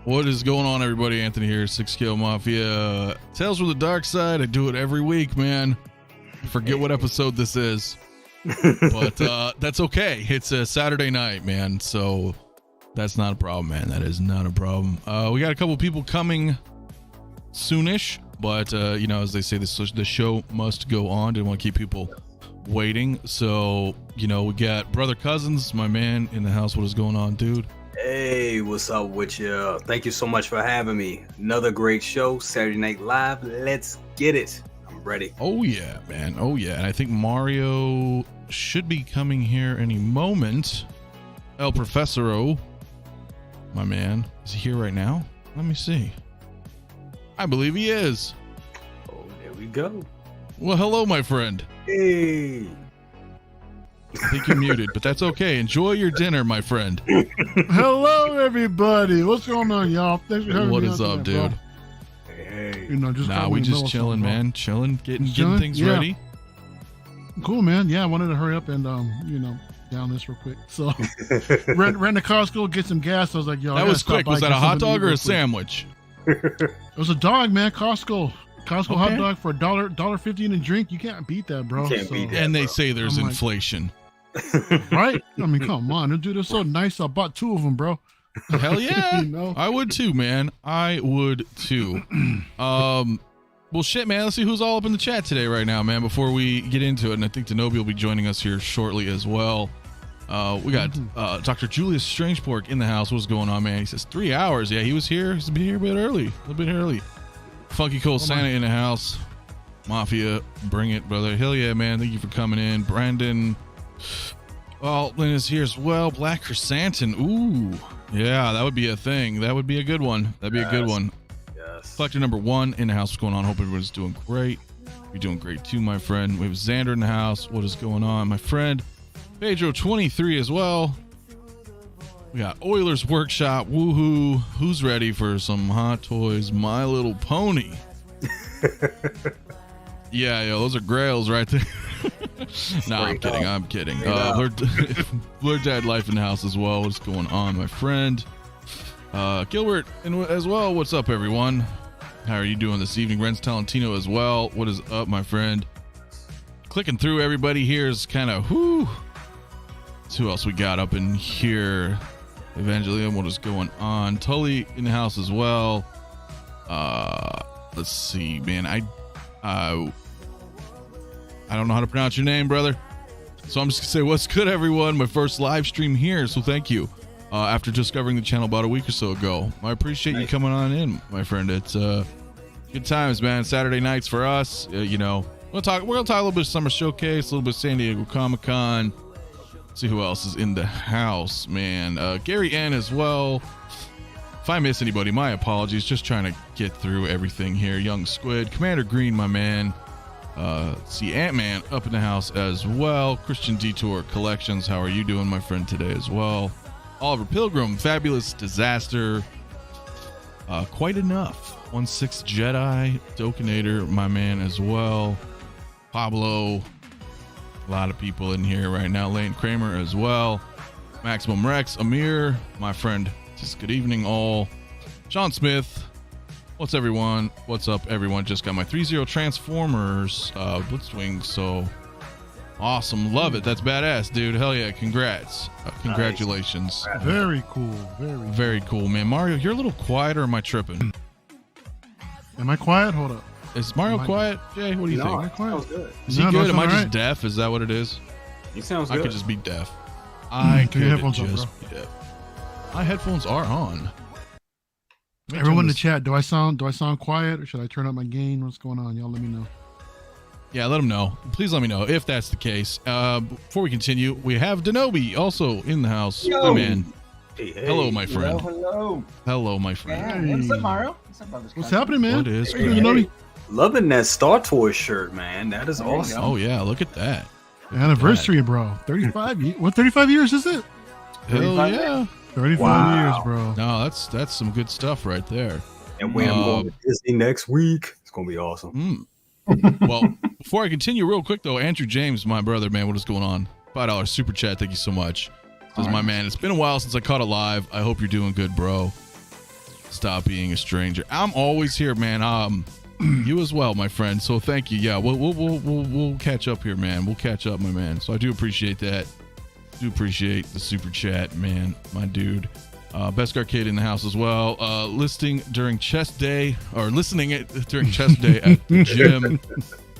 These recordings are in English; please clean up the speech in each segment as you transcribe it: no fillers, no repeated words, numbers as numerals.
What is going on, everybody? Anthony here, 6KO Mafia. Tales from the Dark Side. I do it every week, man. I forget what episode this is, but that's okay. It's a Saturday night, man, so that's not a problem, man. That is not a problem. We got a couple people coming soonish, but you know, as they say, the show must go on. Didn't want to keep people waiting, so you know, we got Brother Cousins, my man, in the house. What is going on, dude? Hey, what's up with you? Thank you so much for having me. Another great show, Saturday Night Live. Let's get it. I'm ready. Oh yeah, man. Oh yeah. And I think Mario should be coming here any moment. El Professoro, my man, is he here right now? Let me see. I believe he is. Oh, there we go. Well, hello, my friend. Hey. I think you're muted, but that's okay. Enjoy your dinner, my friend. Hello, everybody. What's going on, y'all? Thanks for having me. What is up, dude? Hey. You know, We just chilling, man. Chilling, getting things ready. Cool, man. Yeah, I wanted to hurry up and you know, down this real quick. So ran to Costco, get some gas. I was like, yo, that was quick. Was that a hot dog or a sandwich? It was a dog, man. Costco Okay. hot dog for $1.50 and a drink. You can't beat that, bro. You can't beat that, And they bro. say there's I'm like- inflation. Right? I mean, come on, dude, they're so nice. I bought 2 of them, bro. Hell yeah. You know? I would too, man. I would too. Well, shit, man. Let's see who's all up in the chat today right now, man, before we get into it. And I think 𝗕𝗘𝗢𝗖𝗎 will be joining us here shortly as well. We got Dr. Julius Strangepork in the house. What's going on, man? He says 3 hours. Yeah, he was here. He's been here a little bit early. Funky Cold Santa in the house. Mafia, bring it, brother. Hell yeah, man. Thank you for coming in. Brandon Lynn is here as well. Black Chrysanthemum. Ooh, yeah, that would be a thing. That would be a good one. That'd be a good one. Yes. Collector number 1 in the house. What's going on? Hope everybody's doing great. You're doing great too, my friend. We have Xander in the house. What is going on, my friend? Pedro23 as well. We got Oilers Workshop. Woohoo. Who's ready for some Hot Toys My Little Pony? Yeah, those are Grails right there. No, I'm kidding. Blurred Dad Life in the house as well. What's going on, my friend? Gilbert as well. What's up, everyone? How are you doing this evening? Renz Talentino as well. What is up, my friend? Clicking through everybody here is kind of whoo. Who else we got up in here? Evangeline, what is going on? Tully in the house as well. Let's see, man. I don't know how to pronounce your name, brother. So I'm just gonna say what's good, everyone. My first live stream here, so thank you. After discovering the channel about a week or so ago, I appreciate you coming on in, my friend. It's good times, man. Saturday nights for us. You know, we're gonna talk a little bit of Summer Showcase, a little bit of San Diego Comic-Con. See who else is in the house, man. Gary N as well. If I miss anybody, my apologies. Just trying to get through everything here. Young Squid, Commander Green, my man. See Ant-Man up in the house as well. Christian Detour Collections, how are you doing, my friend, today as well? Oliver Pilgrim, Fabulous Disaster, Quite Enough, 1/6 Jedi, Dokinator, my man as well. Pablo, a lot of people in here right now. Lane Kramer as well. Maximum Rex, Amir, my friend. Just good evening, all. Sean Smith. What's everyone? What's up, everyone? Just got my 3-0 Transformers Blitzwing, so awesome. Love it. That's badass, dude. Hell yeah. Congrats. Congratulations. Nice. Very cool. Very cool, man. Mario, you're a little quiet, or am I tripping? Am I quiet? Hold up. Is Mario quiet, Jay? What do you think? That sounds good. Is he good? Am I just deaf? Is that what it is? He sounds good. I could just be deaf. I could your headphones just on, be deaf. My headphones are on. Everyone in the chat, do I sound quiet, or should I turn up my gain? What's going on? Y'all let me know. Yeah, let them know. Please let me know if that's the case. Before we continue, we have 𝗕𝗘𝗖𝗢𝗖𝗢𝗠 also in the house. Yo. My man. Hey. Hello, my friend. Hello. Hello, my friend. Yeah, what's up, Mario? What's up, brothers? What's happening, man? What is Hey, good? 𝗕𝗘𝗖𝗢𝗖𝗍. Loving that Star Tours shirt, man. That is awesome. Oh yeah, look at that. Anniversary, bro. 35 years. What 35 years is it? Hell 35 yeah. 35 years, bro. No, that's some good stuff right there. And when I'm going to Disney next week, it's gonna be awesome. Well, before I continue, real quick though, Andrew James, my brother, man, what is going on? $5 super chat. Thank you so much. Says, my man, it's been a while since I caught it live. I hope you're doing good, bro. stop being a stranger. I'm always here, man. You as well, my friend. So thank you. Yeah, we'll catch up here, man. We'll catch up, my man. So I do appreciate that. Do appreciate the super chat, man, my dude. Best Arcade in the house as well. Listening during chest day during chest day at the gym.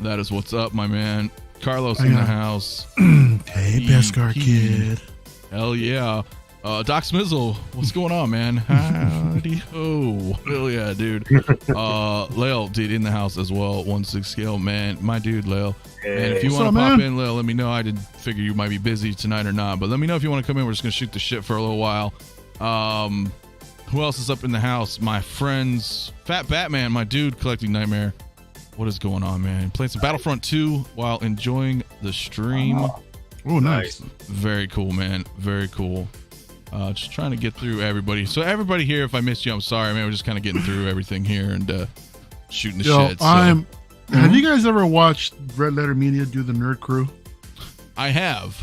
That is what's up, my man. Carlos in the house. Hey, Beskar kid. Hell yeah. Doc Smizzle, what's going on, man? Howdy ho. Hell yeah, dude. Lael, dude, in the house as well. 1/6 scale, man. My dude, Lael. And if you want to pop in, Lael, let me know. I didn't figure you might be busy tonight or not, but let me know if you want to come in. We're just going to shoot the shit for a little while. Who else is up in the house? My friends. Fat Batman, my dude, collecting Nightmare. What is going on, man? Playing some Battlefront 2 while enjoying the stream. Oh, nice. Very cool, man. Very cool. Just trying to get through everybody. So everybody here, if I missed you, I'm sorry, man. We're just kind of getting through everything here and shooting the shit. So. Have you guys ever watched Red Letter Media do the Nerd Crew? I have.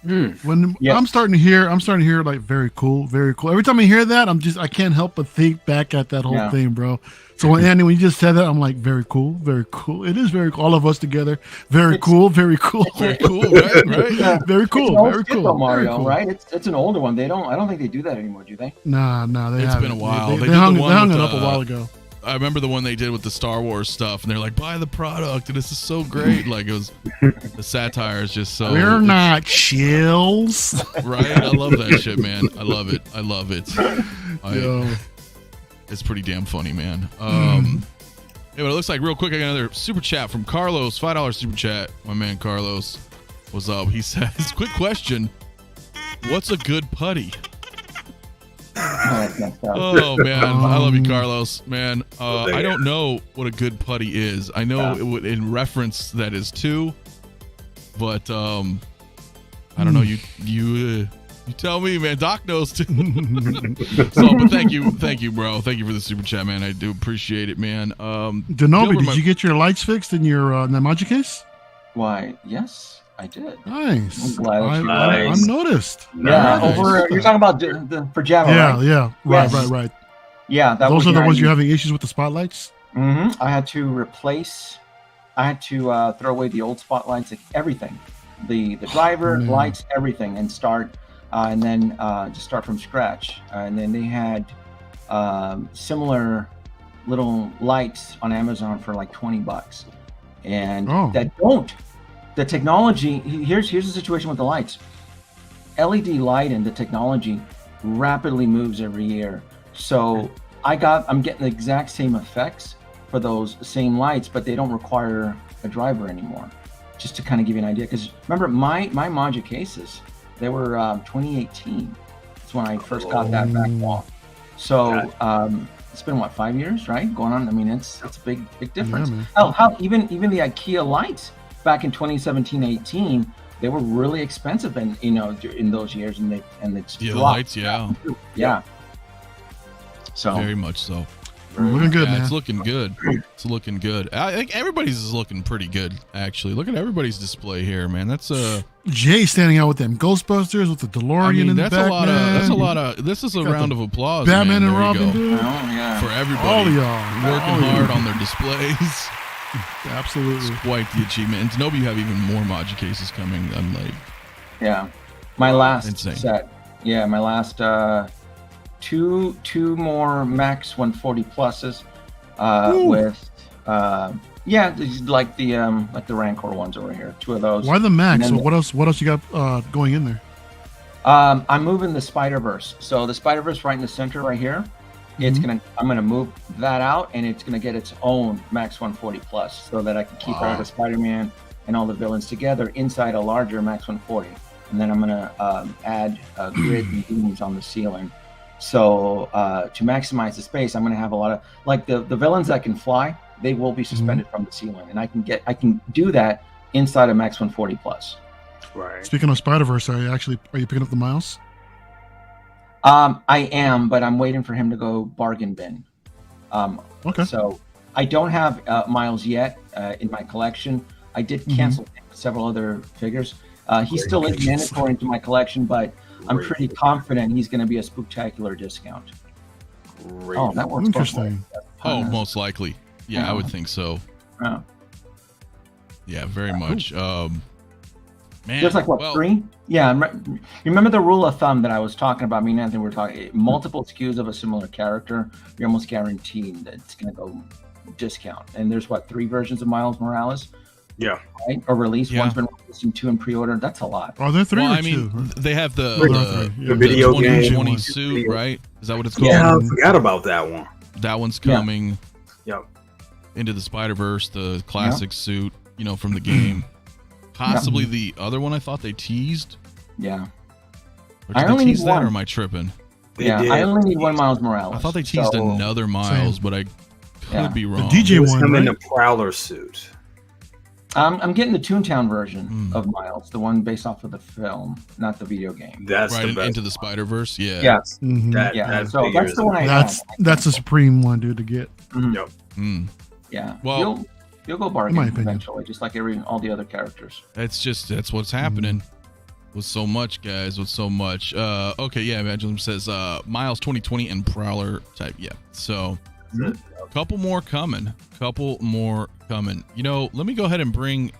I'm starting to hear like very cool, very cool. Every time I hear that, I can't help but think back at that whole thing, bro. So Andy, when you just said that, I'm like, very cool, very cool. It is very cool. All of us together, very cool, very cool, very cool, right? Very cool, very cool. Mario, right? It's an older one. I don't think they do that anymore, do they? Nah, it's been a while. They hung it up a while ago. I remember the one they did with the Star Wars stuff, and they're like, buy the product, and this is so great. Like, it was, the satire is just so. We're not chills. Right? I love that shit, man. I love it. It's pretty damn funny, man. Yeah, but it looks like real quick, I got another super chat from Carlos, $5 super chat. My man Carlos, what's up? He says, quick question. What's a good putty? Oh man, I love you, Carlos. Man, I don't know what a good putty is. I know it would, in reference that is two, but I don't know. You tell me, man. Doc knows too. But thank you, bro. Thank you for the super chat, man. I do appreciate it, man. Denobi, did you get your lights fixed in your Namaji case? Why, yes. I did. Nice. Nice. I'm noticed. Yeah, over. You're talking about for Java, right? Yeah. Right. Yeah, those are the ones you're having issues with the spotlights. Mm-hmm. I had to throw away the old spotlights, like everything, the driver, lights, everything, and start, and then just start from scratch. And then they had similar little lights on Amazon for like $20, and that don't. The technology, here's the situation with the lights. LED light and the technology rapidly moves every year. So I'm getting the exact same effects for those same lights, but they don't require a driver anymore. Just to kind of give you an idea, because remember my Maja cases, they were 2018. That's when I first got that back wall. So it's been what, 5 years, right? Going on. I mean, it's a big difference. Yeah, how even the IKEA lights back in 2017-18, they were really expensive, and in those years, and it's the lights, yeah. So very much so. Looking good, man. It's looking good. It's looking good. I think everybody's is looking pretty good, actually. Look at everybody's display here, man. That's Jay standing out with them Ghostbusters with the DeLorean in the back. That's a lot of. This is a round of applause. Batman man. and Robin, dude. For everybody, all y'all working hard on their displays. Absolutely. It's quite the achievement. And to know you have even more Maja cases coming. I'm like, my last insane. set. Yeah, my last two more Max 140 pluses with like the Rancor ones over here. Two of those. Why the Max? So what else you got going in there? I'm moving the Spider-Verse. So the Spider-Verse right in the center right here. I'm gonna move that out, and it's gonna get its own Max 140 plus, so that I can keep all the Spider-Man and all the villains together inside a larger Max 140. And then I'm gonna add grid and beams on the ceiling. So to maximize the space, I'm gonna have a lot of like the villains that can fly. They will be suspended from the ceiling, and I can do that inside a Max 140 plus. Right. Speaking of Spider-Verse, are you picking up the mouse? I am, but I'm waiting for him to go bargain bin. Okay. So I don't have Miles yet in my collection. I did cancel several other figures. He still is mandatory into my collection, but I'm pretty confident he's going to be a spectacular discount. great. Oh, that works. Interesting. Oh, most likely. Yeah, I would think so. Yeah, very much. Man, there's like what, 3? Yeah, you remember the rule of thumb that I was talking about? Me and Anthony were talking. Multiple SKUs of a similar character, you're almost guaranteed that it's going to go discount. And there's what, 3 versions of Miles Morales? Yeah. Right? Or released. One's been released and 2 in pre-order. That's a lot. Are there 3 or 2? They have the video game 2020 suit, right? Is that what it's called? Yeah, I forgot about that one. That one's coming. Yep. Into the Spider-Verse, the classic suit, from the game. Possibly the other one I thought they teased. Yeah. Or did they tease that, or am I tripping? I only need 1 Miles Morales. I thought they teased another Miles, but I could be wrong. The DJ one, him right? in the Prowler suit. I'm getting the Toontown version of Miles, the one based off of the film, not the video game. That's right, the best. Into the Spider-Verse. Yeah. Yes. Mm-hmm. So that's the one I have. That's a supreme one, dude, to get. Yep. Yeah. Well, you'll go bargain eventually, just like all the other characters. That's what's happening with so much, guys. With so much. Okay, yeah. Evangelism says Miles 2020 and Prowler type. Yeah. So, couple more coming. Let me go ahead and bring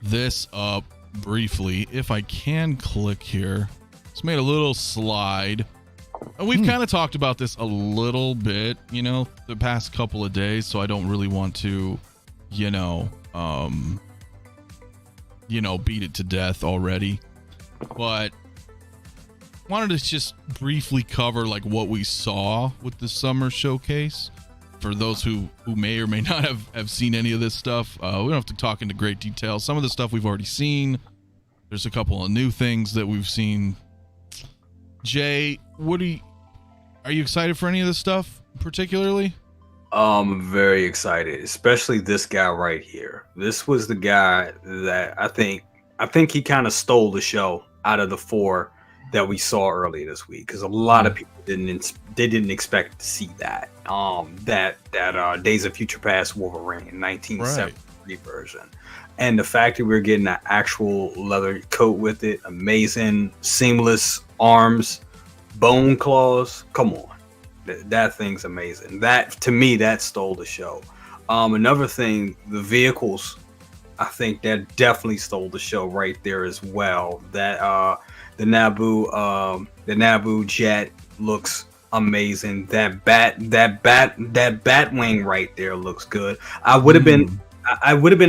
this up briefly, if I can click here. It's made a little slide. And we've kind of talked about this a little bit, the past couple of days, so I don't really want to, beat it to death already. But wanted to just briefly cover like what we saw with the summer showcase for those who may or may not have seen any of this stuff. We don't have to talk into great detail. Some of the stuff we've already seen. There's a couple of new things that we've seen. Jay, are you excited for any of this stuff particularly? I'm very excited, especially this guy right here. This was the guy that I think he kind of stole the show out of the 4 that we saw earlier this week, because a lot of people didn't expect to see that. That Days of Future Past Wolverine 1973 version. And the fact that we're getting an actual leather coat with it, amazing, seamless arms, bone claws. Come on. That thing's amazing. That, to me, that stole the show. Another thing, the vehicles, I think that definitely stole the show right there as well. That the Naboo jet looks amazing. That Batwing right there looks good. I would have been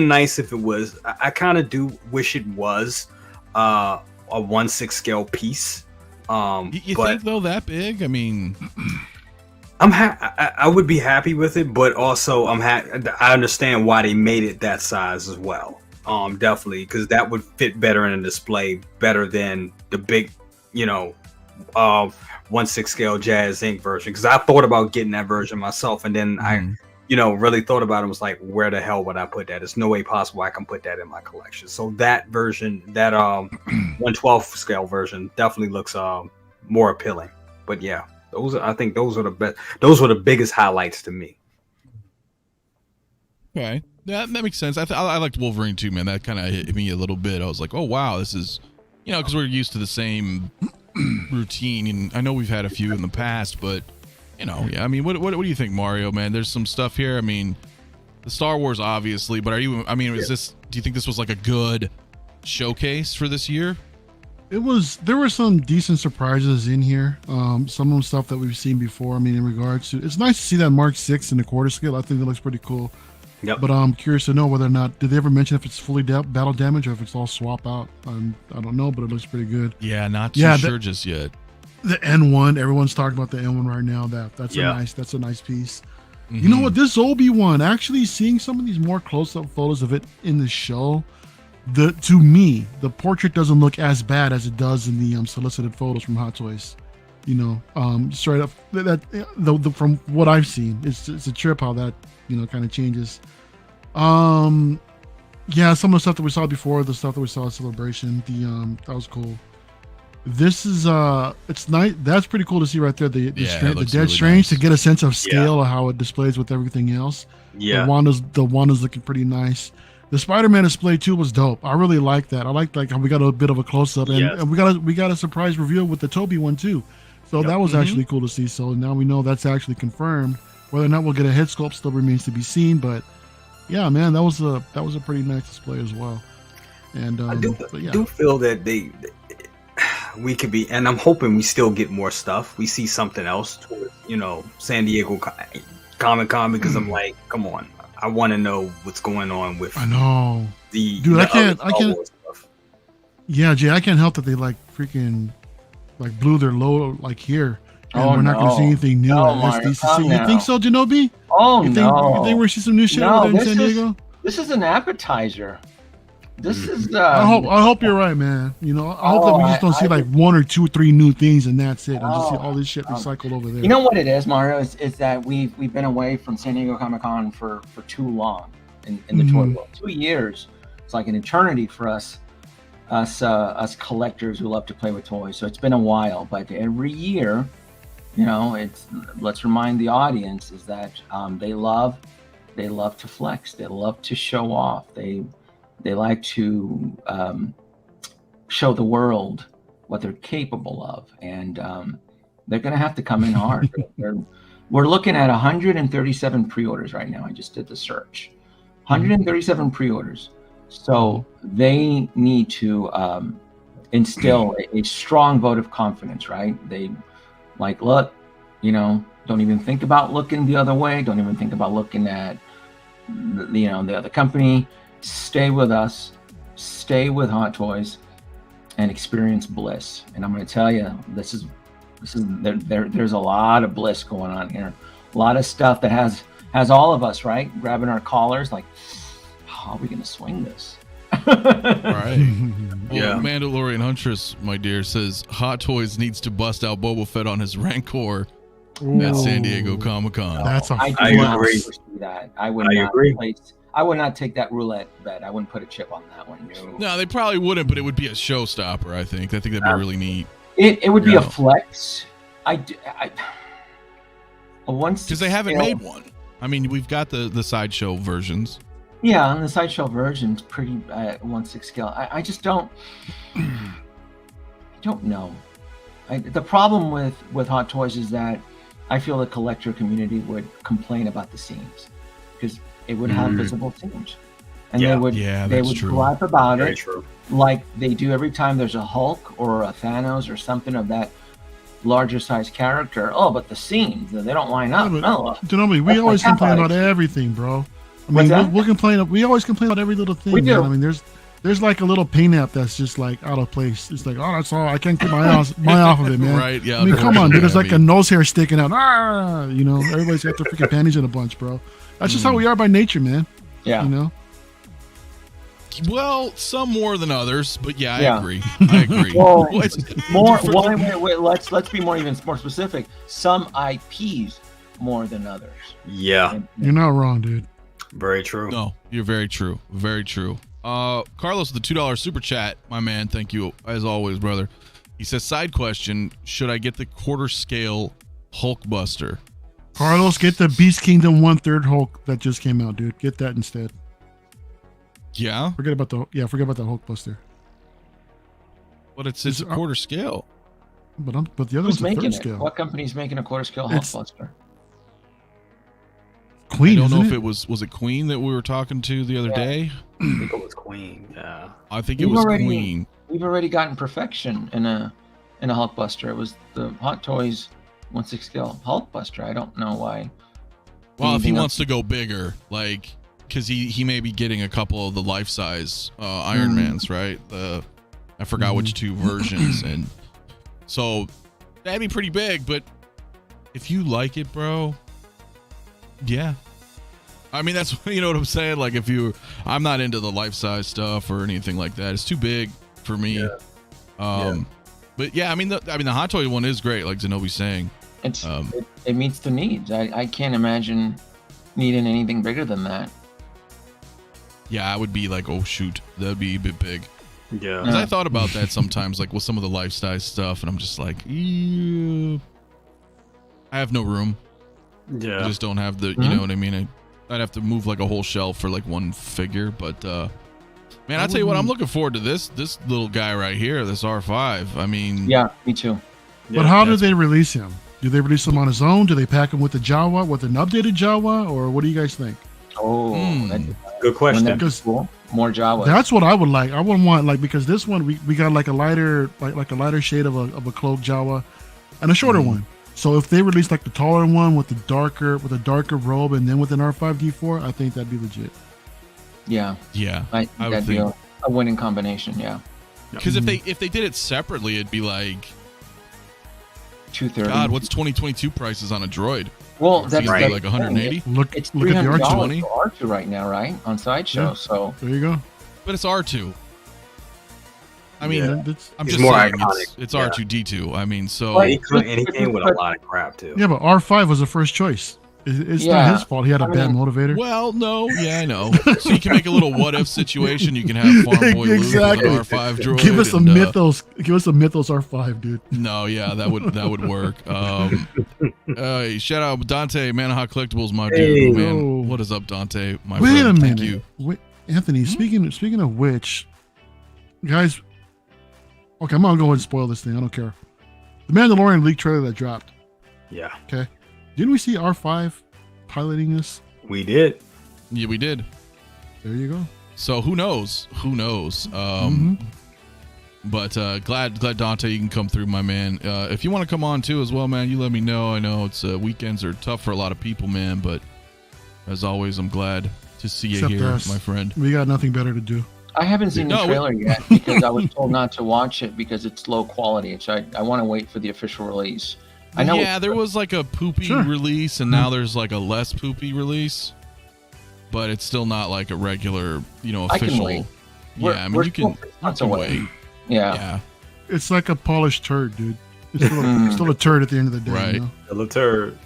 nice if it was. I kind of do wish it was a 1/6 scale piece. You think though that big? I mean, I would be happy with it, but also I understand why they made it that size as well. Definitely, because that would fit better in a display, better than the big, 1/6 scale Jazz Inc. version. Because I thought about getting that version myself, and then I really thought about it and was like, where the hell would I put that? There's no way possible I can put that in my collection. So that version, that 1/12 scale version, definitely looks more appealing. But yeah, I think those are the best. Those were the biggest highlights to me. Okay, that makes sense. I liked Wolverine too, man. That kind of hit me a little bit. I was like, oh wow, this is, because we're used to the same routine, and I know we've had a few in the past, but yeah. I mean, what do you think, Mario? Man, there's some stuff here. I mean, the Star Wars, obviously, but is this? Do you think this was like a good showcase for this year? There were some decent surprises in here. Some of the stuff that we've seen before. I mean, in regards to, it's nice to see that Mark 6 in the quarter scale. I think that looks pretty cool. Yep. But I'm curious to know whether or not, did they ever mention if it's fully battle damage or if it's all swap out? I don't know, but it looks pretty good. Yeah, not too sure just yet. The N1, everyone's talking about the N1 right now. That's a nice piece. Mm-hmm. You know what? This Obi-Wan, actually seeing some of these more close-up photos of it in the show, to me, the portrait doesn't look as bad as it does in the solicited photos from Hot Toys. Straight up, from what I've seen, it's a trip how that kind of changes. Some of the stuff that we saw before, the stuff that we saw at Celebration, that was cool. This is it's nice. That's pretty cool to see right there. The Dead really Strange nice. To get a sense of scale of how it displays with everything else. Yeah, the Wanda's looking pretty nice. The Spider-Man display too was dope. I really like that. I like how we got a bit of a close up, and we got a surprise reveal with the Toby one too. So that was actually cool to see. So now we know that's actually confirmed. Whether or not we'll get a head sculpt still remains to be seen. But yeah, man, that was a pretty nice display as well. And I do feel that we could be, and I'm hoping we still get more stuff. We see something else towards, San Diego Comic-Con, because I'm like, come on, I want to know what's going on with. I know, dude. I can't. Yeah, Jay, I can't help that they freaking blew their load here. And we're not going to see anything new at SDCC. You think so, Genobi? Oh, you think we're going to see some new shit over there in San Diego? This is an appetizer. This is. I hope you're right, man. I hope that we just don't see 1 or 2 or 3 new things and that's it. And just see all this shit recycled over there. You know what it is, Mario? Is that we've been away from San Diego Comic-Con for too long in the toy world. 2 years. It's like an eternity for us collectors who love to play with toys. So it's been a while, but every year, let's remind the audience is that they love to flex. They love to show off. They like to show the world what they're capable of, and they're going to have to come in hard. We're looking at 137 pre-orders right now. I just did the search. 137 pre-orders. So they need to instill a strong vote of confidence, right? They look, don't even think about looking the other way. Don't even think about looking at, the other company. Stay with us, stay with Hot Toys, and experience bliss. And I'm going to tell you, there's a lot of bliss going on here. A lot of stuff that has all of us, right, grabbing our collars, how are we going to swing this? Right. Yeah. Mandalorian Huntress, my dear, says Hot Toys needs to bust out Boba Fett on his Rancor at San Diego Comic-Con. I agree. That. I would not agree. I would not take that roulette bet. I wouldn't put a chip on that one. No, they probably wouldn't, but it would be a showstopper, I think. I think that'd be really neat. It would be a flex. Because they haven't made one. I mean, we've got the Sideshow versions. Yeah, and the Sideshow version's pretty 1/6 scale. I just don't. I don't know. The problem with Hot Toys is that I feel the collector community would complain about the seams because it would have visible seams, and they would gripe about it like they do every time there's a Hulk or a Thanos or something of that larger size character. Oh, but the seams, they don't line up. We always complain about everything, bro. I mean, we'll complain. We always complain about every little thing. We do. Man. I mean, there's a little paint app that's just out of place. It's that's all. I can't get my eye off of it, man. Right? Yeah. I mean, come on, dude. There's a nose hair sticking out. Everybody's got their freaking panties in a bunch, bro. That's just how we are by nature, man. Yeah. Well, some more than others, but I agree. I agree. Well, let's be even more specific. Some IPs more than others. Yeah. You're not wrong, dude. Very true. No, you're very true. Very true. Carlos, the $2 super chat, my man. Thank you as always, brother. He says, side question: should I get the quarter scale Hulkbuster? Carlos, get the Beast Kingdom 1/3 Hulk that just came out, dude. Get that instead. Yeah. Forget about the Hulkbuster. But it's a quarter scale. But the other one's a third scale. What company's making a quarter scale Hulkbuster? Queen. I don't know if it was it Queen that we were talking to the other day. I think it was Queen. Yeah. I think it was Queen. We've already gotten perfection in a Hulkbuster. It was the Hot Toys 1/6 scale Hulkbuster. I don't know why. Well, if he wants to go bigger, because he may be getting a couple of the life size Iron Mans, right? I forgot which 2 versions, and so that'd be pretty big. But if you like it, bro. Yeah. I mean, that's, you know what I'm saying? I'm not into the life-size stuff or anything like that. It's too big for me. Yeah. But yeah, I mean, the Hot Toy one is great, like Zenobi's saying. It meets the needs. I can't imagine needing anything bigger than that. Yeah, I would be oh, shoot, that'd be a bit big. Yeah. Because I thought about that sometimes, with some of the life-size stuff, and I'm just ew. I have no room. Yeah. I just don't have the, you know what I mean? I'd have to move a whole shelf for one figure, but man, I'll tell you what, I'm looking forward to this little guy right here, this R5. I mean, yeah, me too. But how do they release him? Do they release him on his own? Do they pack him with the Jawa, with an updated Jawa, or what do you guys think? Oh, good question. Cool. More Jawa. That's what I would like. I would want because this one we got like a lighter like a lighter shade of a cloak Jawa, and a shorter one. So if they release like the taller one with a darker robe and then with an R5D4, I think that'd be legit. Yeah. I think that'd be a winning combination. Yeah. Because if they did it separately, it'd be like $230. God, what's 2022 prices on a droid? Well, that's right. Like 180. Look at the R2 R2 right now, right on Sideshow. Yeah. So there you go. But it's R2. I mean, I'm just more saying iconic. it's R2D2. I mean, so he came with a lot of crap too. Yeah, but R5 was the first choice. It's not his fault. He had a bad motivator. Well, no, I know. So you can make a little what if situation. You can have Farm Boy Luke with an R5 droid. Give us a Mythos. Give us a Mythos R5, dude. No, yeah, that would work. Shout out Dante, man, hot collectibles, my dude, man. What is up, Dante? My Wait friend. a minute. Thank you. Wait, Anthony. Speaking of which, guys. Okay, I'm gonna go ahead and spoil this thing. I don't care. The Mandalorian leak trailer that dropped. Yeah. Okay. Didn't we see R5 piloting this? We did. Yeah, we did. There you go. So who knows? But glad Dante, you can come through, my man. If you want to come on too as well, man, you let me know. I know it's weekends are tough for a lot of people, man. But as always, I'm glad to see you here, my friend. We got nothing better to do. I haven't seen the trailer yet because I was told not to watch it because it's low quality. I want to wait for the official release. I know. Yeah, there was like a poopy release, and now there's like a less poopy release, but it's still not like a regular, official. I can wait. Yeah, I mean you can wait. Yeah. It's like a polished turd, dude. It's still a turd at the end of the day. Right. Still a turd.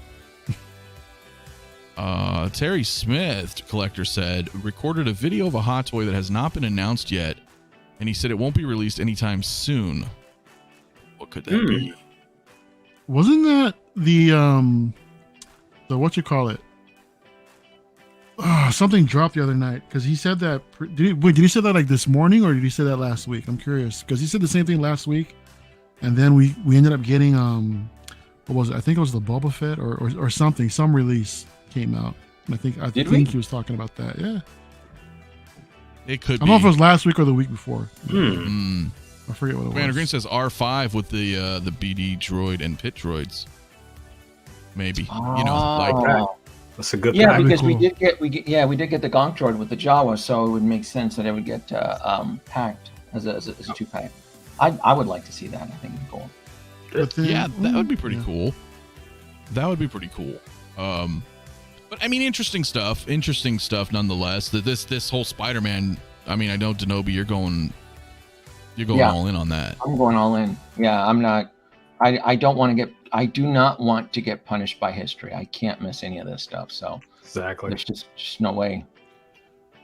Terry Smith, collector, said recorded a video of a hot toy that has not been announced yet, and he said it won't be released anytime soon. What could that be? Wasn't that the what you call it? Something dropped the other night because he said that. Did he say that like this morning or did he say that last week? I'm curious because he said the same thing last week, and then we ended up getting what was it? I think it was the Boba Fett or something. Some release came out. And I think he was talking about that. Yeah. It could I don't know if it was last week or the week before. I forget what it was. Commander Green says R5 with the BD droid and pit droids. Maybe. That's a good Yeah, because we did get the Gonk droid with the Jawa, so it would make sense that it would get packed as a 2-pack. I would like to see that. I think it'd be cool. Yeah, that would be pretty cool. That would be pretty cool. But I mean, interesting stuff nonetheless. That this whole Spider-Man. I mean, I know Denobi, you're going all in on that. I'm going all in. Yeah, I'm not. I don't want to get. I do not want to get punished by history. I can't miss any of this stuff. So exactly, there's just no way.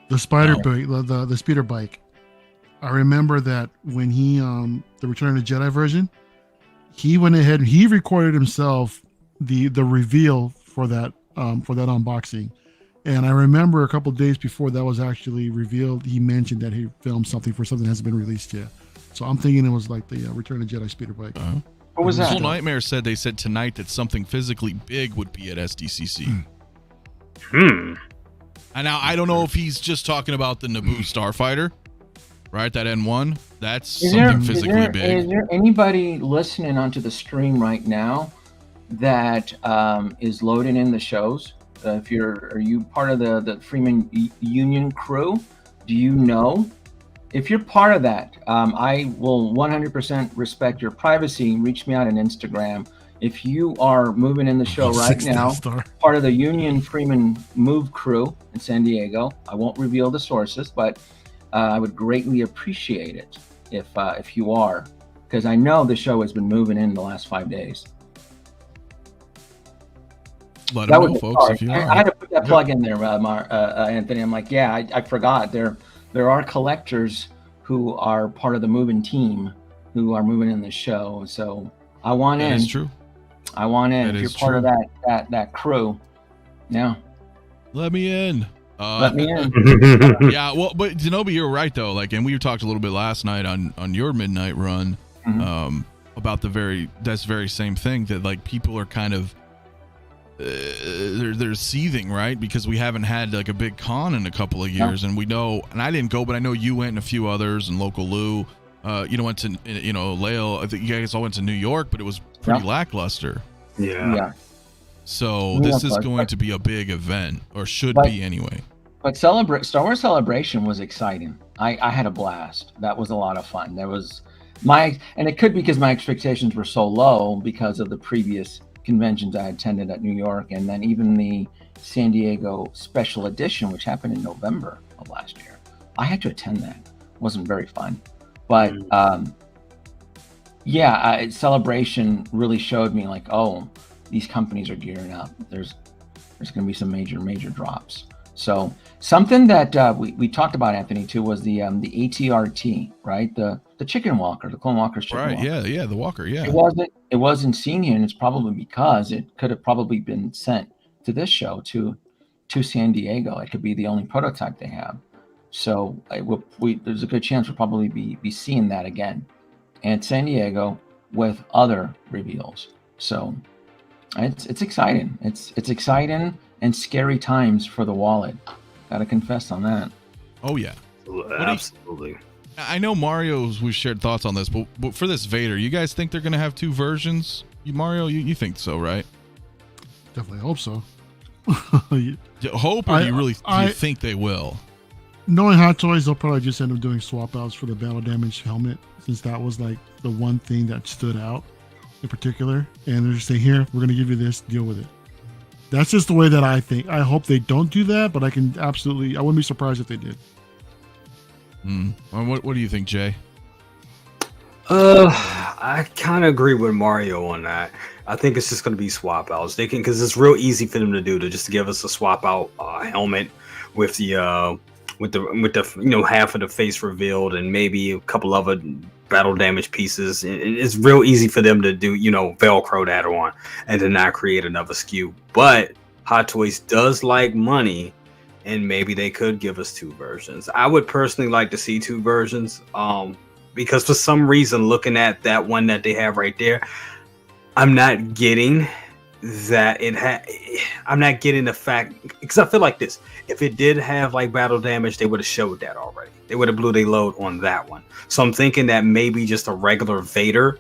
The bike, the speeder bike. I remember that when he the Return of the Jedi version, he went ahead and he recorded himself the reveal for that unboxing. And I remember a couple of days before that was actually revealed, he mentioned that he filmed something for something that hasn't been released yet. So I'm thinking it was like the Return of the Jedi speeder bike. What was that? Soul Nightmare said they said tonight that something physically big would be at SDCC. And now I don't know if he's just talking about the Naboo Starfighter, right? That N1. That's something physically big. Is there anybody listening onto the stream right now that is loading in the shows? Are you part of the Freeman Union crew? Do you know? If you're part of that, I will 100% respect your privacy. Reach me out on Instagram. If you are moving in the show right now, part of the Union Freeman Move crew in San Diego, I won't reveal the sources, but I would greatly appreciate it if you are, because I know the show has been moving in the last 5 days. Let them know, folks. If you I had to put that plug in there, Anthony. I'm like, yeah, I forgot. There are collectors who are part of the moving team who are moving in the show. So I want in. That's true. I want in. If you're part of that crew, yeah. Let me in. Let me in. Yeah, well, but Denobi, you're right though. Like, and we talked a little bit last night on your midnight run about that's very same thing, that like people are kind of they're seething, right? Because we haven't had like a big con in a couple of years, and we know, and I didn't go, but I know you went and a few others, and Local Lou, went to, Lale. I think you guys all went to New York, but it was pretty lackluster. Yeah. So this is going to be a big event, or should be anyway. But Star Wars Celebration was exciting. I had a blast. That was a lot of fun. There was and it could be because my expectations were so low because of the previous conventions I attended at New York, and then even the San Diego special edition, which happened in November of last year. I had to attend that. It wasn't very fun, but Celebration really showed me like, oh, these companies are gearing up. There's going to be some major drops. So something that we talked about, Anthony, too, was the ATRT, right? The chicken walker, the Clone Walker's chicken walker. Yeah, the walker, yeah. It wasn't seen here, and it's probably because it could have probably been sent to this show, to San Diego. It could be the only prototype they have. So there's a good chance we'll probably be seeing that again at San Diego with other reveals. So it's exciting. It's exciting and scary times for the wallet. Gotta confess on that. Oh yeah, absolutely. I know we've shared thoughts on this, but for this Vader, you guys think they're gonna have two versions? Mario, you think so, right? Definitely hope so. Hope, or you think they will? Knowing Hot Toys, they'll probably just end up doing swap outs for the battle damage helmet, since that was like the one thing that stood out in particular. And they're just saying, here, we're gonna give you this, deal with it. That's just the way that I think. I hope they don't do that, but I wouldn't be surprised if they did. What do you think, Jay? I kind of agree with Mario on that. I think it's just going to be swap outs. They can, because it's real easy for them to do, to just give us a swap out helmet with the half of the face revealed and maybe a couple other battle damage pieces. It's real easy for them to do, Velcro that on and to not create another SKU. But Hot Toys does like money, and maybe they could give us two versions. I would personally like to see two versions, because for some reason, looking at that one that they have right there, I'm not getting that I'm not getting the fact, because I feel like this. If it did have like battle damage, they would have showed that already. They would have blew their load on that one. So I'm thinking that maybe just a regular Vader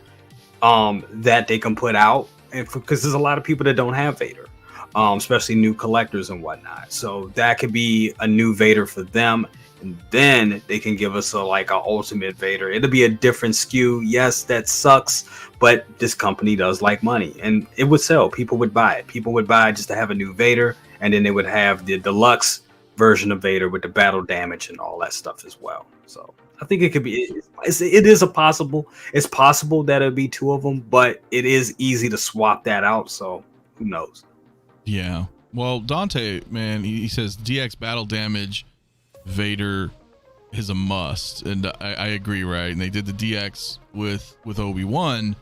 that they can put out, and because there's a lot of people that don't have Vader, especially new collectors and whatnot. So that could be a new Vader for them. And then they can give us a ultimate Vader. It'll be a different SKU. Yes, that sucks, but this company does like money, and it would sell. People would buy it. People would buy it just to have a new Vader, and then they would have the deluxe version of Vader with the battle damage and all that stuff as well. So I think it could be. It is possible. It's possible that it'll be two of them, but it is easy to swap that out. So who knows? Yeah. Well, Dante, man, he says DX battle damage Vader is a must, and I agree, right? And they did the DX with Obi-Wan,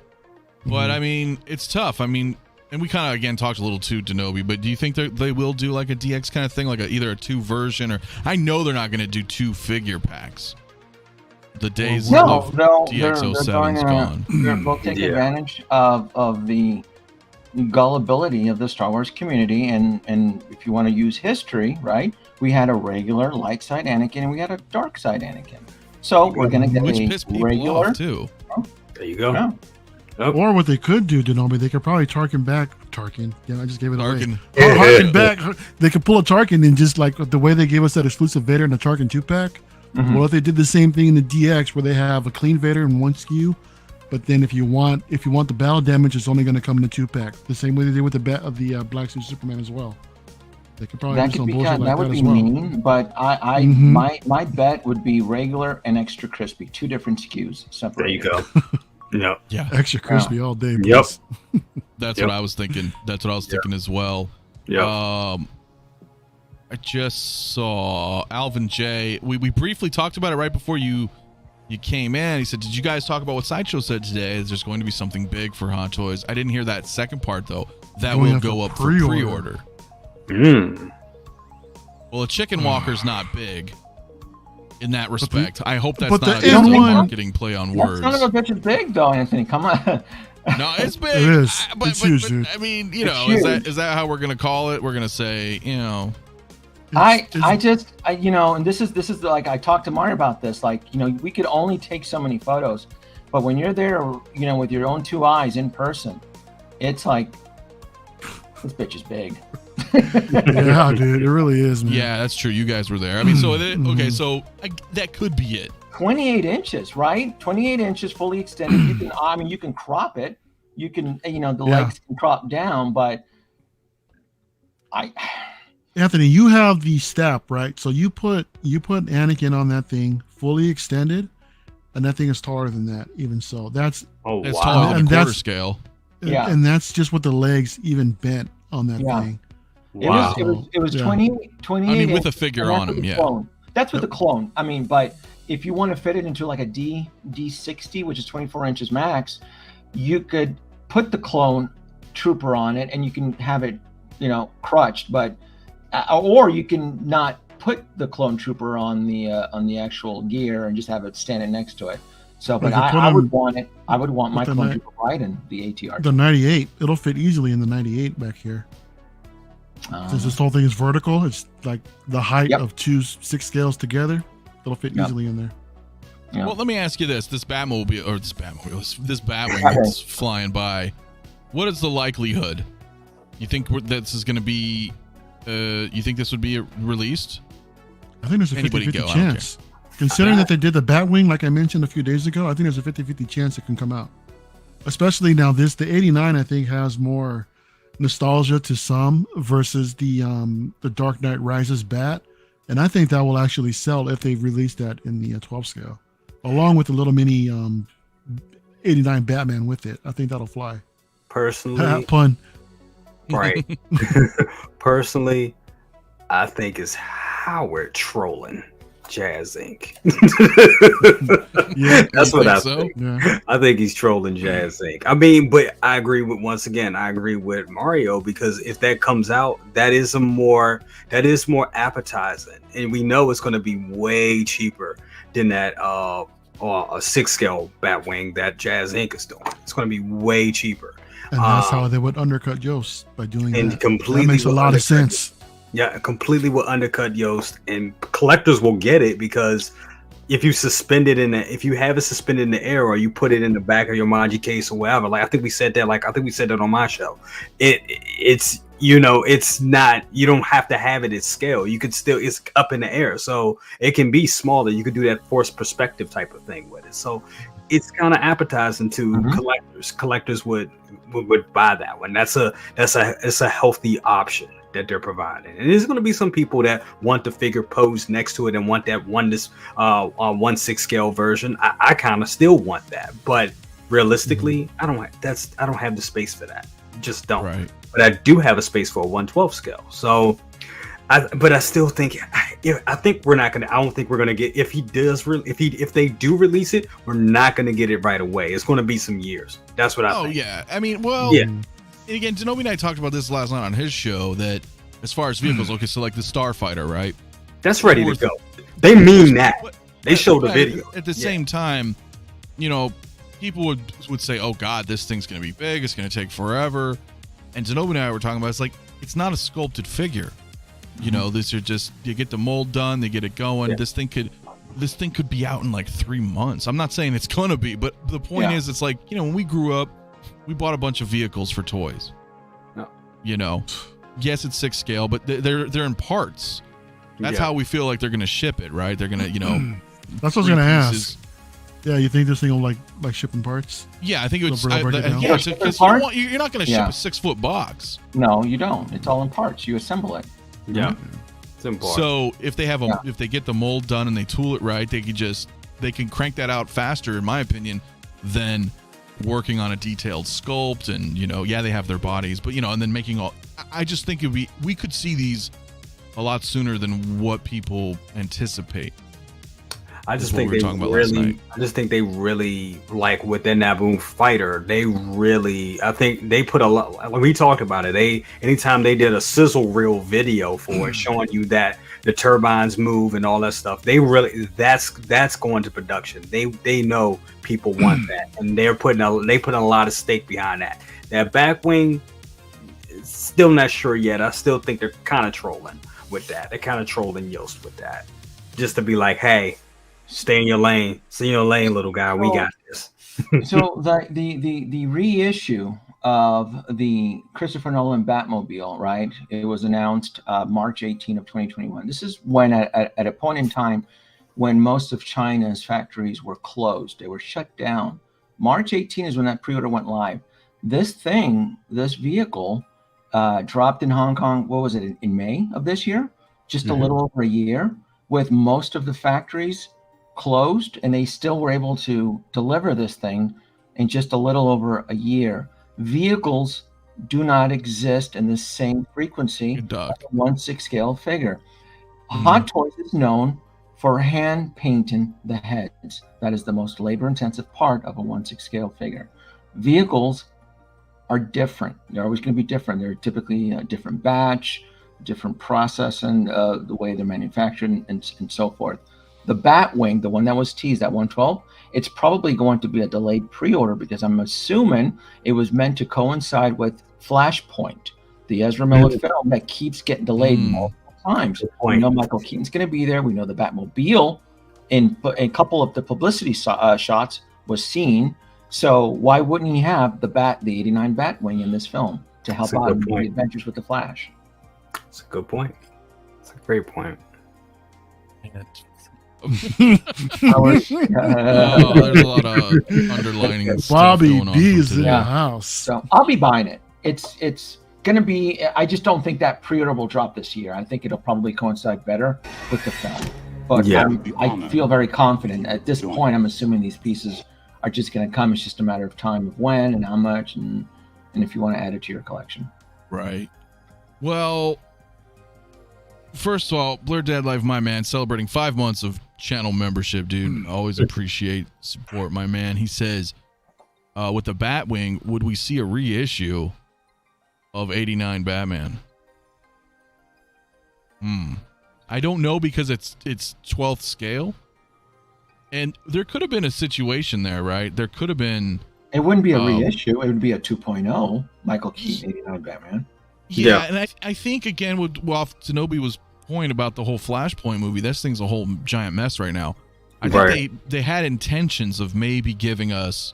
but I mean, it's tough. I mean, and we kind of again talked a little to Denobi, but do you think they will do like a DX kind of thing, like either a two version, or I know they're not going to do two figure packs. The days of DX07's gone. They'll take advantage of the gullibility of the Star Wars community, and if you want to use history, right? We had a regular light side Anakin and we had a dark side Anakin. So we're going to get a regular too. There you go. Yeah. Yep. Or what they could do, Denobi, they could probably Tarkin. Yeah, I just gave it away. Tarkin back. They could pull a Tarkin and just like the way they gave us that exclusive Vader in the Tarkin 2-pack. Well, if they did the same thing in the DX where they have a clean Vader in one SKU, but then if you want the battle damage, it's only going to come in the 2-pack. The same way they did with the Black Suit Superman as well. They could probably do some bullshit like that would as be well. mean, but my bet would be regular and extra crispy, two different SKUs separated. There you go. Yeah. Extra crispy all day. Yep. That's what I was thinking. That's what I was thinking as well. Yeah. I just saw Alvin J. We briefly talked about it right before you came in. He said, did you guys talk about what Sideshow said today? Is there's going to be something big for Hot Toys? I didn't hear that second part though. That will go up for pre-order. Well, a chicken walker's not big. in that respect. I hope that's but not the a N1 marketing play on words. That son of a bitch is big, though, Anthony. Come on. No, it's big. It is. It's huge, but, dude. I mean, you It's know, huge. is that how we're gonna call it? We're gonna say, you know, I you know, and this is like, I talked to Mario about this. Like, you know, we could only take so many photos, but when you're there, you know, with your own two eyes in person, it's like, this bitch is big. Yeah, dude, it really is, man. yeah, that's true. You guys were there. I mean, so okay, so that could be it. 28 inches, right? 28 inches, fully extended. You can, I mean, you can crop it. You can, you know, the legs can crop down, but Anthony, you have the step, right? So you put Anakin on that thing fully extended, and that thing is taller than that. Even so, that's It's wow. taller than And a quarter that's- scale. Yeah. and that's just what the legs even bent on that thing. Wow. It was Yeah. 28 I mean, with a inches, figure and that's on with him, the yeah. clone. That's with the clone. I mean, but if you want to fit it into like a D60, which is 24 inches max, you could put the clone trooper on it, and you can have it, you know, crutched. But or you can not put the clone trooper on the actual gear and just have it standing next to it. So, but I would want it. I would want my clone trooper right in the ATR. The 98, it'll fit easily in the 98 back here. Since this whole thing is vertical, it's like the height of two 6 scales together. It'll fit easily in there. Yeah. Well, let me ask you this: this Batwing that's flying by, what is the likelihood? You think this is going to be? You think this would be released? I think there's a Anybody 50-50 go, I don't chance. Considering that they did the Batwing, like I mentioned a few days ago, I think there's a 50-50 chance it can come out. Especially now, the 89, I think, has more nostalgia to some versus the Dark Knight Rises Bat, and I think that will actually sell if they release that in the 12 scale, along with the little mini 89 Batman with it. I think that'll fly. Personally, Pun. right. Personally, I think it's Howard trolling Jazz Inc. Yeah, That's what I so? think. Yeah. I think he's trolling Jazz Inc. I mean, but I agree with Mario, because if that comes out, that is more appetizing, and we know it's going to be way cheaper than that a 6 scale Batwing that Jazz Inc. is doing. It's going to be way cheaper. And that's how they would undercut Yost by doing and that. completely That makes a lot of sense. Yeah, completely will undercut Yost, and collectors will get it, because if you suspend it if you have it suspended in the air, or you put it in the back of your Manji case or whatever, like I think we said that on my show. It's you know, it's not, you don't have to have it at scale. You could still, it's up in the air, so it can be smaller. You could do that forced perspective type of thing with it. So it's kind of appetizing to collectors. Collectors would buy that one. It's a healthy option that they're providing. And there's going to be some people that want the figure posed next to it and want that 1/6 scale version. I kind of still want that, but realistically, I don't have the space for that. Just don't. Right. But I do have a space for a 1/12 scale. So, but I still think, I think we're not gonna. I don't think we're gonna get, if they do release it, we're not gonna get it right away. It's gonna be some years. That's what I think. Oh yeah, I mean, well, yeah. Again, Denobi and I talked about this last night on his show, that as far as vehicles, okay, so like the Starfighter, right? That's ready to go. They mean that. They showed the video. At the same time, you know, people would say, "Oh God, this thing's gonna be big. It's gonna take forever." And Denobi and I were talking about, it's like, it's not a sculpted figure. You know, these are just, you get the mold done, they get it going. Yeah. This thing could be out in like 3 months. I'm not saying it's gonna be, but the point is, it's like, you know, when we grew up, we bought a bunch of vehicles for toys. No. You know, yes, it's 6 scale, but they're in parts. That's how we feel like they're gonna ship it, right? They're gonna, you know. That's what I was gonna ask. Yeah, you think this thing will like ship in parts? Yeah, I think it would. You're not going to ship a 6-foot box. No, you don't. It's all in parts. You assemble it. Yeah, it's in parts. So if they have if they get the mold done and they tool it right, they can crank that out faster, in my opinion, than working on a detailed sculpt. And you know, they have their bodies, but you know, and then making all. I just think we could see these a lot sooner than what people anticipate. I just think they really like with their Naboo fighter. I think they put a lot. When we talked about it, anytime they did a sizzle reel video for it, showing you that the turbines move and all that stuff. They really that's going to production. They know people want that, and they put a lot of stake behind that. That Batwing, still not sure yet. I still think they're kind of trolling with that. They're kind of trolling Yost with that, just to be like, hey, stay in your lane, little guy. We got this. So the reissue of the Christopher Nolan Batmobile, right? It was announced March 18 of 2021. This is when at a point in time when most of China's factories were closed. They were shut down. March 18 is when that pre-order went live. This vehicle dropped in Hong Kong, what was it, in May of this year? Just a little over a year, with most of the factories closed, and they still were able to deliver this thing in just a little over a year. Vehicles do not exist in the same frequency as a 1/6 scale figure. Hot Toys is known for hand painting the heads. That is the most labor-intensive part of a 1/6 scale figure. Vehicles are different. They're always going to be different. They're typically a different batch, different process, and the way they're manufactured, and so forth. The Batwing, the one that was teased at 112, it's probably going to be a delayed pre-order, because I'm assuming it was meant to coincide with Flashpoint, the Ezra Miller film that keeps getting delayed multiple times. We know Michael Keaton's going to be there. We know the Batmobile in a couple of the publicity shots was seen. So why wouldn't he have the 89 Batwing in this film to help out in the adventures with the Flash? That's a good point. It's a great point. There's a lot of underlining stuff Bobby going on. B is in the house. So I'll be buying it. It's gonna be. I just don't think that pre-order will drop this year. I think it'll probably coincide better with the film. But I feel very confident at this point. I'm assuming these pieces are just gonna come. It's just a matter of time of when and how much, and if you want to add it to your collection. Right. Well, first of all, Blur Dad Life, my man, celebrating 5 months of channel membership, dude. Always appreciate support, my man. He says, with the Batwing, would we see a reissue of 89 Batman? I don't know, because it's 12th scale, and there could have been a situation there, right? There could have been. It wouldn't be a reissue. It would be a 2.0 Michael Keaton 89 Batman. Yeah, and I think, again, while Shinobi was point about the whole Flashpoint movie, this thing's a whole giant mess right now. I think they had intentions of maybe giving us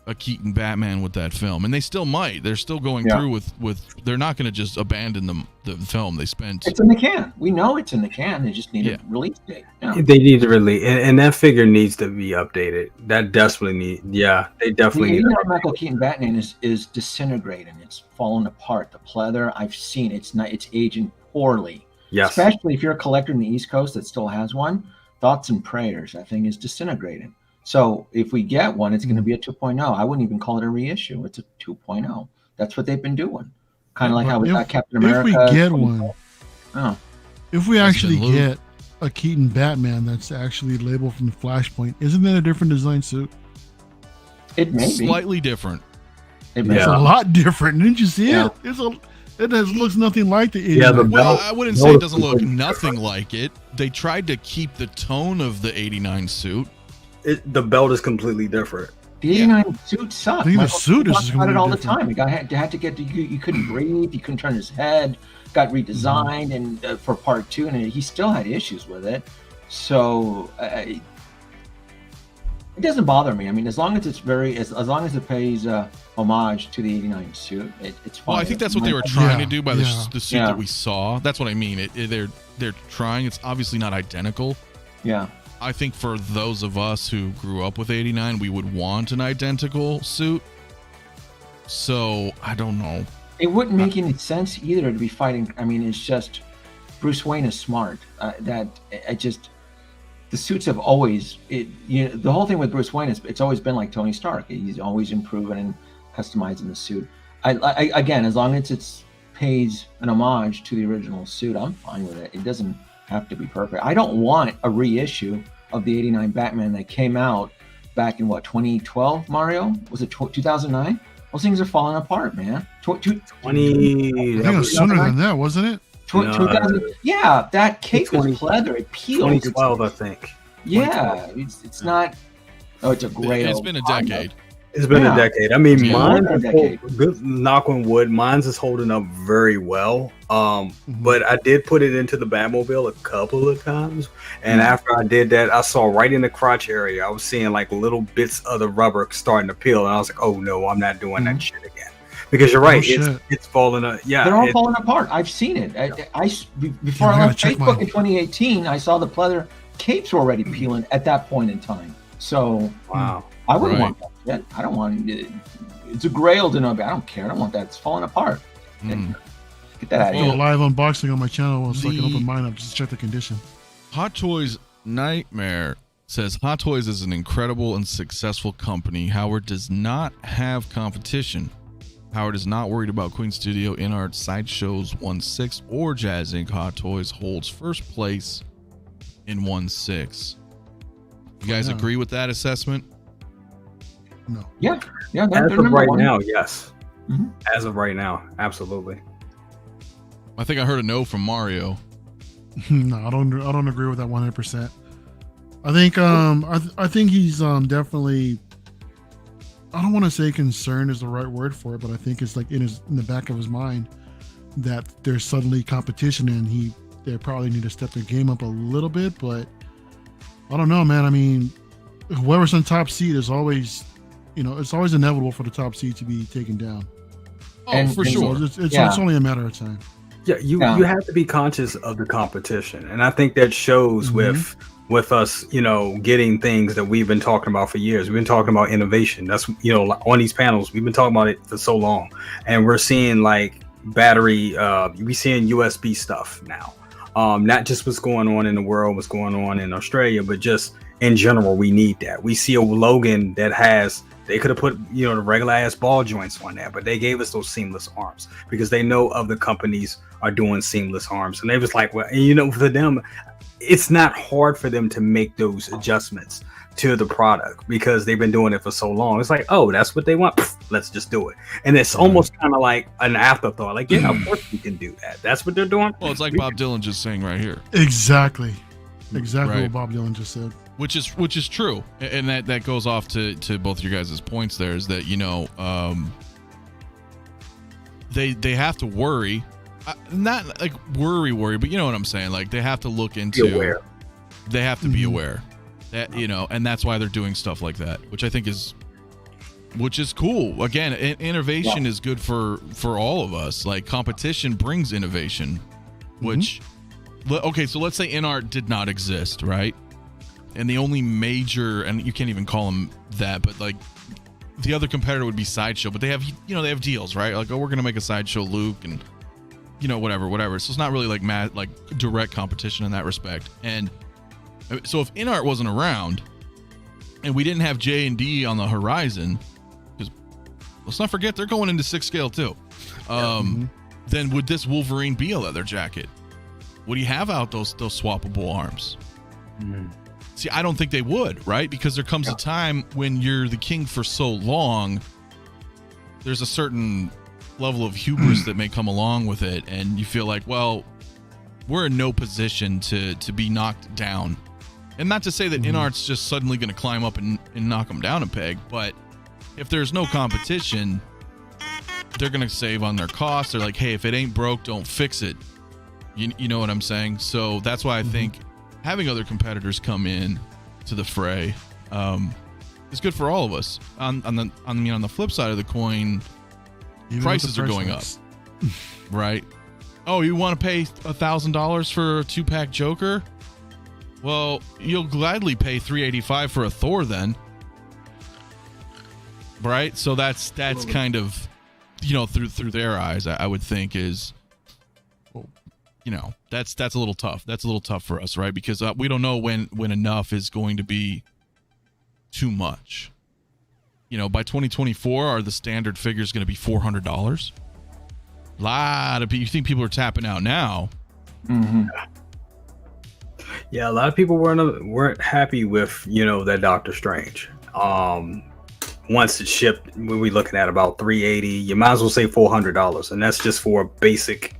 a Keaton Batman with that film, and they still might. They're still going through with they're not going to just abandon the film. They spent. It's in the can. We know it's in the can. They just need a release date. They need to release, and that figure needs to be updated. That desperately need. Yeah, they definitely need. Michael Keaton Batman is disintegrating. It's falling apart. The pleather, I've seen it's aging poorly. Yes. Especially if you're a collector in the East Coast that still has one. Thoughts and prayers. That thing is disintegrating. So if we get one, it's going to be a 2.0. I wouldn't even call it a reissue. It's a 2.0. That's what they've been doing. Kind of like how we got Captain America. If we get one, if we actually get a Keaton Batman that's actually labeled from the Flashpoint, isn't that a different design suit? It may be. Slightly different. It's a lot different. Didn't you see it? It looks nothing like the 89. Well, I wouldn't say it doesn't look nothing like it. They tried to keep the tone of the 89 suit. The belt is completely different. The 89 suit sucked. The suit is about it all the time. He had to get you couldn't breathe. He couldn't turn his head. Got redesigned and for part 2, and he still had issues with it. So it doesn't bother me. I mean, as long as it's as long as it pays homage to the 89 suit, it's fine. Well, I think that's what they were trying to do by the suit that we saw. That's what I mean. They're trying. It's obviously not identical. Yeah. I think for those of us who grew up with 89, we would want an identical suit. So I don't know. It wouldn't make any sense either to be fighting. I mean, it's just Bruce Wayne is smart. The suits have always the whole thing with Bruce Wayne is it's always been like Tony Stark. He's always improving and customizing the suit. Again, as long as it pays an homage to the original suit, I'm fine with it. It doesn't have to be perfect. I don't want a reissue of the 89 Batman that came out back in 2012, Mario? Was it 2009? Those things are falling apart, man. 20. I think it was sooner than that, wasn't it? Yeah, that cape is pleather. It peels. 2012, I think. Yeah, it's not. Oh, it's a Grail. It's been a decade. It's been a decade. I mean, mine, good knock on wood, mine's is holding up very well. But I did put it into the Batmobile a couple of times. And after I did that, I saw right in the crotch area, I was seeing like little bits of the rubber starting to peel. And I was like, oh no, I'm not doing that shit again. Because you're right, it's falling apart. Yeah, they're all falling apart. I've seen it. Before I left Facebook in 2018, I saw the pleather capes were already peeling at that point in time. So I wouldn't want that shit. I don't want it. It's a Grail to know. I don't care. I don't want that. It's falling apart. Get that out of here. Live unboxing on my channel so I can open mine up just to check the condition. Hot Toys Nightmare says Hot Toys is an incredible and successful company. Howard does not have competition. Howard is not worried about Queen Studio, InArt, Sideshow's 1/6, or Jazz Inc. Hot Toys holds first place in 1/6. You guys agree with that assessment? No. Yeah. As of right now, yes. As of right now, absolutely. I think I heard a no from Mario. No, I don't agree with that 100%. I think I think he's definitely, I don't want to say concerned is the right word for it, but I think it's like in the back of his mind that there's suddenly competition and they probably need to step their game up a little bit, but I don't know, man. I mean, whoever's on top seed is always, it's always inevitable for the top seed to be taken down. Oh, for sure. It's only a matter of time. Yeah, you have to be conscious of the competition, and I think that shows with us, getting things that we've been talking about for years. We've been talking about innovation. That's on these panels, we've been talking about it for so long, and we're seeing like battery. We seeing USB stuff now. Not just what's going on in the world, what's going on in Australia, but just in general, we need that. We see a Logan that they could have put, the regular ass ball joints on there, but they gave us those seamless arms because they know other companies are doing seamless arms. And they was like, well, for them, it's not hard for them to make those adjustments to the product because they've been doing it for so long. It's like, oh, that's what they want. Let's just do it. And it's almost kind of like an afterthought. Like, yeah, of course we can do that. That's what they're doing. Well, it's like Bob Dylan just saying right here. Exactly what Bob Dylan just said. Which is true, and that goes off to both of your guys' points. There is that they have to worry, not like worry, but you know what I'm saying. Like they have to look into. Be aware. They have to be aware that and that's why they're doing stuff like that, which I think is cool. Again, innovation is good for all of us. Like competition brings innovation, which okay. So let's say InArt did not exist, right? And the only major, and you can't even call them that, but like the other competitor would be Sideshow, but they have deals, right? Like, oh, we're going to make a Sideshow Luke and, whatever. So it's not really like direct competition in that respect. And so if InArt wasn't around and we didn't have J&D on the horizon, because let's not forget they're going into 6 scale too. Then would this Wolverine be a leather jacket? Would he have out those swappable arms? See, I don't think they would, right? Because there comes a time when you're the king for so long, there's a certain level of hubris that may come along with it, and you feel like, well, we're in no position to be knocked down. And not to say that InArt's just suddenly going to climb up and knock them down a peg, but if there's no competition, they're going to save on their costs. They're like, hey, if it ain't broke, don't fix it. You know what I'm saying? So that's why I think having other competitors come in to the fray is good for all of us. On the flip side of the coin, prices are going up, right? Oh, you want to pay $1,000 for a 2-pack Joker? Well, you'll gladly pay $385 for a Thor then, right? So that's kind of through their eyes, I would think is. That's a little tough. That's a little tough for us, right? Because we don't know when enough is going to be too much. By 2024, are the standard figures going to be $400? A lot of people. You think people are tapping out now? Yeah, a lot of people weren't happy with that Doctor Strange. Once it shipped, we're looking at about $380. You might as well say $400, and that's just for a basic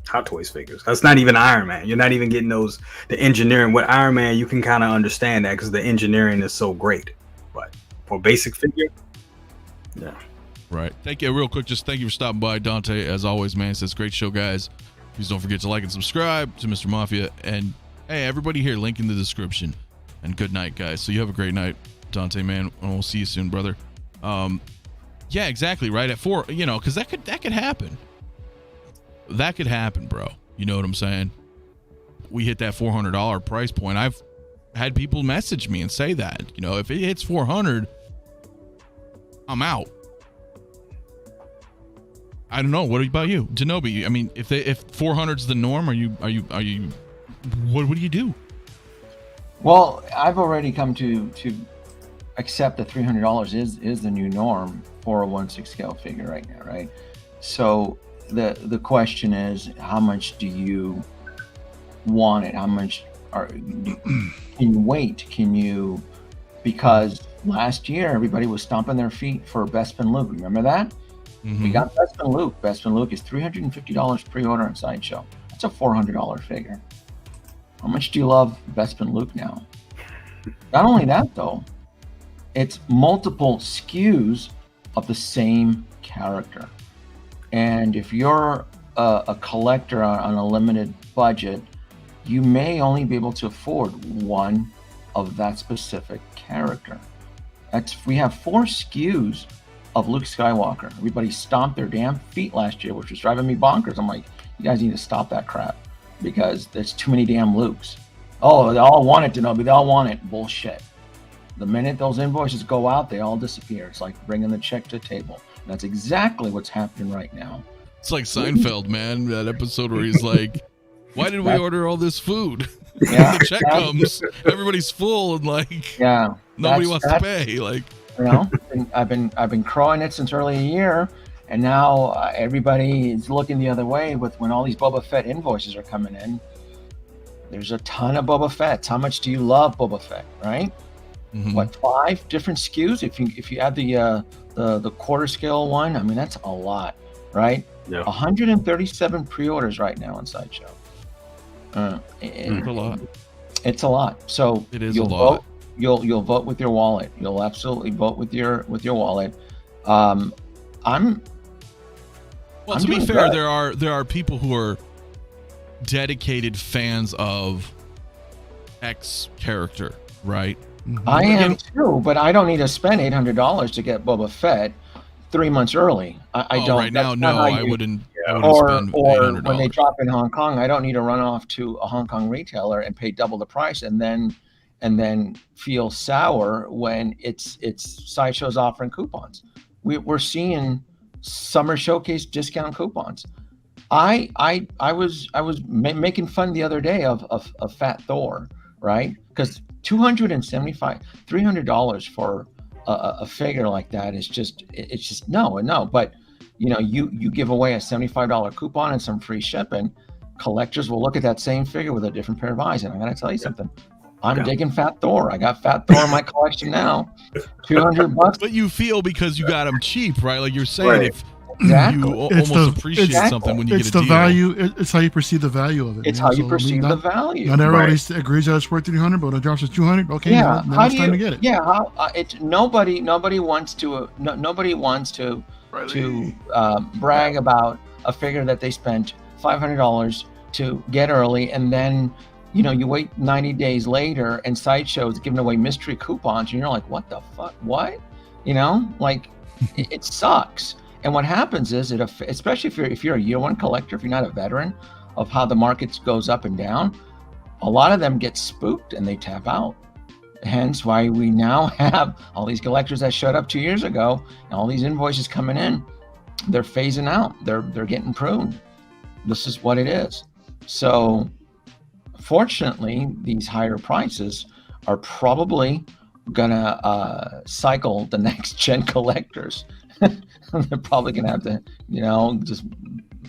Hot Toys figures. That's not even Iron Man. You're not even getting the engineering. With Iron Man, you can kind of understand that because the engineering is so great. But for basic figure, yeah. Right. Thank you. Real quick, just thank you for stopping by, Dante. As always, man, it says great show, guys. Please don't forget to like and subscribe to Mr. Mafia. And hey, everybody here, link in the description. And good night, guys. So you have a great night, Dante, man. And we'll see you soon, brother. Yeah, exactly. Right at 4, because that could happen. That could happen, bro. You know what I'm saying? We hit that $400 price point. I've had people message me and say that, if it hits 400, I'm out. I don't know. What about you, Denobi? I mean, if 400's the norm, are you? What do you do? Well, I've already come to accept that $300 is the new norm for a 1/6 scale figure right now, right? So the question is, how much do you want it? How much can you wait? Because last year everybody was stomping their feet for Bespin Luke. Remember that? Mm-hmm. We got Bespin Luke. Bespin Luke is $350 pre-order on Sideshow. That's a $400 figure. How much do you love Bespin Luke now? Not only that though, it's multiple SKUs of the same character. And if you're a collector on a limited budget, you may only be able to afford one of that specific character. We have 4 SKUs of Luke Skywalker. Everybody stomped their damn feet last year, which was driving me bonkers. I'm like, you guys need to stop that crap because there's too many damn Lukes. Oh, they all want it, Denobi. They all want it. Bullshit. The minute those invoices go out, they all disappear. It's like bringing the check to the table. And that's exactly what's happening right now. It's like Seinfeld, man. That episode where he's like, why did we order all this food? Yeah, the check comes, everybody's full, and nobody wants to pay. I've been crowing it since early a year, and now everybody is looking the other way when all these Boba Fett invoices are coming in. There's a ton of Boba Fett. How much do you love Boba Fett, right? Mm-hmm. What, 5 different SKUs? If you add the quarter scale one, I mean that's a lot, right? Yeah. 137 pre-orders right now on Sideshow. It's a lot. It's a lot. So it is a lot. You'll vote with your wallet. You'll absolutely vote with your wallet. To be fair, good. there are people who are dedicated fans of X character, right? Mm-hmm. I am too, but I don't need to spend $800 to get Boba Fett 3 months early. I don't. Right now, no, I wouldn't. Or when they drop in Hong Kong, I don't need to run off to a Hong Kong retailer and pay double the price and then feel sour when it's Sideshow's offering coupons. We're seeing summer showcase discount coupons. I was making fun the other day of Fat Thor, right? Because $300 for a figure like that is just no. But you give away a $75 coupon and some free shipping, collectors will look at that same figure with a different pair of eyes. And I'm going to tell you something. I'm digging Fat Thor. I got Fat Thor in my collection now. $200. But you feel because you got them cheap, right? Like you're saying, if exactly. you almost appreciate something when you get a deal. It's the value. It's how you perceive the value of it. It's how you perceive the value. Not everybody agrees that it's worth $300, but when it drops to $200, okay, now it's time to get it. Yeah, nobody wants to brag about a figure that they spent $500 to get early, and then you wait 90 days later and Sideshow is giving away mystery coupons, and you're like, what the fuck? What? It sucks. And what happens is, especially if you're a year one collector, if you're not a veteran of how the market goes up and down, a lot of them get spooked and they tap out. Hence why we now have all these collectors that showed up 2 years ago and all these invoices coming in. They're phasing out. They're getting pruned. This is what it is. So fortunately, these higher prices are probably gonna cycle the next gen collectors. They're probably gonna have to, just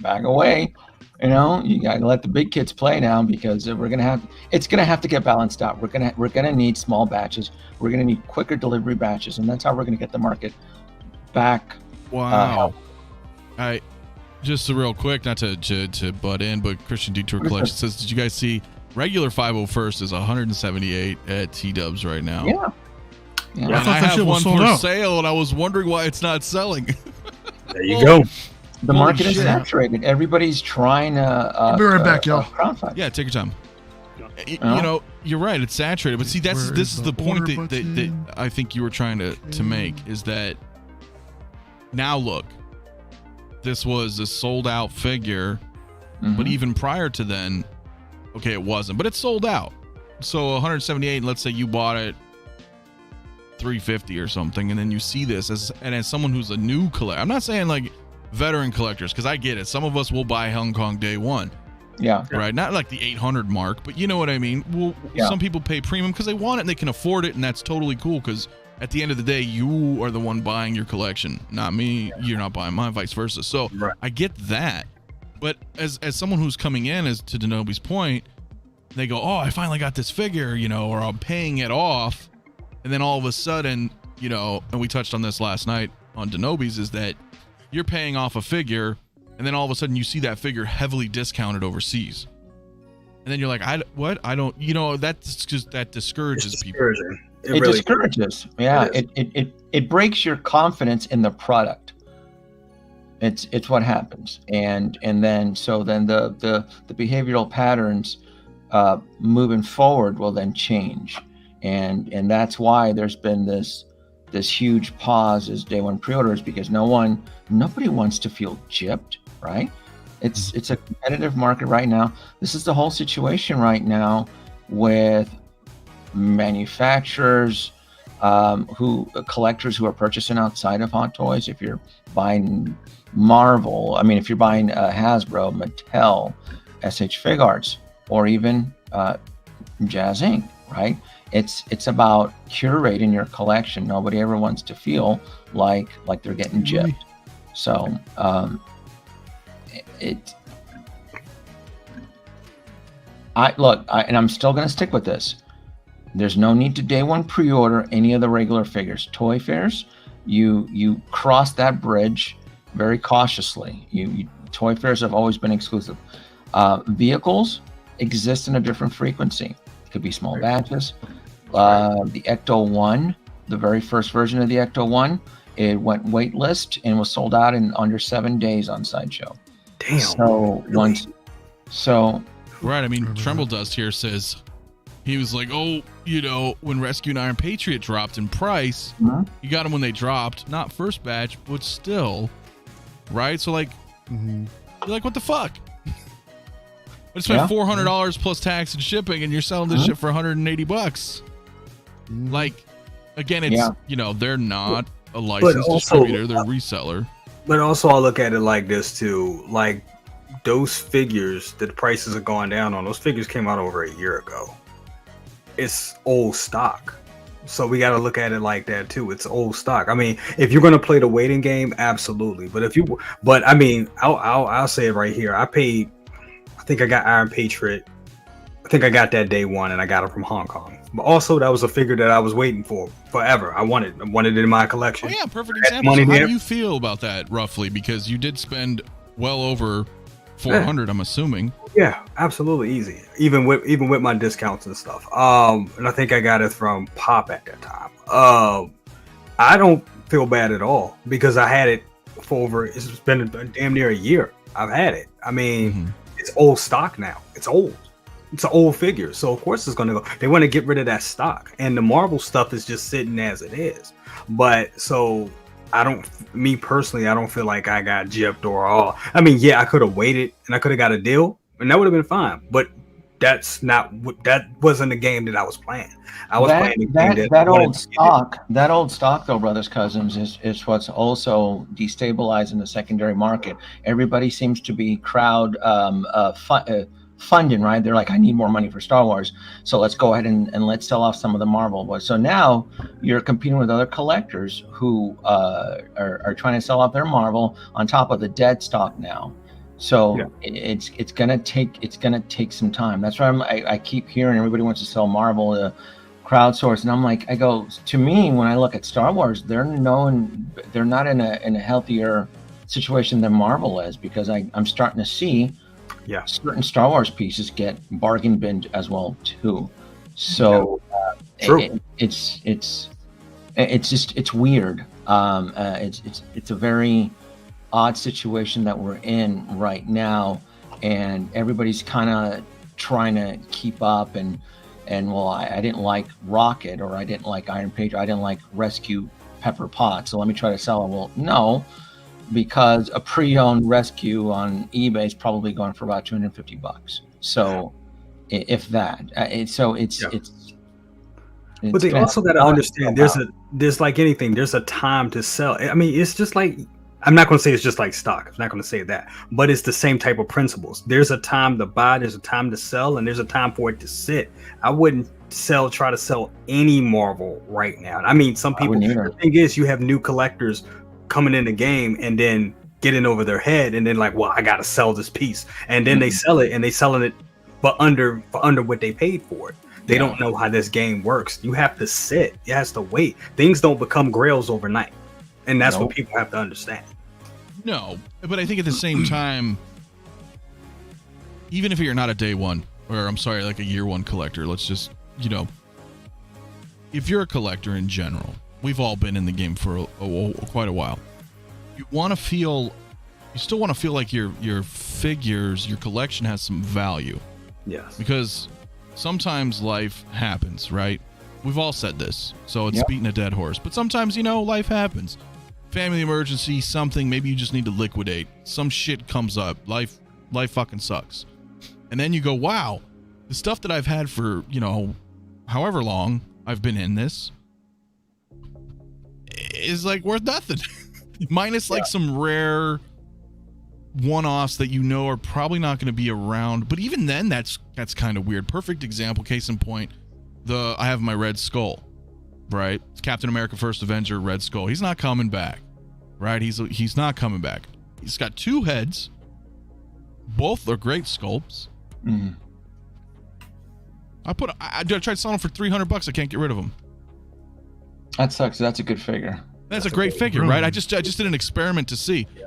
back away. You gotta let the big kids play now, because it's gonna have to get balanced out. We're gonna need small batches. We're gonna need quicker delivery batches, and that's how we're gonna get the market back. Wow. just real quick, not to butt in, but Christian Detour Collection says, did you guys see regular 501st is 178 at T-Dubs right now? Yeah. And I have one for sale, and I was wondering why it's not selling. There you go. The market is saturated. Everybody's trying to. I'll be right back, y'all. Yeah, take your time. You know, you're right. It's saturated, but see, this is the point that I think you were trying to make, is that now look, this was a sold out figure, but even prior to then, okay, it wasn't, but it's sold out. So 178, and let's say you bought it 350 or something, and then you see this as someone who's a new collector. I'm not saying like veteran collectors, because I get it. Some of us will buy Hong Kong day one. Yeah. Right. Not like the 800 mark, but you know what I mean? Well, some people pay premium because they want it and they can afford it, and that's totally cool, because at the end of the day, you are the one buying your collection, not me. You're not buying mine, vice versa. So I get that. But as someone who's coming in, as to Denobi's point, they go, oh, I finally got this figure, you know, or I'm paying it off. And then all of a sudden, you know, and we touched on this last night on Denobi's, is that you're paying off a figure, and then all of a sudden you see that figure heavily discounted overseas. And then you're like, I don't, you know, that's just, that discourages people. It really discourages. Yeah. It breaks your confidence in the product. It's what happens. And then the behavioral patterns moving forward will then change. And that's why there's been this huge pause as day one pre-orders, because nobody wants to feel gypped, right? It's a competitive market right now. This is the whole situation right now with manufacturers, collectors who are purchasing outside of Hot Toys. If you're buying Marvel, if you're buying Hasbro, Mattel, SH Fig Arts, or even Jazz Inc., right? It's about curating your collection. Nobody ever wants to feel like they're getting gypped. So and I'm still going to stick with this. There's no need to day one pre-order any of the regular figures. Toy fairs, you cross that bridge very cautiously. Toy fairs have always been exclusive. Vehicles exist in a different frequency. It could be small batches. The 𝗕𝗘𝗠𝗏, the very first version of the 𝗕𝗘𝗠𝗏, it went waitlist and was sold out in under 7 days on Sideshow. Damn. Right. Tremble Dust here says he was like, oh, you know, when Rescue and Iron Patriot dropped in price, you got them when they dropped, not first batch, but still, right? So like, you're like, what the fuck? I spent $400 plus tax and shipping, and you're selling this shit for $180. Like, again, it's you know, they're not a licensed distributor; they're a reseller. But also, I look at it like this too: like those figures that the prices are going down on, those figures came out over a year ago. It's old stock, so we got to look at it like that too. It's old stock. If you're going to play the waiting game, absolutely. I'll say it right here. I think I got Iron Patriot. I think I got that day one, and I got it from Hong Kong. But also, that was a figure that I was waiting for forever. I wanted it in my collection. Oh yeah, perfect example. So how do you feel about that roughly? Because you did spend well over $400, I'm assuming. Yeah, absolutely easy. Even with my discounts and stuff. And I think I got it from Pop at that time. I don't feel bad at all because I had it for it's been damn near a year. I've had it. It's old stock now. It's old. It's an old figure. So of course it's going to go. They want to get rid of that stock. And the Marvel stuff is just sitting as it is. But so me personally, I don't feel like I got gypped or all. I could have waited and I could have got a deal and that would have been fine. But that wasn't the game that I was playing. I was playing that old stock though, brothers, cousins, is what's also destabilizing the secondary market. Everybody seems to be crowd funding, right? They're like, I need more money for Star Wars, so let's go ahead and let's sell off some of the Marvel. So now you're competing with other collectors who are trying to sell off their Marvel on top of the dead stock now. So it's gonna take some time. That's why I keep hearing everybody wants to sell Marvel to crowdsource, and I'm like, to me, when I look at Star Wars, they're not in a healthier situation than Marvel is, because I'm starting to see certain Star Wars pieces get bargain binned as well too. So it's weird. It's a very odd situation that we're in right now, and everybody's kind of trying to keep up. And well, I didn't like Rocket, or I didn't like Iron Patriot, I didn't like Rescue Pepper Pot, so let me try to sell it. Well, no, because a pre-owned Rescue on eBay is probably going for about $250. So if that, it's but they also got to understand there's like anything, there's a time to sell. I mean, it's just like, I'm not going to say it's just like stock. I'm not going to say that, but it's the same type of principles. There's a time to buy, there's a time to sell, and there's a time for it to sit. I wouldn't try to sell any Marvel right now. I mean, some people, the thing is, you have new collectors coming in the game and then getting over their head, and then like, well, I got to sell this piece, and then they sell it, and they selling it, but under what they paid for it. They don't know how this game works. You have to sit. It has to wait. Things don't become grails overnight, and that's what people have to understand. No, but I think at the same time, even if you're not a day one, or I'm sorry, like a year one collector, let's just, if you're a collector in general, we've all been in the game for quite a while. You still want to feel like your figures, your collection has some value. Yes. Because sometimes life happens, right? We've all said this, so it's beating a dead horse. But sometimes, life happens. Family emergency, something, maybe you just need to liquidate. Some shit comes up. Life fucking sucks. And then you go, wow, the stuff that I've had for, however long I've been in this is like worth nothing. Minus like some rare one-offs that are probably not going to be around. But even then, that's kind of weird. Perfect example, case in point, I have my Red Skull, right? It's Captain America First Avenger, Red Skull. He's not coming back, right? He's not coming back. He's got two heads. Both are great sculpts. Mm-hmm. I tried selling them for $300. I can't get rid of them. That sucks. That's a good figure. That's a great figure, right? I just did an experiment to see. Yeah.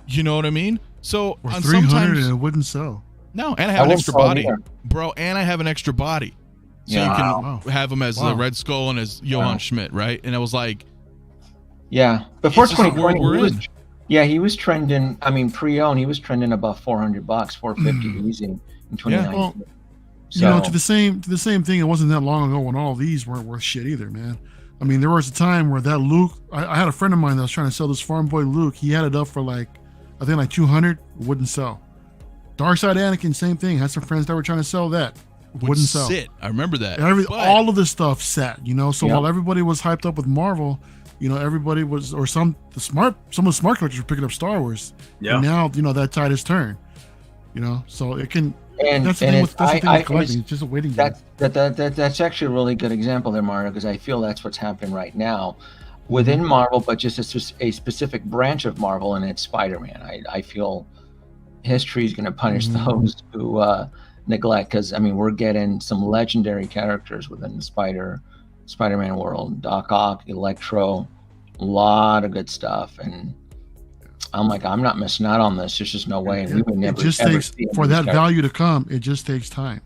You know what I mean? So on $300 and it wouldn't sell. No, and I have an extra body, bro. And I have an extra body, so you can have him as the Red Skull and as 𝗕𝗓𝗏, right? And I was like, before 2020, he was trending. I mean, pre-owned, he was trending above $400, $450 easy in 2019. Well, to the same thing. It wasn't that long ago when all of these weren't worth shit either, man. I mean, there was a time where that Luke. I had a friend of mine that was trying to sell this farm boy Luke. He had it up for like, I think like $200. Wouldn't sell. Darkside Anakin, same thing. Had some friends that were trying to sell that. Wouldn't sell. I remember that. All of this stuff sat. So while everybody was hyped up with Marvel, everybody was, or some of the smart collectors were picking up Star Wars. Yeah. And now that tide has turned. So it can. And that's the thing with collecting. It's just a waiting game. That's actually a really good example there, Mario, because I feel that's what's happening right now within Marvel, but just a specific branch of Marvel, and it's Spider-Man. I feel history is going to punish those who neglect, because I mean we're getting some legendary characters within the Spider-Man world. Doc Ock, Electro, a lot of good stuff, and I'm like, I'm not missing out on this. There's just no way. We would never. It just takes for that value to come. It just takes time.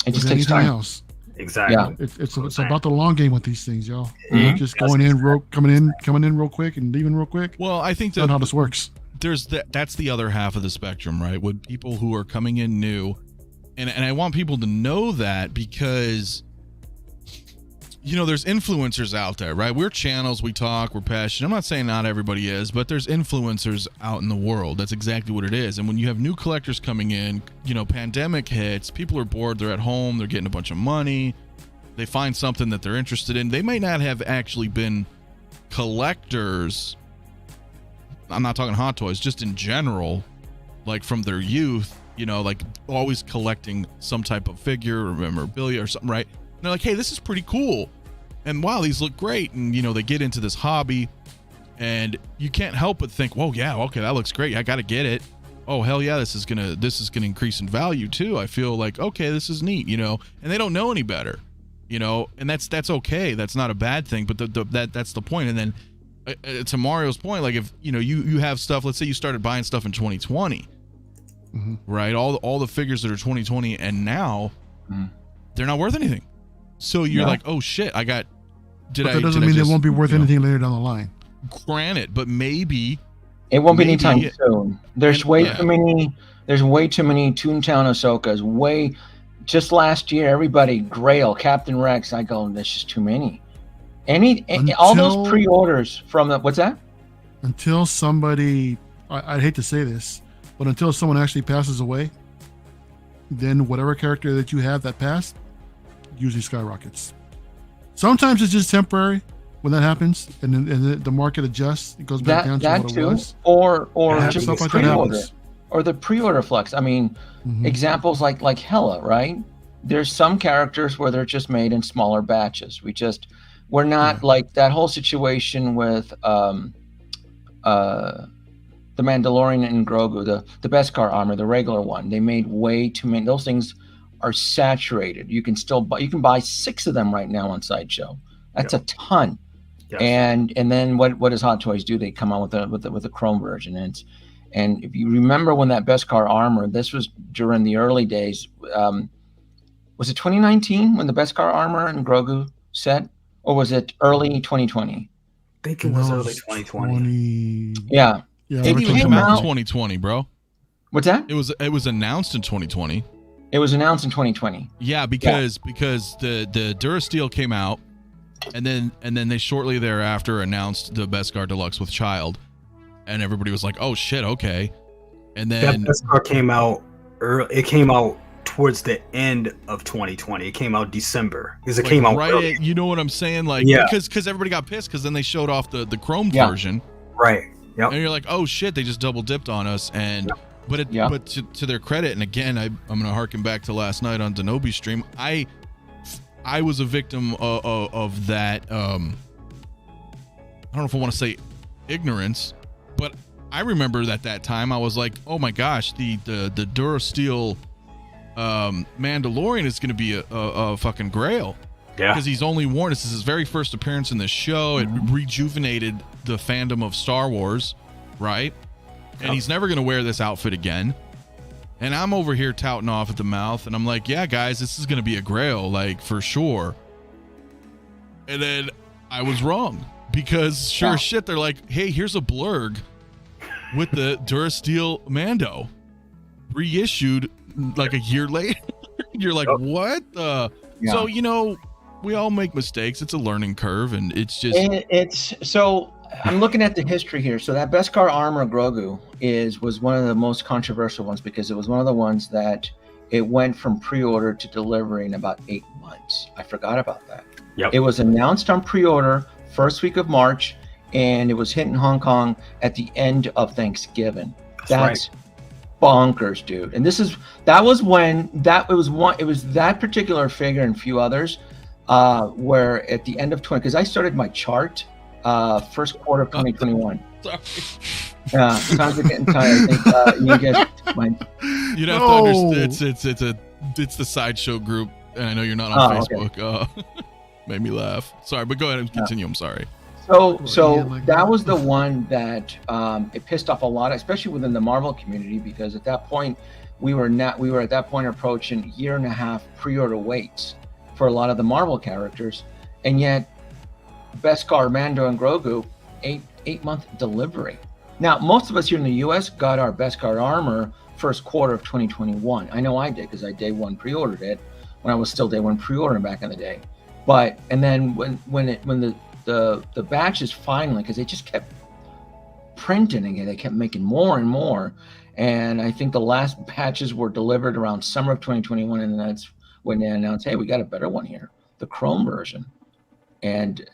It just takes time. Else. Exactly. Yeah. It's about the long game with these things, y'all. Just coming in real quick and leaving real quick. Well, I think that's how this works. That's the other half of the spectrum, right? With people who are coming in new, and I want people to know that, because there's influencers out there, right? We're channels, we talk, we're passionate. I'm not saying not everybody is, but there's influencers out in the world. That's exactly what it is. And when you have new collectors coming in, pandemic hits, people are bored, they're at home, they're getting a bunch of money, they find something that they're interested in. They might not have actually been collectors. I'm not talking Hot Toys, just in general, like from their youth, like always collecting some type of figure or memorabilia or something, right? And they're like, hey, this is pretty cool. And wow, these look great. And, they get into this hobby, and you can't help but think, whoa, yeah, okay, that looks great. I got to get it. Oh, hell yeah, this is gonna increase in value too. I feel like, okay, this is neat, and they don't know any better, and that's okay. That's not a bad thing, but that's the point. And then to Mario's point, like if you have stuff, let's say you started buying stuff in 2020, right? All the figures that are 2020 and now they're not worth anything. So you're like, oh shit, that doesn't mean they won't be worth anything later down the line. Granted, but maybe it won't be anytime soon. There's way too many Toontown Ahsokas. Just last year, everybody Grail, Captain Rex. I go, there's just too many. All those pre-orders from what's that? Until somebody, I'd hate to say this, but until someone actually passes away, then whatever character that you have that passed usually skyrockets. Sometimes it's just temporary when that happens, and then the market adjusts. It goes back down to what it was. Or just stuff like pre-order, or the pre-order flux. I mean, examples like Hela, right? There's some characters where they're just made in smaller batches. We're not like that whole situation with the Mandalorian and Grogu, the Beskar armor, the regular one. They made way too many. Those things are saturated. You can buy 6 of them right now on Sideshow. That's a ton. Yes. And then what does Hot Toys do? They come out with a chrome version, and if you remember when that Beskar armor, this was during the early days. Was it 2019 when the Beskar armor and Grogu set, or was it early 2020? I think it was early 2020. Yeah. It came out in 2020, bro. What's that? It was announced in 2020. It was announced in 2020. Yeah, because the Durasteel came out, and then they shortly thereafter announced the Beskar Deluxe with Child, and everybody was like, "Oh shit, okay." And then that Beskar came out early. It came out towards the end of 2020. It came out December because it came out right early. You know what I'm saying? Like, because everybody got pissed because then they showed off the Chrome version, right? Yep. And you're like, "Oh shit, they just double dipped on us." And but to their credit, and again, I'm gonna harken back to last night on Denobi's stream. I was a victim of that. I don't know if I want to say ignorance, but I remember that time I was like, "Oh my gosh, the Durasteel Mandalorian is going to be a fucking Grail." Yeah, because he's only worn. This is his very first appearance in this show. It rejuvenated the fandom of Star Wars, right? And he's never going to wear this outfit again. And I'm over here touting off at the mouth, and I'm like, "Yeah, guys, this is going to be a Grail, like for sure." And then I was wrong, because sure as shit, they're like, "Hey, here's a blurg with the Durasteel Mando, reissued like a year later." You're like, "What?" So we all make mistakes. It's a learning curve, and it's just so. I'm looking at the history here. So that Beskar armor Grogu was one of the most controversial ones, because it was one of the ones that it went from pre-order to delivery in about 8 months. I forgot about that. Yep. It was announced on pre-order first week of March, and it was hit in Hong Kong at the end of Thanksgiving. That's bonkers, dude. And it was that particular figure and a few others where at the end of 20, because I started my chart first quarter of 2021. Sorry. Times are getting tired. I think you'd have to understand it's the Sideshow group, and I know you're not on Facebook. Okay. Made me laugh. Sorry, but go ahead and continue. I'm sorry. So that was the one that it pissed off a lot, especially within the Marvel community, because at that point we were at that point approaching 1.5 years pre-order waits for a lot of the Marvel characters, and yet Beskar, Mando, and Grogu, 8-month delivery. Now, most of us here in the U.S. got our Beskar armor first quarter of 2021. I know I did, because I day one pre-ordered it when I was still day one pre-ordering back in the day. And then when the batches finally, because they just kept printing again, they kept making more and more, and I think the last batches were delivered around summer of 2021, and that's when they announced, "Hey, we got a better one here, the Chrome version." And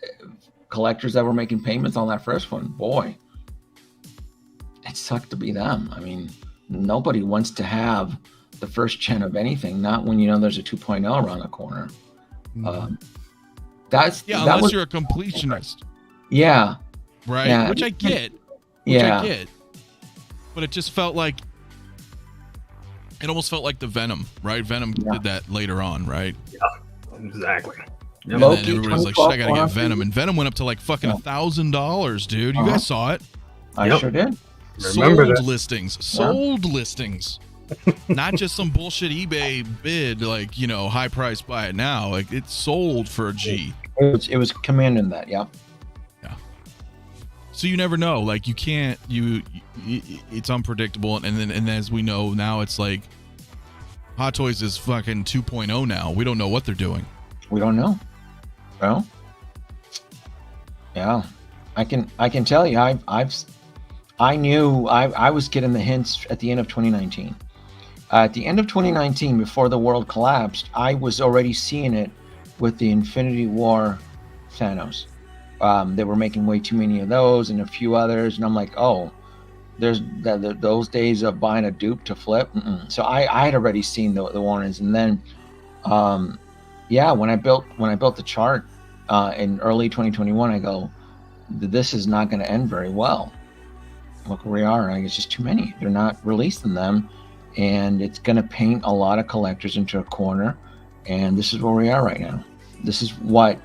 collectors that were making payments on that first one, boy, it sucked to be them. I mean, nobody wants to have the first gen of anything, not when there's a 2.0 around the corner. Unless you're a completionist. Yeah. Right. Yeah. Which I get. But it just felt like it almost felt like the Venom, right? Venom did that later on, right? Yeah, exactly. And then everybody's like, shit, I gotta get Venom. And Venom went up to like fucking $1,000, dude. You guys saw it. I sure did. Sold listings. Not just some bullshit eBay bid, like, you know, high price, buy it now. Like, it sold for a G. It was commanding that, yeah. So you never know. Like, you can't, it's unpredictable. And as we know now, it's like Hot Toys is fucking 2.0 now. We don't know what they're doing. We don't know. Well, yeah, I can tell you, I knew I was getting the hints at the end of 2019. At the end of 2019, before the world collapsed, I was already seeing it with the Infinity War Thanos. They were making way too many of those and a few others, and I'm like, oh, there's those days of buying a dupe to flip. So I had already seen the warnings, and then when I built the chart in early 2021, I go, this is not going to end very well. Look where we are. It's just too many. They're not releasing them, and it's going to paint a lot of collectors into a corner. And this is where we are right now. This is what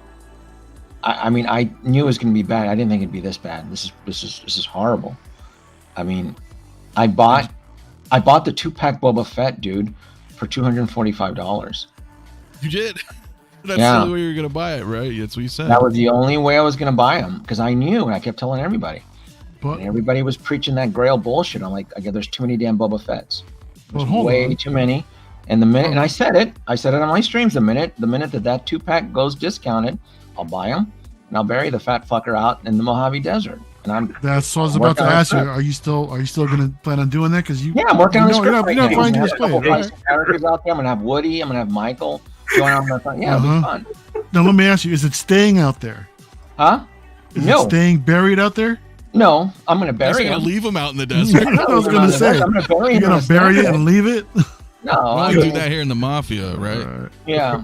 I mean. I knew it was going to be bad. I didn't think it'd be this bad. This is horrible. I mean, I bought the 2-pack Boba Fett, dude, for $245. You did. That's the only way you were going to buy it, right? That's what you said. That was the only way I was going to buy them, because I knew, and I kept telling everybody. And everybody was preaching that Grail bullshit. I'm like, there's too many damn Boba Fetts. There's way too many. And the minute, and I said it on my streams, the minute that 2-pack goes discounted, I'll buy them and I'll bury the fat fucker out in the Mojave Desert. And that's what I was about to ask you. Are you still going to plan on doing that? Because I'm working on the script. You're not finding this play, right? Characters out there. I'm gonna have Woody. I'm gonna have Michael going on my phone. Yeah, it'll be fun. Now let me ask you: is it staying out there? Huh? Is it staying buried out there? No, I'm gonna bury him. Gonna leave him out in the desert. I was gonna say, I'm gonna bury him. You're gonna bury it and leave it? No, I do that here in the Mafia, right? Yeah,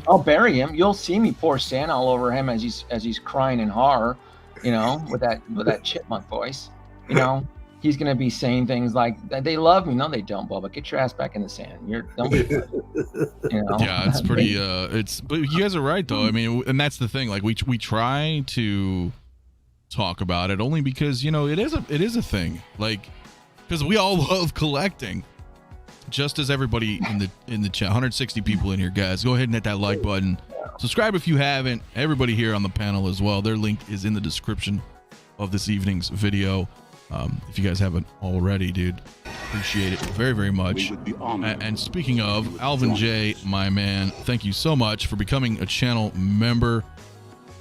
I'll bury him. You'll see me pour sand all over him as he's crying in horror, you know, with that chipmunk voice. You know, he's gonna be saying things like, "They love me." No, they don't, Bubba. Get your ass back in the sand. Don't be, you know. Yeah, it's pretty. But you guys are right though. I mean, and that's the thing. Like we try to talk about it only because, you know, it is a thing. Like, because we all love collecting. Just as everybody in the chat, 160 people in here, guys. Go ahead and hit that like button. Subscribe if you haven't. Everybody here on the panel as well. Their link is in the description of this evening's video. If you guys haven't already, dude, appreciate it very, very much. And speaking of, Alvin J, my man, thank you so much for becoming a channel member.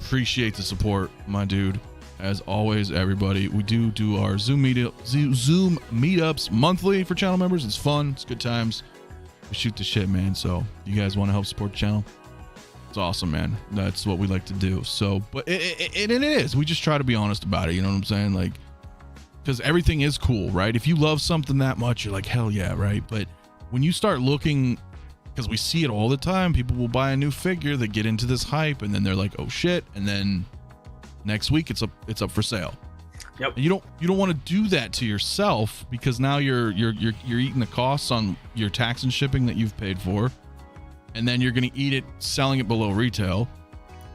Appreciate the support, my dude. As always, everybody, we do our Zoom meetups monthly for channel members. It's fun. It's good times. We shoot the shit, man. So you guys want to help support the channel? It's awesome, man. That's what we like to do. So, but it is. We just try to be honest about it. You know what I'm saying? Like, because everything is cool, right? If you love something that much, you're like, hell yeah, right? But when you start looking, because we see it all the time, people will buy a new figure, they get into this hype, and then they're like, oh shit, and then next week it's up for sale. Yep. And you don't want to do that to yourself, because now you're eating the costs on your tax and shipping that you've paid for, and then you're going to eat it selling it below retail,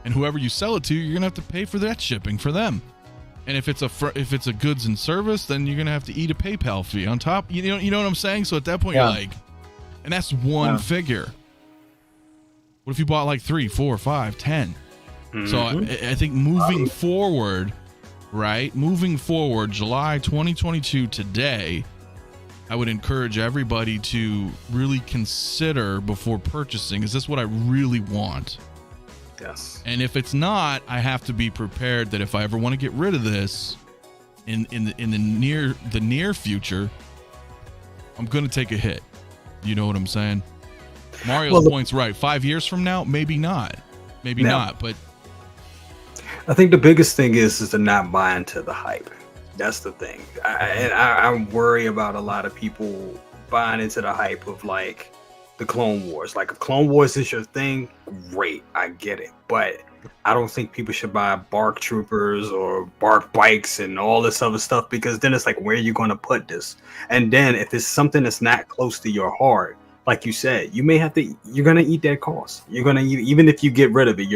and whoever you sell it to, you're going to have to pay for that shipping for them. And if it's a goods and service, then you're going to have to eat a PayPal fee on top. You know what I'm saying? So at that point, you're like, and that's one figure. What if you bought like 3, 4, 5, 10? So I think moving forward, July 2022 today, I would encourage everybody to really consider before purchasing, is this what I really want? Yes. And if it's not, I have to be prepared that if I ever want to get rid of this in the near future, I'm going to take a hit. You know what I'm saying? Mario's point's right. 5 years from now, maybe not. Maybe not, but I think the biggest thing is to not buy into the hype. That's the thing. I worry about a lot of people buying into the hype of like the Clone Wars. Like if Clone Wars is your thing, great, I get it. But I don't think people should buy bark troopers or bark bikes and all this other stuff, because then it's like, where are you going to put this? And then if it's something that's not close to your heart, like you said, you're going to eat that cost. You're going to eat, even if you get rid of it,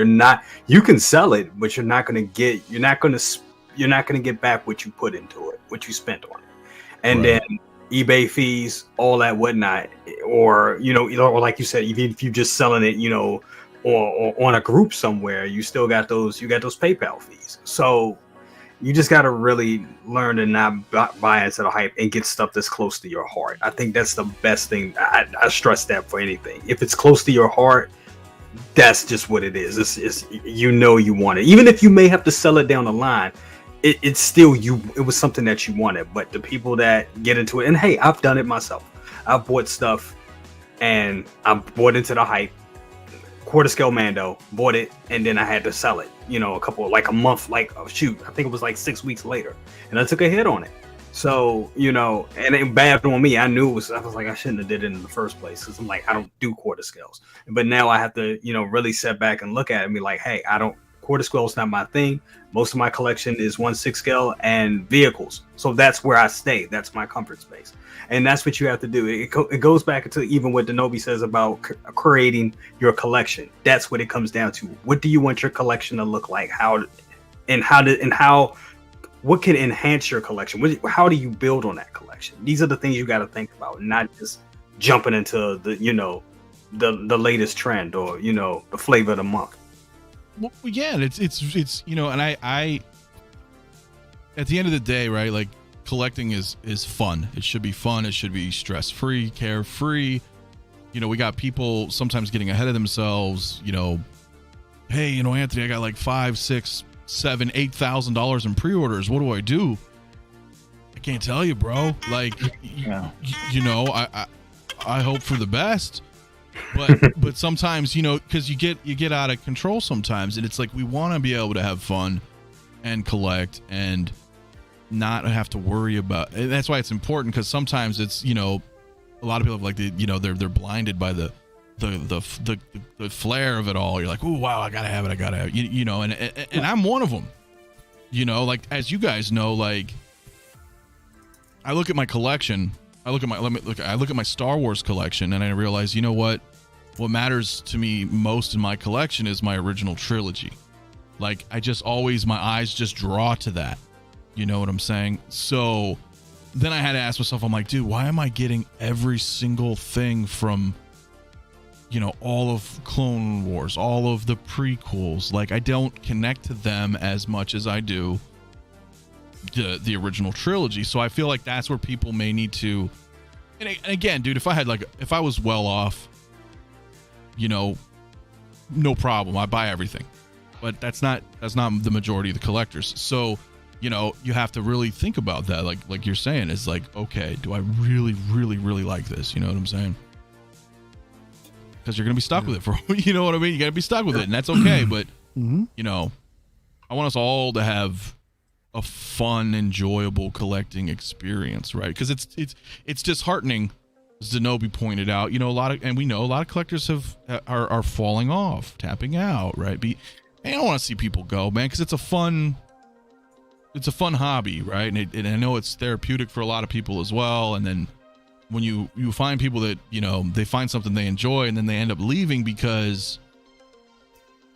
you can sell it, but you're not going to get back what you put into it, what you spent on it. And then eBay fees, all that whatnot, or like you said, even if you're just selling it, or on a group somewhere, you still got those PayPal fees. So you just got to really learn to not buy into the hype and get stuff that's close to your heart. I think that's the best thing. I stress that for anything. If it's close to your heart, that's just what it is. It's you want it. Even if you may have to sell it down the line, it's still you. It was something that you wanted. But the people that get into it, and hey, I've done it myself. I've bought stuff and I bought into the hype. Quarter scale Mando, bought it, and then I had to sell it, a month, I think it was like 6 weeks later, and I took a hit on it. So, and it bad on me. I was like, I shouldn't have did it in the first place, because I'm like, I don't do quarter scales. But now I have to, really set back and look at it and be like, hey, quarter scale is not my thing. Most of my collection is 1/6 scale and vehicles. So that's where I stay. That's my comfort space. And that's what you have to do. It goes back to even what Denobi says about creating your collection. That's what it comes down to. What do you want your collection to look like? What can enhance your collection? How do you build on that collection? These are the things you got to think about, not just jumping into the latest trend or the flavor of the month. Well, yeah, it's and I at the end of the day, right? Like, collecting is fun. It should be fun. It should be stress-free, carefree. We got people sometimes getting ahead of themselves. Hey, Anthony, I got like $5,000, $6,000, $7,000, $8,000 in pre-orders. What do I do? I can't tell you, bro. Like, I hope for the best. But sometimes, because you get out of control sometimes, and it's like we want to be able to have fun and collect and not have to worry about. And that's why it's important, because sometimes it's a lot of people have like they're blinded by the flair of it all. You're like, oh wow, I gotta have it, and I'm one of them. Like, as you guys know, like, I look at my collection. I look at my Star Wars collection, and I realize, what matters to me most in my collection is my original trilogy. Like, my eyes just draw to that. You know what I'm saying? So then I had to ask myself, I'm like, dude, why am I getting every single thing from, all of Clone Wars, all of the prequels? Like, I don't connect to them as much as I do the original trilogy. So I feel like that's where people may need to. And again, dude, if I was well off, no problem, I buy everything. But that's not the majority of the collectors. So, you have to really think about that. Like you're saying, is like, okay, do I really, really, really like this? You know what I'm saying? Because you're going to be stuck with it for, you know what I mean? You got to be stuck with it, and that's okay. But, I want us all to have a fun, enjoyable collecting experience, right? Because it's disheartening, as Denobi pointed out. A lot of collectors are falling off, tapping out, right? I don't want to see people go, man, because it's a fun hobby, right? And I know it's therapeutic for a lot of people as well. And then when you find people that they find something they enjoy, and then they end up leaving because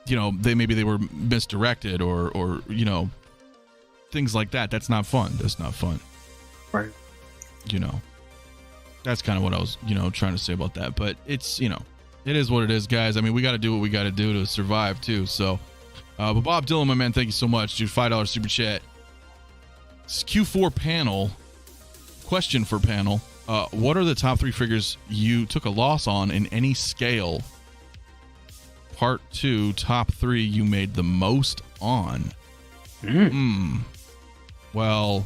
they were misdirected or things like that. That's not fun. Right. That's kind of what I was trying to say about that. But it's it is what it is, guys. I mean, we got to do what we got to do to survive too. So but Bob Dylan, my man, thank you so much, dude. $5 super chat. Q4 panel question for panel. What are the top 3 figures you took a loss on in any scale? Part 2, top 3 you made the most on. Well,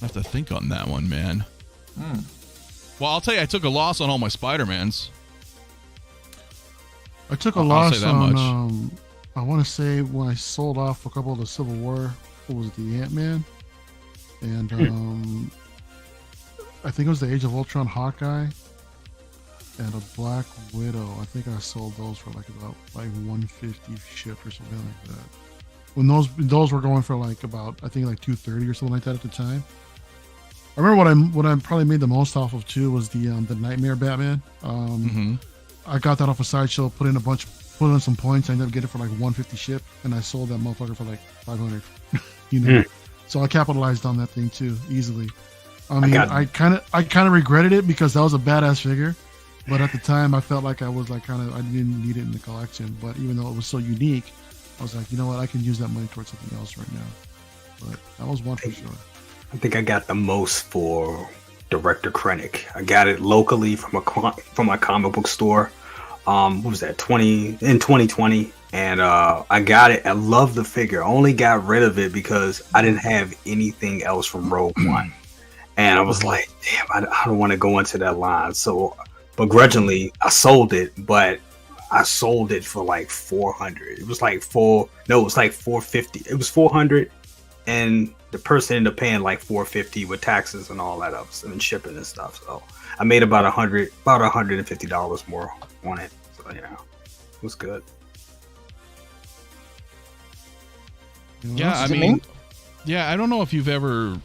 I have to think on that one, man. Well, I'll tell you, I took a loss on all my Spider-Mans. I took a loss on, I want to say, when I sold off a couple of the Civil War, what was it, the Ant-Man? And I think it was the Age of Ultron Hawkeye and a Black Widow. I think I sold those for about 150 shipped or something like that. When those were going for about, I think, 230 or something like that at the time. I remember what I probably made the most off of too was the Nightmare Batman. I got that off a Sideshow, put in some points. I ended up getting it for like 150 ship, and I sold that motherfucker for like 500. You know, so I capitalized on that thing too easily. I mean, I kind of regretted it because that was a badass figure, but at the time I felt like I was like I didn't need it in the collection. But even though it was so unique, I was like, you know what, I can use that money towards something else right now. But that was one for sure. I think I got the most for Director Krennic. I got it locally from my comic book store. What was that? 2020, and I got it. I love the figure. I only got rid of it because I didn't have anything else from Rogue One, and I was like, damn, I don't want to go into that line. So begrudgingly, I sold it, but I sold it for like 400. It was like it was like 450. It was 400, and the person ended up paying like 450 with taxes and all that and shipping and stuff. So I made about $150 more on it. So yeah, it was good. Yeah, I mean, I don't know if you've ever.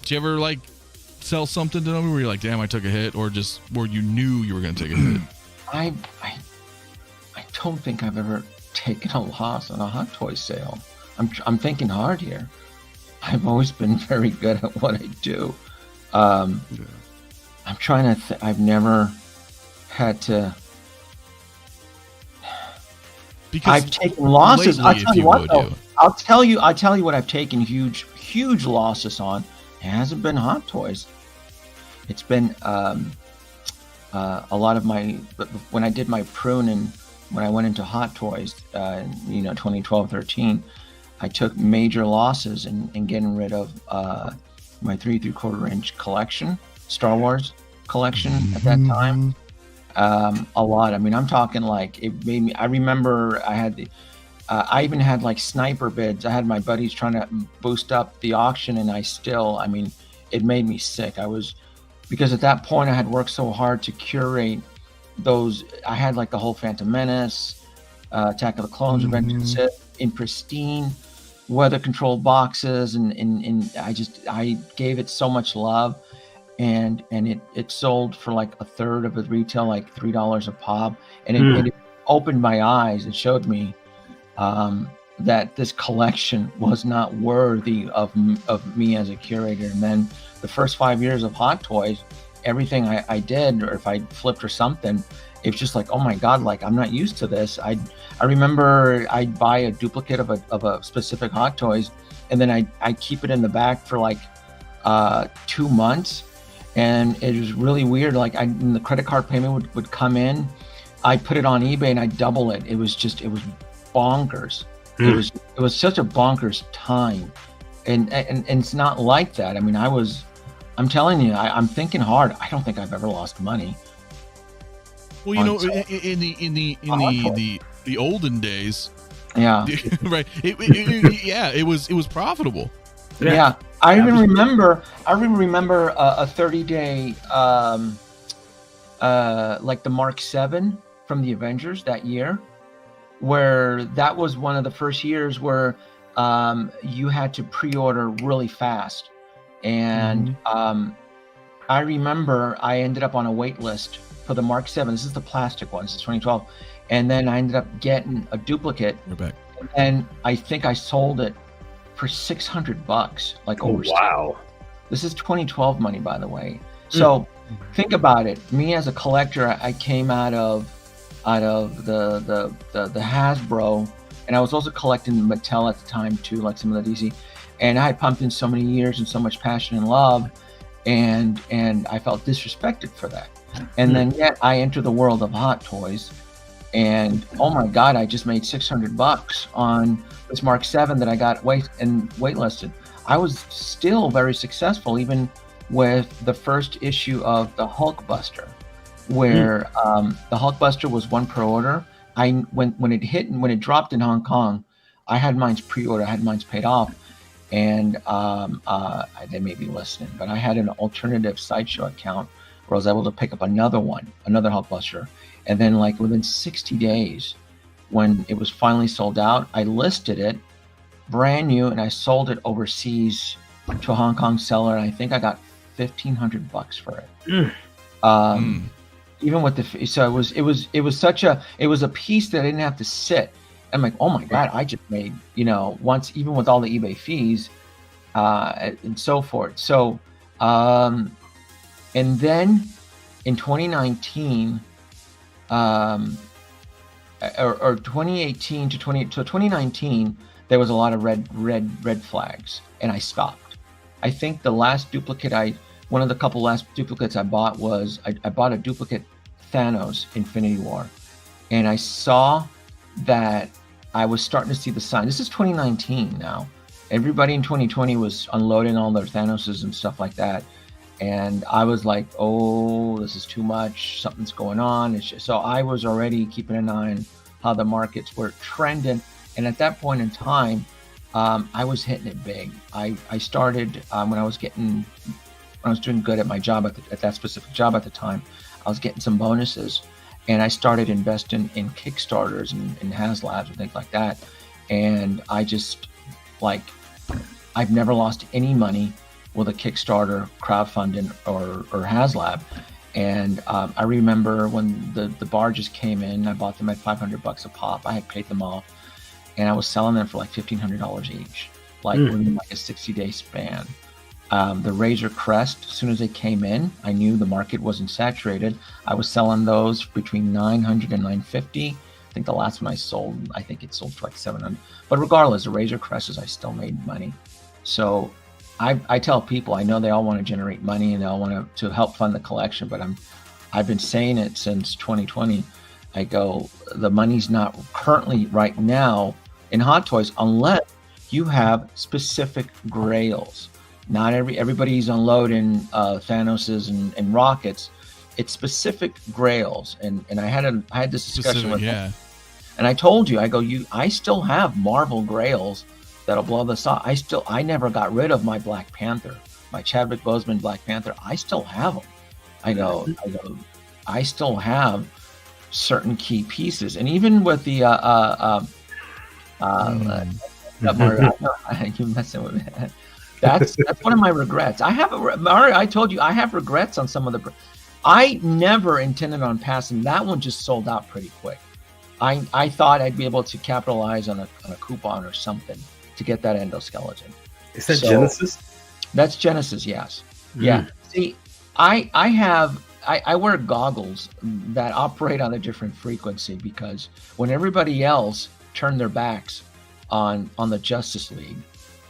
Did you ever like sell something to them where you're like, damn, I took a hit, or just where you knew you were going to take a hit? I don't think I've ever taken a loss on a Hot Toy sale. I'm thinking hard here. I've always been very good at what I do. I'm trying to. I've never had to. Because I've taken losses. I'll tell you what, though. I'll tell you what I've taken huge losses on. It hasn't been Hot Toys. It's been a lot of my. When I did my pruning, when I went into Hot Toys, 2012, 13. I took major losses in getting rid of my 3 3/4 inch collection, Star Wars collection at that time. A lot. I mean, I'm talking like it made me. I remember I had I even had like sniper bids. I had my buddies trying to boost up the auction, and it made me sick. Because at that point I had worked so hard to curate those. I had like the whole Phantom Menace, Attack of the Clones, Revenge of the Sith in pristine weather controlled boxes, and I gave it so much love, and it sold for like a third of its retail, like $3 a pop, and it opened my eyes. It showed me that this collection was not worthy of me as a curator. And then the first 5 years of Hot Toys, everything I did, or if I flipped or something, it was just like, oh my God, like I'm not used to this. I remember I'd buy a duplicate of a specific Hot Toys, and then I keep it in the back for like 2 months, and it was really weird. Like when the credit card payment would come in, I put it on eBay and I double it. It was bonkers. It was such a bonkers time, and it's not like that. I mean, I'm telling you, I'm thinking hard. I don't think I've ever lost money. Well, in the olden days, yeah, right. It was profitable. Yeah, I even remember a 30-day like the Mark 7 from the Avengers that year, where that was one of the first years where you had to pre-order really fast, and I remember I ended up on a wait list for the Mark 7. This is the plastic one. This is 2012. And then I ended up getting a duplicate. We're back. And I think I sold it for $600, like overseas. Wow. This is 2012 money, by the way. So think about it. Me as a collector, I came out of the Hasbro, and I was also collecting Mattel at the time too, like some of the DC. And I had pumped in so many years and so much passion and love, and I felt disrespected for that. And then yet I enter the world of Hot Toys, and oh my God, I just made $600 on this Mark 7 that I got waitlisted. I was still very successful, even with the first issue of the Hulkbuster, where the Hulkbuster was one per order. When it dropped in Hong Kong, I had mine pre-order, I had mine paid off, and they may be listening, but I had an alternative Sideshow account where I was able to pick up another Hulkbuster. And then like within 60 days, when it was finally sold out, I listed it brand new and I sold it overseas to a Hong Kong seller, and I think I got $1,500 for it. Even with the so it was a piece that I didn't have to sit. I'm like, oh my God, I just made, once, even with all the eBay fees and so forth. So and then in 2019 or 2018 to 2019, there was a lot of red flags, and I stopped. I think the last duplicate one of the couple last duplicates I bought was I bought a duplicate Thanos Infinity War, and I saw that I was starting to see the sign. This is 2019 now. Everybody in 2020 was unloading all their Thanoses and stuff like that, and I was like, oh, this is too much. Something's going on. So I was already keeping an eye on how the markets were trending, and at that point in time, I was hitting it big. I started when I was doing good at my job at that specific job at the time. I was getting some bonuses, and I started investing in Kickstarters and HasLabs and things like that. And I just I've never lost any money with a Kickstarter, crowdfunding, or HasLab. And I remember when the barges came in, I bought them at $500 a pop. I had paid them off, and I was selling them for like $1,500 each, within like a 60-day span. The Razor Crest, as soon as they came in, I knew the market wasn't saturated. I was selling those between $900 and $950. I think the last one I sold, I think it sold for like $700. But regardless, the Razor Crests, I still made money. So I tell people, I know they all want to generate money and they all want to help fund the collection, but I've been saying it since 2020. I go, the money's not currently right now in Hot Toys unless you have specific grails. Not everybody's unloading Thanoses and rockets. It's specific grails, and I had this discussion with them. And I told you, I still have Marvel grails that'll blow this up. I never got rid of my Black Panther, my Chadwick Boseman Black Panther. I still have them. I still have certain key pieces, and even with the you messing with me. That's one of my regrets. I told you I have regrets on some of the. I never intended on passing. That one just sold out pretty quick. I thought I'd be able to capitalize on a coupon or something to get that endoskeleton. Is that Genesis? That's Genesis, yes. Yeah. See, I wear goggles that operate on a different frequency, because when everybody else turned their backs on the Justice League,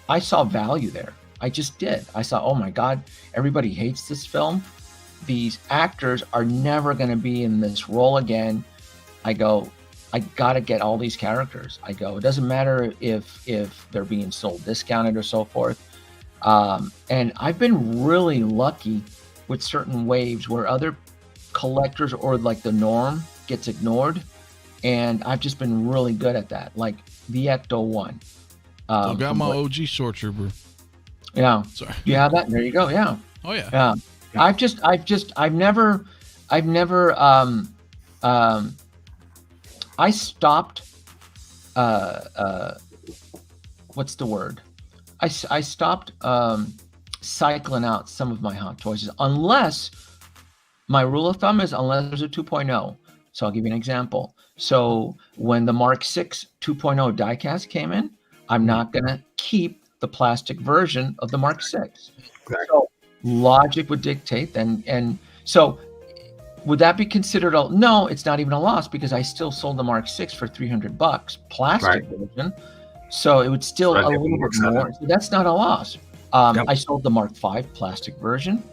I saw value there. I just did. I saw, oh my God, everybody hates this film. These actors are never going to be in this role again. I go, I got to get all these characters. I go, it doesn't matter if they're being sold discounted or so forth. And I've been really lucky with certain waves where other collectors or like the norm gets ignored. And I've just been really good at that. Like the Ecto-1. I got my OG short trooper. Yeah. Sorry. You have that? There you go. Yeah. Oh yeah. Yeah. I've never I stopped what's the word? I stopped cycling out some of my Hot Toys, unless my rule of thumb is unless there's a 2.0. So I'll give you an example. So when the Mark 6 2.0 diecast came in, I'm not going to keep the plastic version of the Mark 6. Exactly. So logic would dictate, and so would that be considered no, it's not even a loss, because I still sold the Mark 6 for $300 plastic version. So it would still a little bit more. So that's not a loss. I sold the Mark 5 plastic version.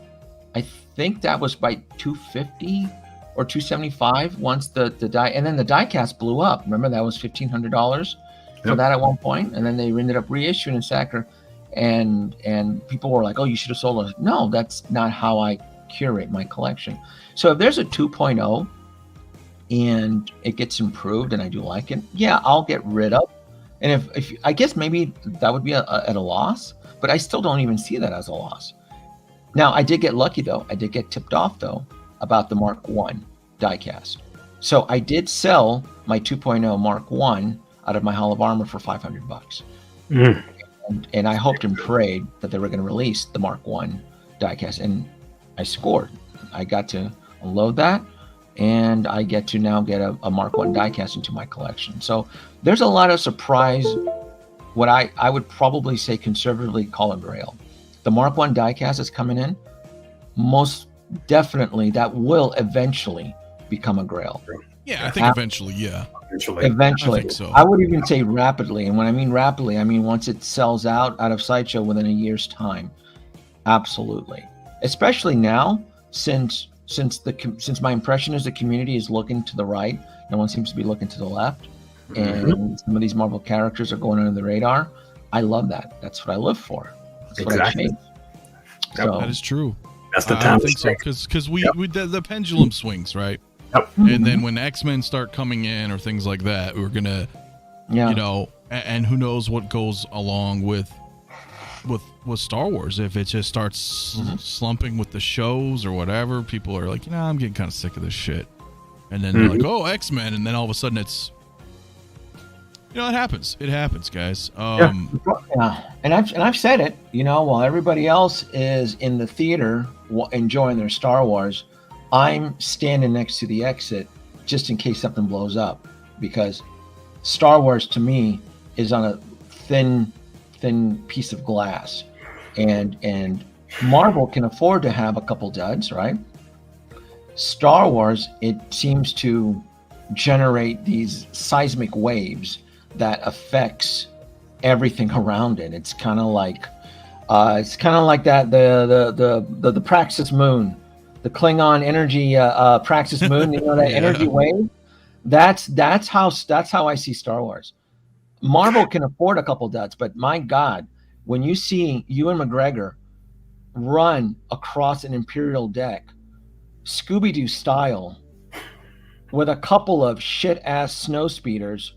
I think that was by $250 or $275 once the die, and then the diecast blew up. Remember, that was $1,500 for that at one point, and then they ended up reissuing in Sacker, and people were like, "Oh, you should have sold it." No, that's not how I curate my collection. So if there's a 2.0 and it gets improved and I do like it, yeah, I'll get rid of. And if I guess maybe that would be at a loss, but I still don't even see that as a loss. Now, I did get lucky though. I did get tipped off though about the Mark 1 diecast. So I did sell my 2.0 Mark 1 out of my Hall of Armor for $500. and I hoped and prayed that they were going to release the Mark I diecast, and I scored. I got to unload that, and I get to now get a Mark I diecast into my collection. So there's a lot of surprise, what I would probably say conservatively call a Grail. The Mark I diecast is coming in. Most definitely that will eventually become a Grail. Yeah, I think eventually, yeah. Eventually. I think so. I would even say rapidly. And when I mean rapidly, I mean once it sells out of Sideshow within a year's time. Absolutely. Especially now, since my impression is the community is looking to the right, no one seems to be looking to the left. And some of these Marvel characters are going under the radar. I love that. That's what I live for. That's exactly. what I chase. So, that is true. That's the time. I think so, because the pendulum swings, right? Yep. And then when X-Men start coming in or things like that, we're gonna, you know, and who knows what goes along with Star Wars. If it just starts slumping with the shows or whatever, people are like, I'm getting kind of sick of this shit. And then they're like, oh, X-Men, and then all of a sudden it's, it happens. It happens, guys. And I've said it, while everybody else is in the theater enjoying their Star Wars, I'm standing next to the exit just in case something blows up, because Star Wars to me is on a thin piece of glass, and Marvel can afford to have a couple duds, right? Star Wars, it seems to generate these seismic waves that affects everything around it. It's kind of like that the Praxis moon, the Klingon energy Praxis moon. That energy wave. That's how I see Star Wars. Marvel can afford a couple duds, but my God, when you see Ewan McGregor run across an Imperial deck, Scooby-Doo style, with a couple of shit-ass snow speeders,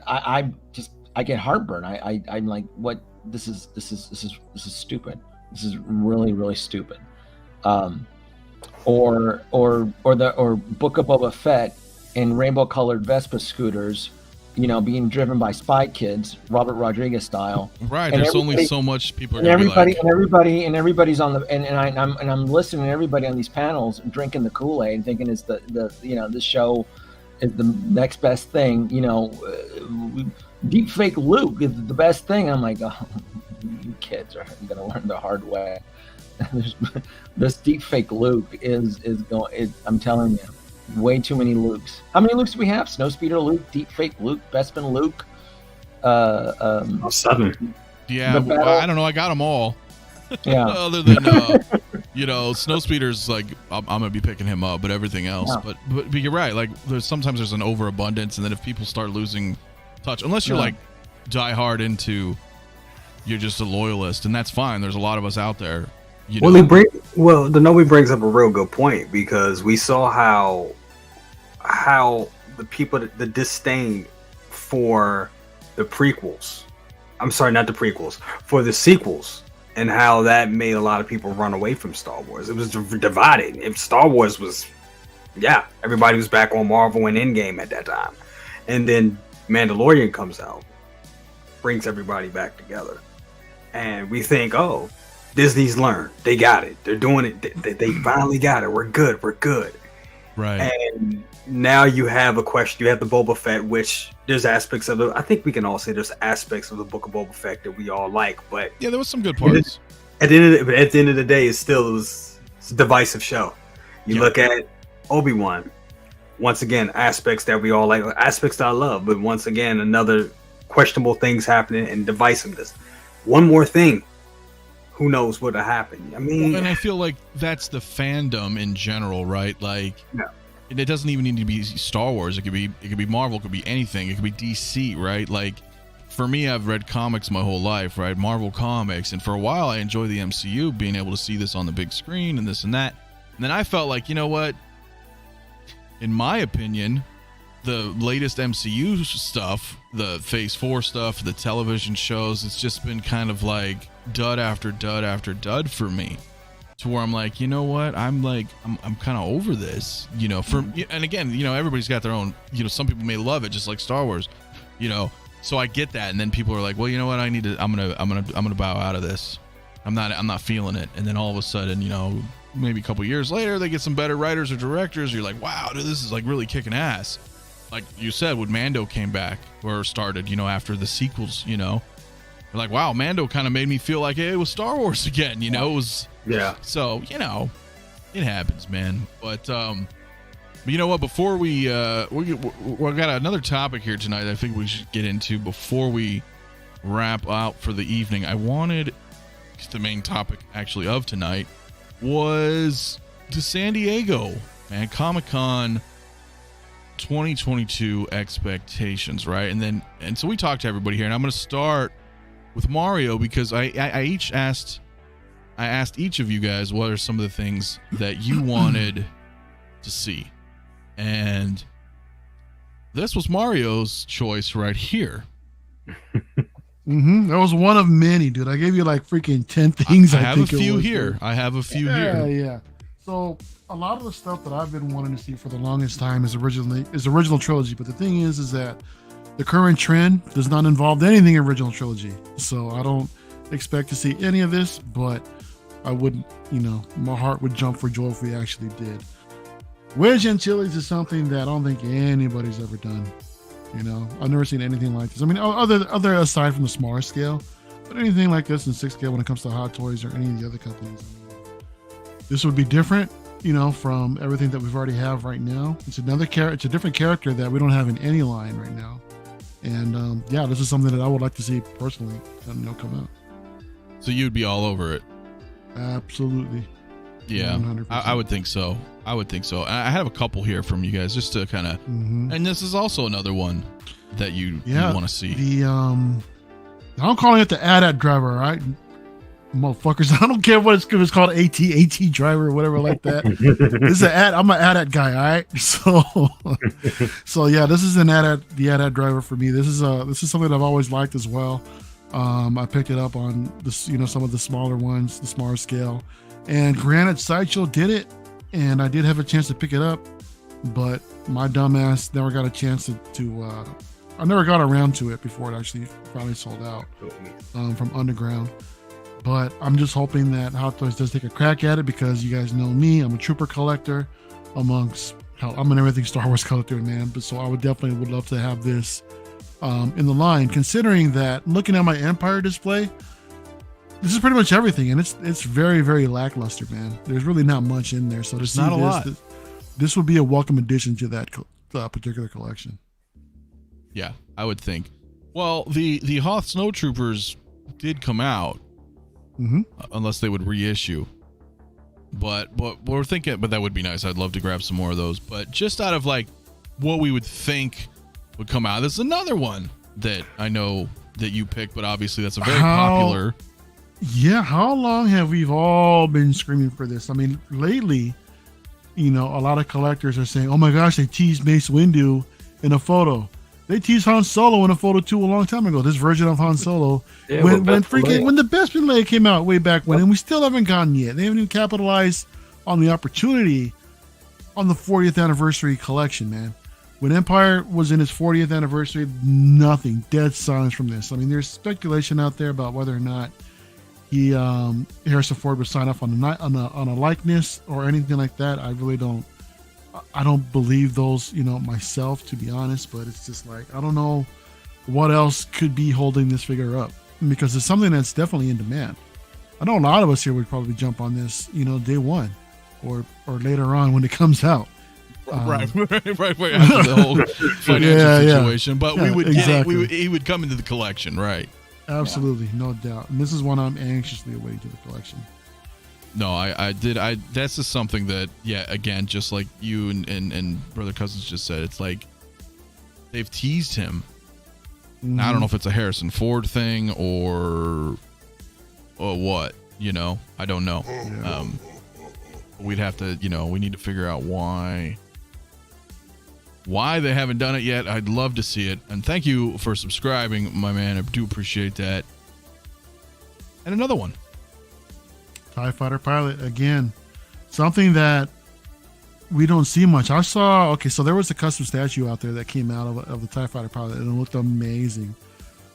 I get heartburn. I'm like, what? This is stupid. This is really, really stupid. Or Book of Boba Fett in rainbow-colored Vespa scooters, being driven by spy kids, Robert Rodriguez style. Right. There's only so much people are everybody's on the and I'm listening to everybody on these panels drinking the Kool-Aid and thinking it's this show is the next best thing. Deep fake Luke is the best thing. I'm like, oh, you kids are gonna learn the hard way. This deep fake Luke is going. I'm telling you. Way too many Lukes. How many Lukes do we have? Snowspeeder Luke, Deep Fake Luke, Bespin Luke. 7. Yeah, I don't know. I got them all. Yeah. Other than Snowspeeder's like I'm gonna be picking him up, but everything else. Yeah. But you're right. Like sometimes there's an overabundance, and then if people start losing touch, unless you're like die hard into, you're just a loyalist, and that's fine. There's a lot of us out there. The Noe brings up a real good point, because we saw how the people, the disdain for the prequels, I'm sorry, not the prequels, for the sequels, and how that made a lot of people run away from Star Wars. It was divided. If Star Wars was, everybody was back on Marvel and Endgame at that time, and then Mandalorian comes out, brings everybody back together, and we think, oh, Disney's learned. They got it. They're doing it. They finally got it. We're good. Right. And now you have a question. You have the Boba Fett, which there's aspects of it. I think we can all say there's aspects of the Book of Boba Fett that we all like. But yeah, there was some good parts. At the end of the day, it's a divisive show. You look at Obi-Wan. Once again, aspects that we all like, aspects that I love. But once again, another questionable things happening and divisiveness. One more thing. Who knows what'll happen? I mean, and I feel like that's the fandom in general, right? Like, it doesn't even need to be Star Wars. It could be Marvel. It could be anything. It could be DC, right? Like, for me, I've read comics my whole life, right? Marvel comics, and for a while, I enjoy the MCU, being able to see this on the big screen and this and that. And then I felt like, you know what? In my opinion, the latest MCU stuff, the Phase 4 stuff, the television shows, it's just been kind of like dud after dud after dud for me, to where I'm like, you know what, I'm kind of over this, and again, everybody's got their own, some people may love it just like Star Wars, So I get that, and then people are like, well, you know what? I'm gonna bow out of this. I'm not feeling it. And then all of a sudden, maybe a couple years later, they get some better writers or directors. You're like, wow, dude, this is like really kicking ass. Like you said, when Mando came back or started, after the sequels, we're like, wow, Mando kind of made me feel like, hey, it was Star Wars again. It was, yeah. So it happens, man. But you know what? Before we got another topic here tonight. I think we should get into before we wrap out for the evening. I wanted the main topic actually of tonight was the San Diego and Comic-Con 2022 expectations, right? And so we talked to everybody here, and I'm going to start with Mario because I asked each of you guys what are some of the things that you wanted to see, and this was Mario's choice right here. That was one of many, dude. I gave you like freaking 10 things. I have a few here. Yeah. So a lot of the stuff that I've been wanting to see for the longest time is original trilogy. But the thing is that the current trend does not involve anything original trilogy. So I don't expect to see any of this, but I wouldn't, my heart would jump for joy if we actually did. Wedge Antilles is something that I don't think anybody's ever done. I've never seen anything like this. I mean, other aside from the smaller scale, but anything like this in 6 scale when it comes to Hot Toys or any of the other companies. This would be different, from everything that we've already have right now. It's it's a different character that we don't have in any line right now. And this is something that I would like to see personally, come out. So you'd be all over it? Absolutely. Yeah, 100%. I would think so. I have a couple here from you guys just to kind of, and this is also another one that you want to see. I'm calling it the AT-AT driver, all right? Motherfuckers, I don't care what it's called, AT driver or whatever like that. I'm an AT-AT guy, all right? So yeah, this is the AT-AT driver for me. This is something I've always liked as well. I picked it up on some of the smaller ones, the smaller scale. And granted, Sideshow did it, and I did have a chance to pick it up, but my dumbass never got a chance to I never got around to it before it actually finally sold out from Underground. But I'm just hoping that Hot Toys does take a crack at it because you guys know me, I'm a trooper collector amongst, I'm an everything Star Wars collector, man. But so I would love to have this in the line, considering that looking at my Empire display, this is pretty much everything, and it's very, very lackluster, man. There's really not much in there, so there's not a lot. This would be a welcome addition to that particular collection. Yeah, I would think. Well, the Hoth Snow Troopers did come out, unless they would reissue. But we're thinking, but that would be nice. I'd love to grab some more of those. But just out of like what we would think would come out, this is another one that I know that you picked, but obviously that's a very popular. Yeah, how long have we all been screaming for this? I mean, lately, a lot of collectors are saying, oh my gosh, they teased Mace Windu in a photo. They teased Han Solo in a photo too a long time ago. This version of Han Solo, when the Bespin Leia came out way back when, and we still haven't gotten yet. They haven't even capitalized on the opportunity on the 40th anniversary collection, man. When Empire was in its 40th anniversary, nothing, dead silence from this. I mean, there's speculation out there about whether or not Harrison Ford would sign off on a likeness or anything like that. I really don't. I don't believe those, myself, to be honest. But it's just like I don't know what else could be holding this figure up because it's something that's definitely in demand. I know a lot of us here would probably jump on this, day one, or later on when it comes out. Right after the whole financial situation. But we would exactly. He would come into the collection, right? Absolutely, no doubt. And this is one I'm anxiously awaiting to the collection. No, I did. That's just something that, again, just like you and Brother Cousins just said, it's like they've teased him. Now, I don't know if it's a Harrison Ford thing or what, I don't know. We'd have to, we need to figure out why they haven't done it yet. I'd love to see it. And thank you for subscribing, my man. I do appreciate that. And another one. TIE Fighter pilot, again. Something that we don't see much. I saw, so there was a custom statue out there that came out of the TIE Fighter pilot, and it looked amazing.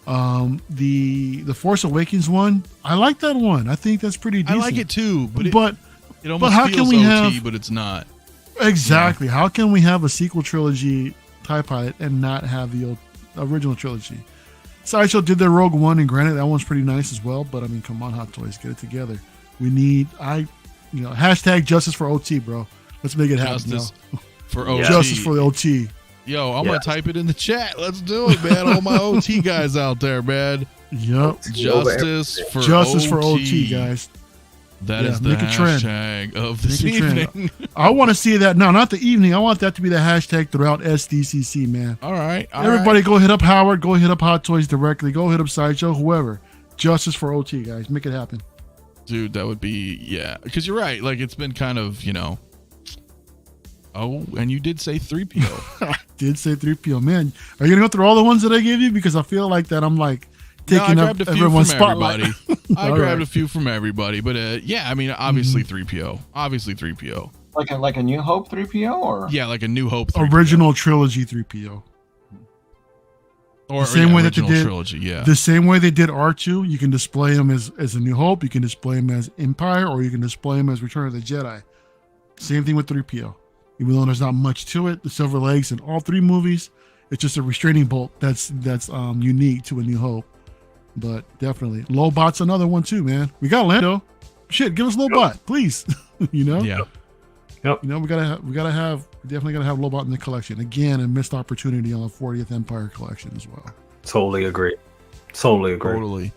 The Force Awakens one, I like that one. I think that's pretty decent. I like it too, but it almost how feels can we OT, have, but it's not. Exactly. How can we have a sequel trilogy TIE Pilot and not have the original trilogy? Sideshow did their Rogue One, and granted, that one's pretty nice as well. But I mean, come on, Hot Toys, get it together. We need, hashtag justice for OT, bro. Let's make it happen. Justice for OT. Justice for the OT. Yo, I'm gonna type it in the chat. Let's do it, man. All my OT guys out there, man. Yep. Justice for OT, guys. That is the hashtag of this evening. I want to see that. No, not the evening. I want that to be the hashtag throughout SDCC, man. All right. Everybody go hit up Howard. Go hit up Hot Toys directly. Go hit up Sideshow, whoever. Justice for OT, guys. Make it happen. Dude, that would be, because you're right. Like, it's been kind of, Oh, and you did say 3PO. I did say 3PO. Man, are you going to go through all the ones that I gave you? Because I feel like that I'm like taking up everyone's spotlight. I grabbed a few from everybody. But obviously 3PO. Obviously 3PO. Like a New Hope 3PO? Or? Yeah, like a New Hope 3PO. Original trilogy 3PO. Or the same way that they did trilogy, the same way they did R2. You can display him as a New Hope. You can display him as Empire, or you can display him as Return of the Jedi. Same thing with 3PO. Even though there's not much to it, the silver legs in all three movies, it's just a restraining bolt that's unique to A New Hope. But definitely, Lobot's another one too, man. We got Lando. Shit, give us Lobot, please. Yeah. Yep. We definitely gotta have Lobot in the collection. Again, a missed opportunity on the 40th Empire collection as well. Totally agree. Totally.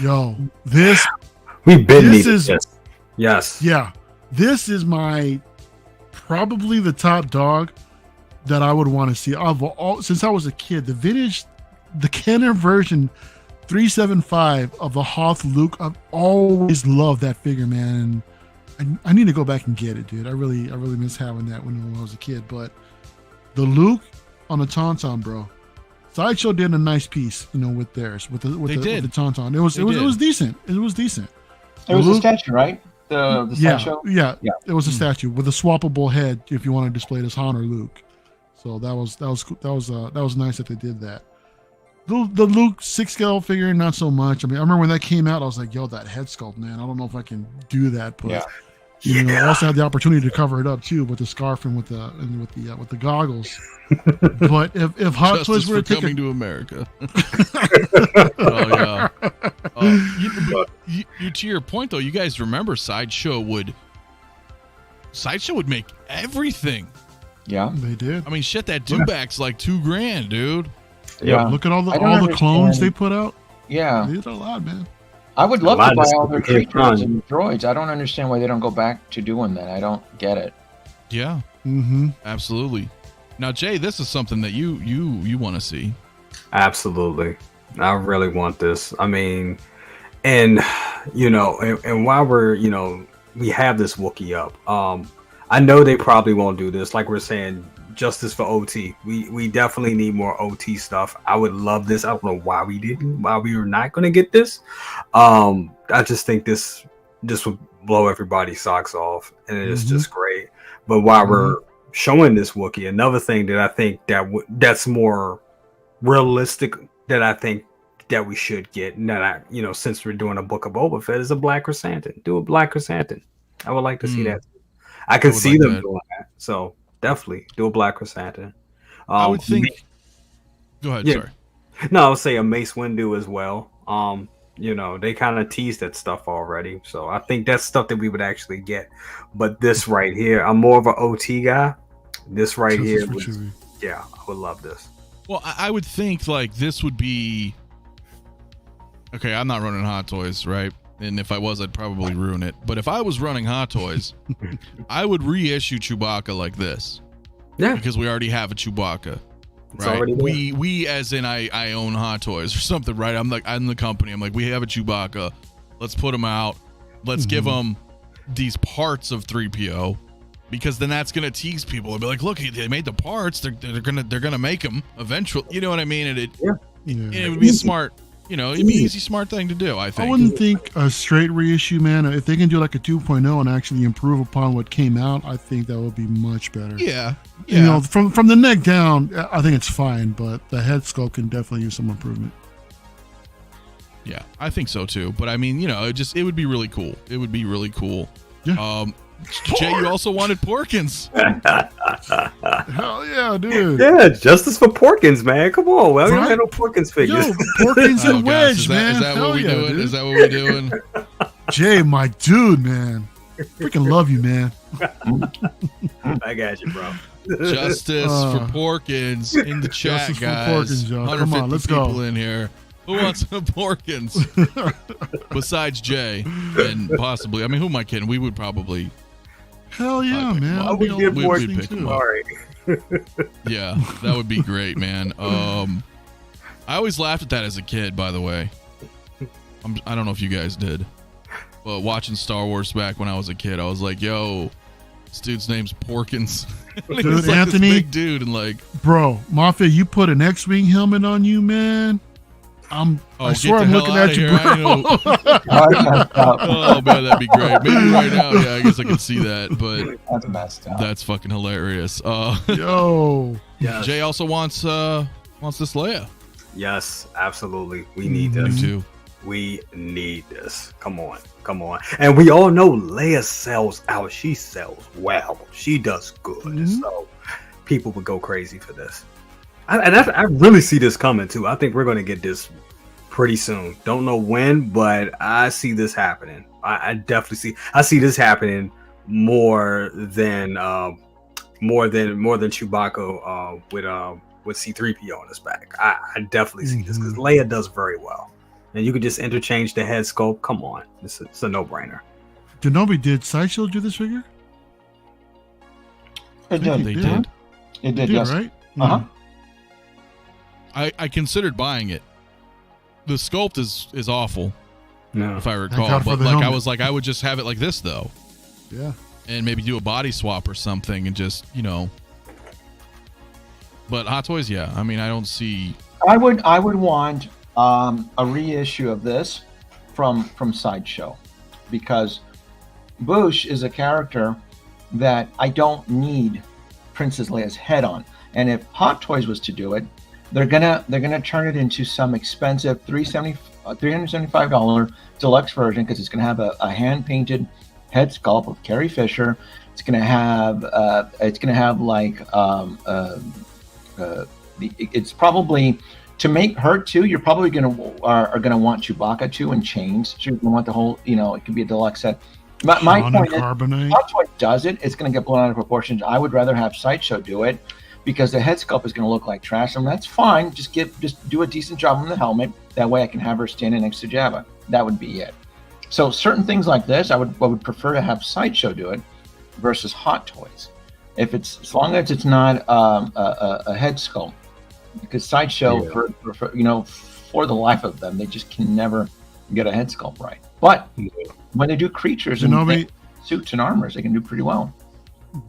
Yo, this is yes. Yeah. This is my probably the top dog that I would want to see. Since I was a kid, the canon version 375 of the Hoth Luke, I've always loved that figure, man. And I need to go back and get it, dude. I really miss having that when I was a kid. But the Luke on the Tauntaun, bro. Sideshow did a nice piece, with theirs, with the Tauntaun. It was decent. It was decent. It was a statue, right? The Sideshow? Yeah. It was a statue with a swappable head if you want to display it as Han or Luke. So that was nice that they did that. The Luke 6-scale figure, not so much. I mean, I remember when that came out, I was like, yo, that head sculpt, man. I don't know if I can do that, but I also had the opportunity to cover it up too with the scarf and with the goggles. But if Hot Toys were coming to America. To your point though, you guys remember Sideshow would make everything. Yeah, they did. I mean, shit, that dewback's like $2,000, dude. Yeah, look at all the clones they put out. Yeah, they did a lot, man. I would love to buy all their creatures and droids. I don't understand why they don't go back to doing that. I don't get it. Yeah, absolutely. Now, Jay, this is something that you want to see. Absolutely, I really want this. I mean, and while we're we have this Wookiee up. I know they probably won't do this. Like we're saying, justice for OT. We definitely need more OT stuff. I would love this. I don't know why we were not going to get this. I just think this would blow everybody's socks off, and it's just great. But while we're showing this Wookiee, another thing that I think that's more realistic that I think that we should get, and that since we're doing a Book of Boba Fett, is a Black Chrysanthemum. Do a Black Chrysanthemum. I would like to see that. I can see them doing that. So definitely do a Black Chrysanthemum. I would think. Go ahead. Sorry. No, I would say a Mace Windu as well. They kind of teased that stuff already, so I think that's stuff that we would actually get. But this right here, I'm more of an OT guy. This right here, I would love this. Well, I would think like this would be. Okay, I'm not running Hot Toys, right? And if I was, I'd probably ruin it. But if I was running Hot Toys, I would reissue Chewbacca like this. Yeah. Because we already have a Chewbacca. Right. We as in I own Hot Toys or something, right? I'm the company. I'm like, we have a Chewbacca. Let's put him out. Let's give them these parts of 3PO. Because then that's gonna tease people. They'll be like, look, they made the parts. They're gonna make them eventually. You know what I mean? And it would be smart. It'd be an easy, smart thing to do, I think. I wouldn't think a straight reissue, man. If they can do like a 2.0 and actually improve upon what came out, I think that would be much better. Yeah. From the neck down, I think it's fine, but the head sculpt can definitely use some improvement. Yeah, I think so too. But I mean, it would be really cool. It would be really cool. Yeah. Jay, you also wanted Porkins. Hell yeah, dude. Yeah, justice for Porkins, man. Come on. Well, you had no Porkins figures. Yo, Porkins and Wedge, man. Is that what we doing? Dude. Is that what we doing? Jay, my dude, man. Freaking love you, man. I got you, bro. Justice for Porkins in the chat, Justice for guys. Porkins, y'all. Come on, let's people go. in here. Who wants some Porkins? Besides Jay, and possibly, I mean, who am I kidding? We would probably. Hell yeah, man. I would get more we'd pick him up. Yeah, that would be great, man. I always laughed at that as a kid, by the way. I don't know if you guys did, but watching Star Wars back when I was a kid, I was like, yo, this dude's name's Porkins. Dude, Anthony, this big dude, and like, bro, Mafia, you put an X-Wing helmet on you, man. I swear I'm looking at you, bro. Oh man, that'd be great. Maybe right now, yeah, I guess I can see that, but that's messed up. That's fucking hilarious. Yo, yes. Jay also wants this Leia. Yes, absolutely. We need this. Me too. We need this. Come on. And we all know Leia sells out. She sells well. She does good. So people would go crazy for this. I really see this coming too. I think we're going to get this pretty soon. Don't know when, but I see this happening. I definitely see this happening more than Chewbacca with C-3PO on his back. I definitely see this because Leia does very well, and you could just interchange the head sculpt. Come on, it's a no-brainer. Denobi, did Sideshow do this figure? It did. They did. It did. Yes. Right. I considered buying it. The sculpt is awful, if I recall. But like I was like, I would just have it like this though. Yeah. And maybe do a body swap or something, and just But Hot Toys, yeah. I mean, I don't see. I would want a reissue of this from Sideshow, because Bush is a character that I don't need Princess Leia's head on. And if Hot Toys was to do it, they're gonna turn it into some expensive $375 deluxe version, because it's gonna have a hand painted head sculpt of Carrie Fisher. It's gonna have it's probably, to make her too, you're probably gonna want Chewbacca too in chains. So you're gonna want the whole, it could be a deluxe set. My point is, Hot Toys does it, it's gonna get blown out of proportions. I would rather have Sideshow do it, because the head sculpt is going to look like trash, and that's fine. Just do a decent job on the helmet. That way I can have her standing next to Jabba. That would be it. So certain things like this, I would prefer to have Sideshow do it versus Hot Toys. As long as it's not a head sculpt, because Sideshow, for the life of them, they just can never get a head sculpt right. But when they do creatures and suits and armors, they can do pretty well.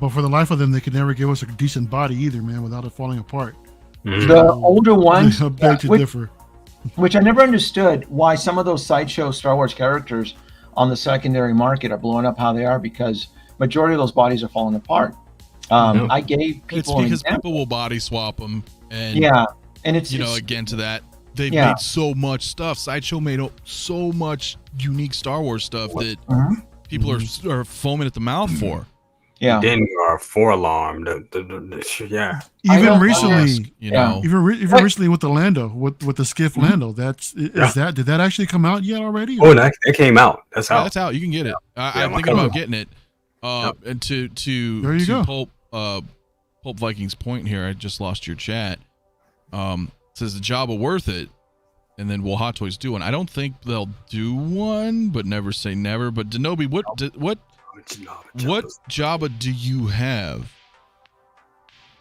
But for the life of them, they could never give us a decent body either, man, without it falling apart. The older ones, I beg to differ. Which I never understood why some of those Sideshow Star Wars characters on the secondary market are blowing up how they are, because majority of those bodies are falling apart. I gave people it's because people will body swap them, and and it's again to that, they've made so much stuff. Sideshow made so much unique Star Wars stuff that people are foaming at the mouth for. Yeah. Dengar, 4-alarm, Even recently, even recently with the Lando, with the skiff Lando, did that actually come out yet already? Oh, that came out. That's out. That's out. You can get it. I'm thinking about getting it. And to Pulp Vikings point here, I just lost your chat. Says the Jabba worth it, and then will Hot Toys do one? I don't think they'll do one, but never say never. But Denobi, what Jabba do you have?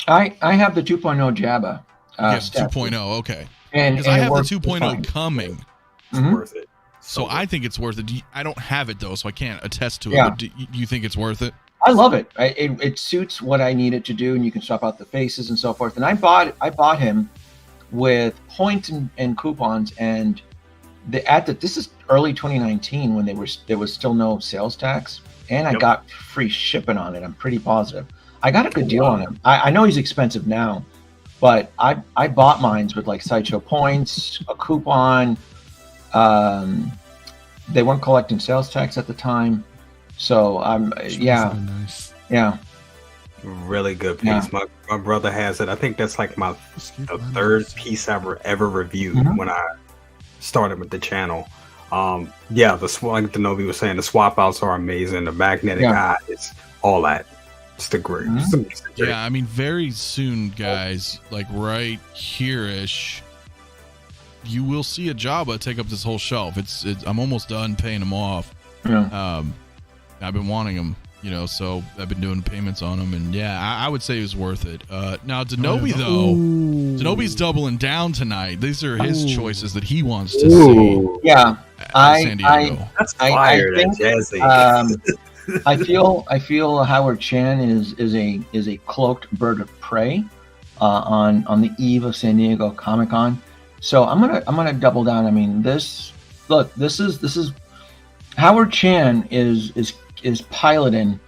I have the 2.0 Jabba. 2.0, okay. And I have the 2.0 coming. It's worth it. So I think it's worth it. I don't have it though, so I can't attest to it. But do you think it's worth it? I love it. It suits what I need it to do, and you can swap out the faces and so forth. And I bought him with points and coupons, and this is early 2019 when there was still no sales tax. And I got free shipping on it. I'm pretty positive. I got a good deal on him. I know he's expensive now, but I bought mines with like Sideshow points, a coupon, They weren't collecting sales tax at the time, so yeah. Really good piece. Yeah. My brother has it. I think that's like the third piece I ever reviewed when I started with the channel. Like the Novi was saying, the swap outs are amazing. The magnetic eye, it's all that. It's the great. Yeah, I mean, very soon, guys, like right here-ish, you will see a Jabba take up this whole shelf. I'm almost done paying them off. Yeah. I've been wanting them, so I've been doing payments on them, and I would say it was worth it. Now 𝗕𝗏 though, 𝗕𝗏's doubling down tonight. These are his choices that he wants to see. Yeah, San Diego. That's fire. That's jazzy. I feel 𝗕𝗏 is a cloaked bird of prey on the eve of San Diego Comic-Con. So I'm gonna double down. I mean, this is 𝗕𝗏 is piloting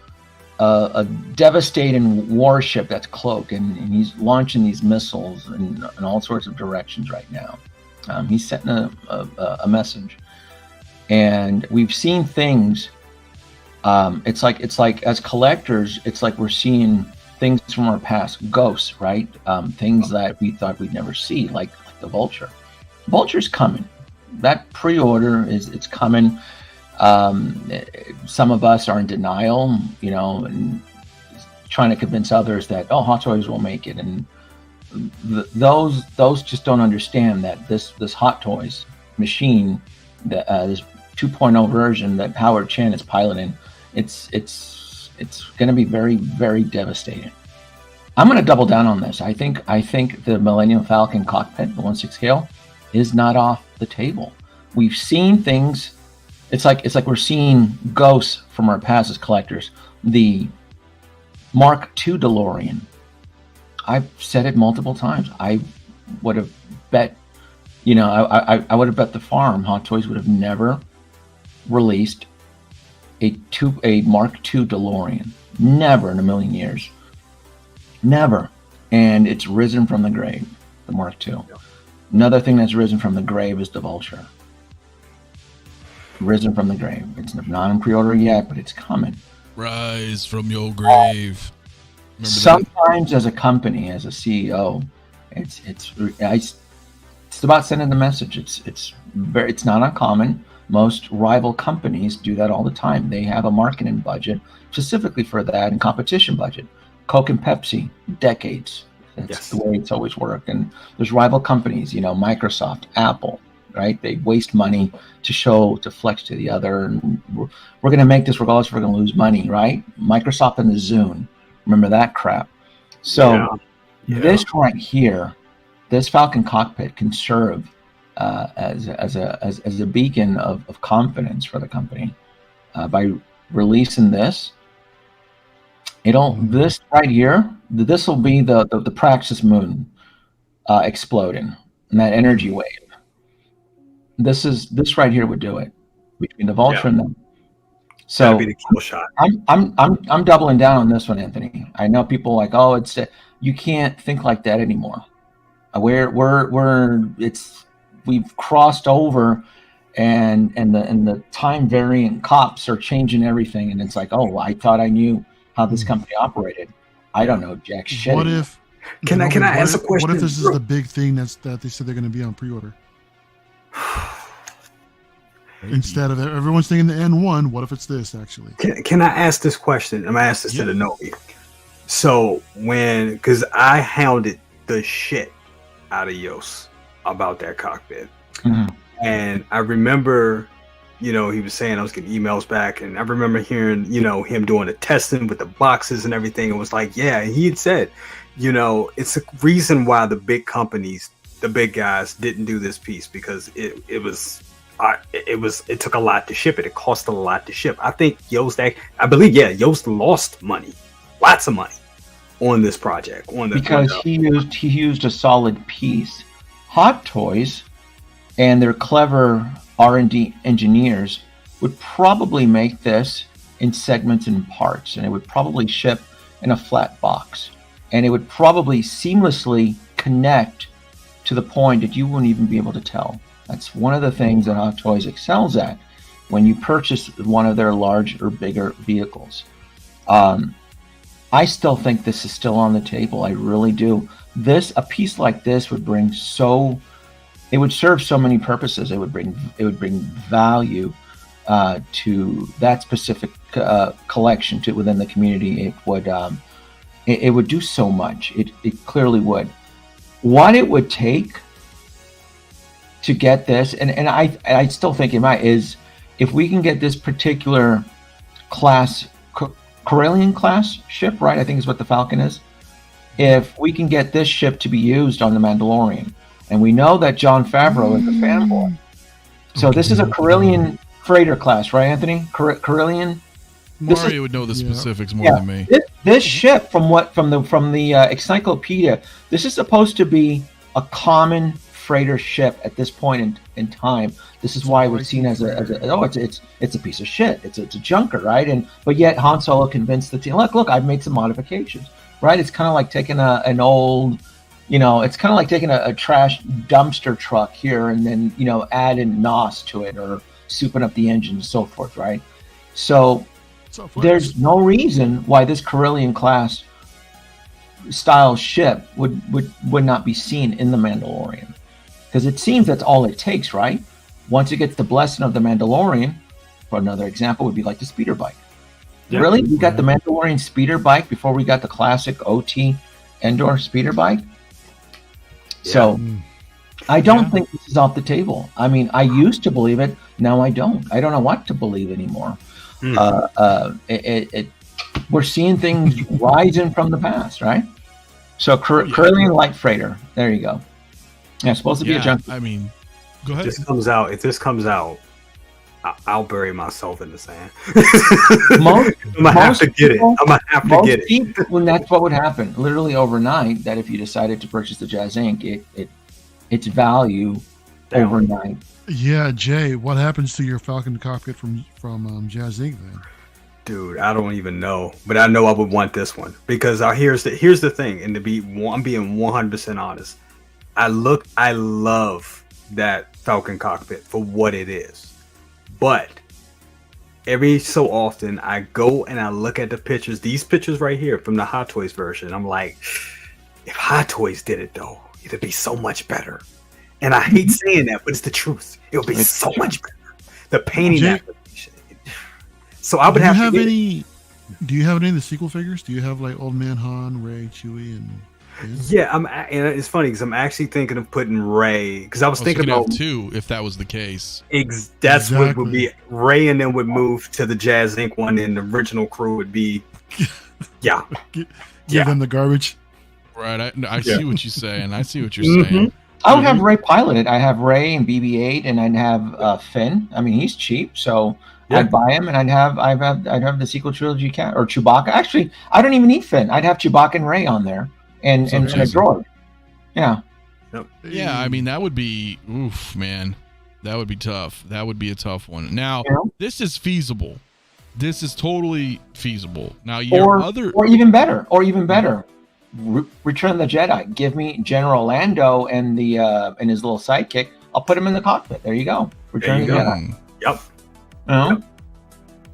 a devastating warship that's cloaked, and he's launching these missiles in all sorts of directions right now. He's setting a message, and we've seen things. It's like as collectors, it's like we're seeing things from our past, ghosts, right? Things that we thought we'd never see, like the Vulture. Vulture's coming. That pre-order it's coming. Some of us are in denial, and trying to convince others that Hot Toys will make it, and those just don't understand that this Hot Toys machine, this 2.0 version that 𝗕𝗏 is piloting, it's going to be very, very devastating. I'm going to double down on this. I think the Millennium Falcon cockpit, the 1/6 scale, is not off the table. We've seen things. It's like we're seeing ghosts from our past as collectors. The Mark II DeLorean. I've said it multiple times. I would have bet, I would have bet the farm Hot Toys would have never released a Mark II DeLorean. Never in a million years. Never. And it's risen from the grave, the Mark II. Yeah. Another thing that's risen from the grave is the Vulture. Risen from the grave. It's not in pre-order yet, but it's coming. Rise from your grave. Sometimes, as a company, as a CEO, it's about sending the message. It's not uncommon. Most rival companies do that all the time. They have a marketing budget specifically for that, and competition budget. Coke and Pepsi, decades. That's the way it's always worked. And there's rival companies, Microsoft, Apple, right? They waste money to flex to the other. And we're going to make this regardless if we're going to lose money, right? Microsoft and the Zune. Remember that crap. So this right here, this Falcon cockpit can serve as a beacon of confidence for the company by releasing this. This right here, this will be the Praxis moon exploding, and that energy wave. This right here would do it between the Vulture and them. So that'd be the kill shot. I'm doubling down on this one, Anthony. I know people like, you can't think like that anymore. We've crossed over, and the time variant cops are changing everything, and it's like, I thought I knew how this company operated. I don't know jack shit. What if? Can I ask a question? What if this is the big thing that they said they're going to be on pre-order? Instead of everyone's thinking the N1, what if it's this actually? Can I ask this question? I'm gonna ask this to the Novi. So because I hounded the shit out of Yos about that cockpit, and I remember, he was saying I was getting emails back, and I remember hearing, him doing the testing with the boxes and everything. It was like, he had said, it's a reason why the big companies, the big guys, didn't do this piece, because it took a lot to ship it. It cost a lot to ship. I think Yost lost money, lots of money on this project. Because he used a solid piece. Hot Toys and their clever R&D engineers would probably make this in segments and parts, and it would probably ship in a flat box, and it would probably seamlessly connect to the point that you wouldn't even be able to tell. That's one of the things that Hot Toys excels at when you purchase one of their large or bigger vehicles. I still think this is still on the table. I really do. A piece like this would bring it would serve so many purposes. It would bring value to that specific collection within the community. It would do so much. It clearly would. What it would take to get this, and I still think it might, is if we can get this particular class, Corellian class ship, right? I think is what the Falcon is. If we can get this ship to be used on the Mandalorian, and we know that Jon Favreau is a fanboy, so this is a Corellian freighter class, right, Anthony? Corellian. Mario would know the specifics more than me. This ship, from the encyclopedia, this is supposed to be a common freighter ship at this point in time. This is why it was seen as it's a piece of shit. It's a junker, right? But yet Han Solo convinced the team, look, I've made some modifications, right? It's kind of like taking an old, it's kind of like taking a trash dumpster truck here and then adding NOS to it or souping up the engine and so forth, right? So there's no reason why this Corellian class style ship would not be seen in the Mandalorian, because it seems that's all it takes, right? Once it gets the blessing of the Mandalorian, for another example would be like the speeder bike. Yeah. Really? We got the Mandalorian speeder bike before we got the classic OT Endor speeder bike? Yeah. So I don't think this is off the table. I mean, I used to believe it. Now I don't. I don't know what to believe anymore. We're seeing things rising from the past, right? So Corellian light freighter. There you go. Yeah, it's supposed to be a junk. I mean, go ahead. If this comes out, I'll bury myself in the sand. I'm gonna have to get it. Well, that's what would happen. Literally overnight, that if you decided to purchase the Jazz Inc., its value overnight. Yeah, Jay, what happens to your Falcon cockpit from Jazz Inc. then? Dude, I don't even know, but I know I would want this one because here's the thing, and I'm being 100% honest. I love that Falcon cockpit for what it is, but every so often I go and I look at these pictures right here from the Hot Toys version. I'm like, if Hot Toys did it though, it'd be so much better. And I hate saying that, but it's the truth. It would be so much better. The painting application. So I would have to get Do you have any of the sequel figures? Do you have like Old Man Han, Rey, Chewie, and yeah, and it's funny because I'm actually thinking of putting Rey, because I was thinking about two if that was the case. That's what would be Rey, and then would move to the Jazz Inc. one, and the original crew would be give them the garbage. Right, I see what you're saying. I see what you're saying. I would have Rey piloted. I have Rey and BB-8, and I'd have Finn. I mean, he's cheap, so I'd buy him, and I'd have the sequel trilogy cat or Chewbacca. Actually, I don't even need Finn. I'd have Chewbacca and Rey on there, and a droid. Yeah. Yeah, I mean that would be man. That would be tough. That would be a tough one. Now, this is feasible. This is totally feasible. Now, or even better. Return of the Jedi. Give me General Lando and and his little sidekick. I'll put him in the cockpit. There you go. Return of the Jedi. Yep.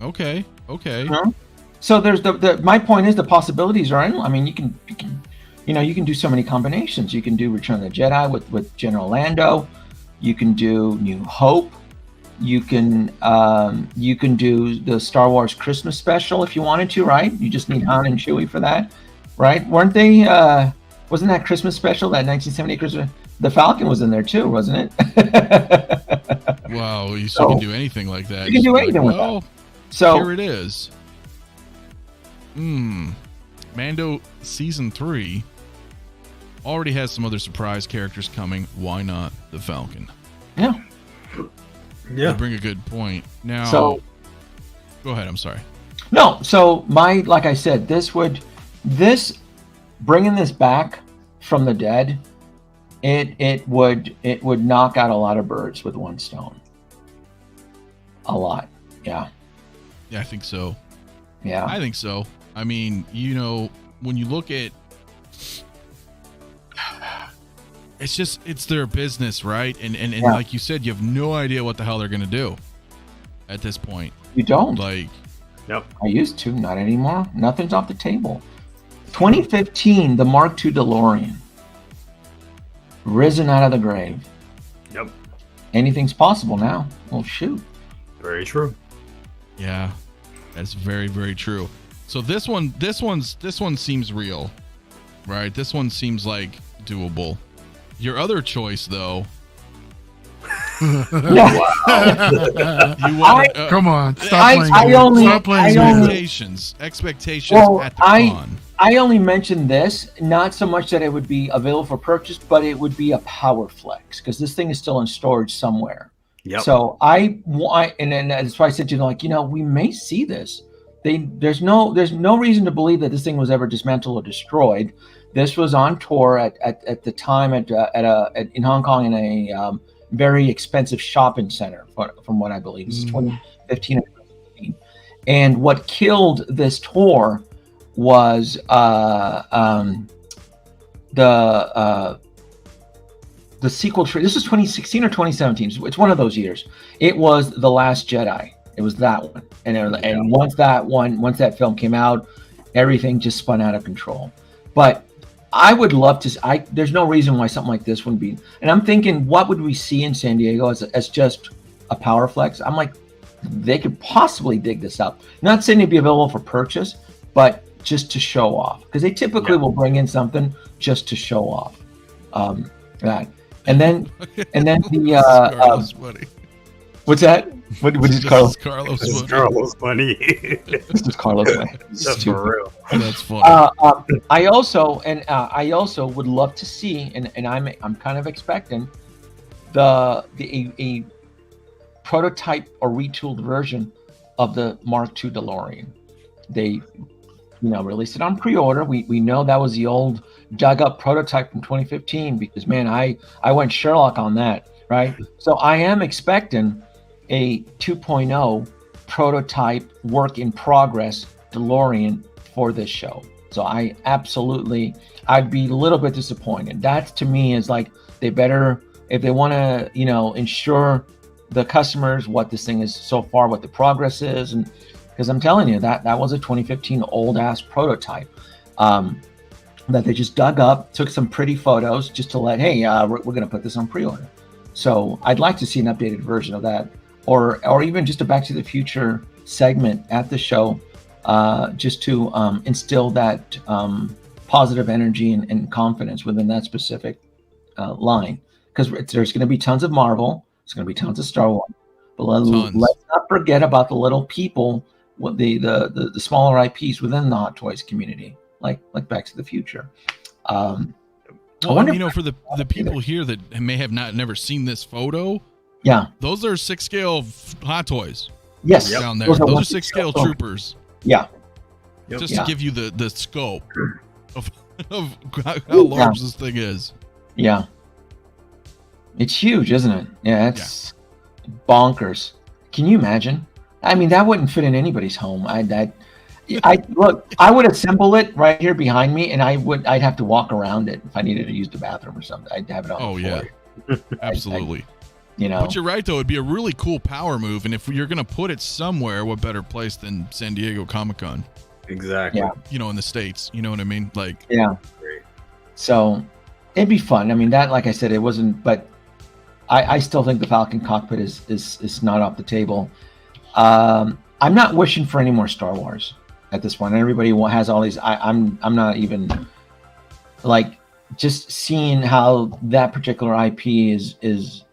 Okay. So there's my point is the possibilities are endless. I mean, you can do so many combinations. You can do Return of the Jedi with General Lando. You can do New Hope. You can do the Star Wars Christmas special if you wanted to, right? You just need Han and Chewie for that. Right? Weren't they? Wasn't that Christmas special, that 1970 Christmas? The Falcon was in there too, wasn't it? Wow, you still can do anything like that. You can do anything with that. So here it is. Mando season 3 already has some other surprise characters coming. Why not the Falcon? Yeah. You bring a good point. Now, go ahead. I'm sorry. No. So like I said, bringing this back from the dead, it would knock out a lot of birds with one stone. A lot. Yeah. Yeah, I think so. Yeah. I think so. I mean, when you look at it's their business, right? And like you said, you have no idea what the hell they're gonna do at this point. You don't. Like, Yep. I used to, not anymore. Nothing's off the table. 2015, the Mark II DeLorean, risen out of the grave. Yep. Anything's possible now. Well, shoot. Very true. yeah, that's very, very true. So this one seems real, right? This one seems like doable. Your other choice, though. Come on, stop playing. Expectations well, at the con. I only mentioned this, not so much that it would be available for purchase, but it would be a power flex because this thing is still in storage somewhere. Yep. So and that's why I said, we may see this. There's no reason to believe that this thing was ever dismantled or destroyed. This was on tour at the time in Hong Kong in a very expensive shopping center, from what I believe. This is 2015 or 2016. And what killed this tour was the sequel. This was 2016 or 2017. It's one of those years. It was The Last Jedi. It was that one. And once that film came out, everything just spun out of control. But I would love to. There's no reason why something like this wouldn't be. And I'm thinking, what would we see in San Diego as just a power flex? I'm like, they could possibly dig this up. Not saying it'd be available for purchase, but just to show off, because they typically will bring in something just to show off. That, and then the what's that? What is Carlos? Carlos funny. This is Carlos funny. That's for real. That's funny. I also would love to see, and I'm kind of expecting a prototype or retooled version of the Mark II DeLorean. They released it on pre-order. We know that was the old dug up prototype from 2015 because, man, I went Sherlock on that, right? So I am expecting a 2.0 prototype work in progress DeLorean for this show. So I'd be a little bit disappointed. That to me is like, they better, if they want to, ensure the customers what this thing is so far, what the progress is, and because I'm telling you that was a 2015 old ass prototype that they just dug up, took some pretty photos just to we're going to put this on pre-order. So I'd like to see an updated version of that, or even just a Back to the Future segment at the show, just to instill that positive energy and confidence within that specific line. Because there's going to be tons of Marvel, there's going to be tons of Star Wars, but let's not forget about the little people, what the smaller IPs within the Hot Toys community, like Back to the Future. Well, for the people here that may have never seen this photo, those are 6 scale Hot Toys. Yes, down there. Those are 6 scale troopers. Yeah, just to give you the scope of how large this thing is. Yeah, it's huge, isn't it? Yeah, it's bonkers. Can you imagine? I mean, that wouldn't fit in anybody's home. I would assemble it right here behind me, and I'd have to walk around it if I needed to use the bathroom or something. I'd have it on. Absolutely. But you're right, though. It'd be a really cool power move, and if you're gonna put it somewhere, what better place than San Diego Comic-Con? Exactly. Yeah. In the States. You know what I mean? Like. Yeah. Great. So it'd be fun. I mean, that, like I said, it wasn't, but I still think the Falcon cockpit is not off the table. I'm not wishing for any more Star Wars at this point. Everybody has all these. I'm not even like, just seeing how that particular IP is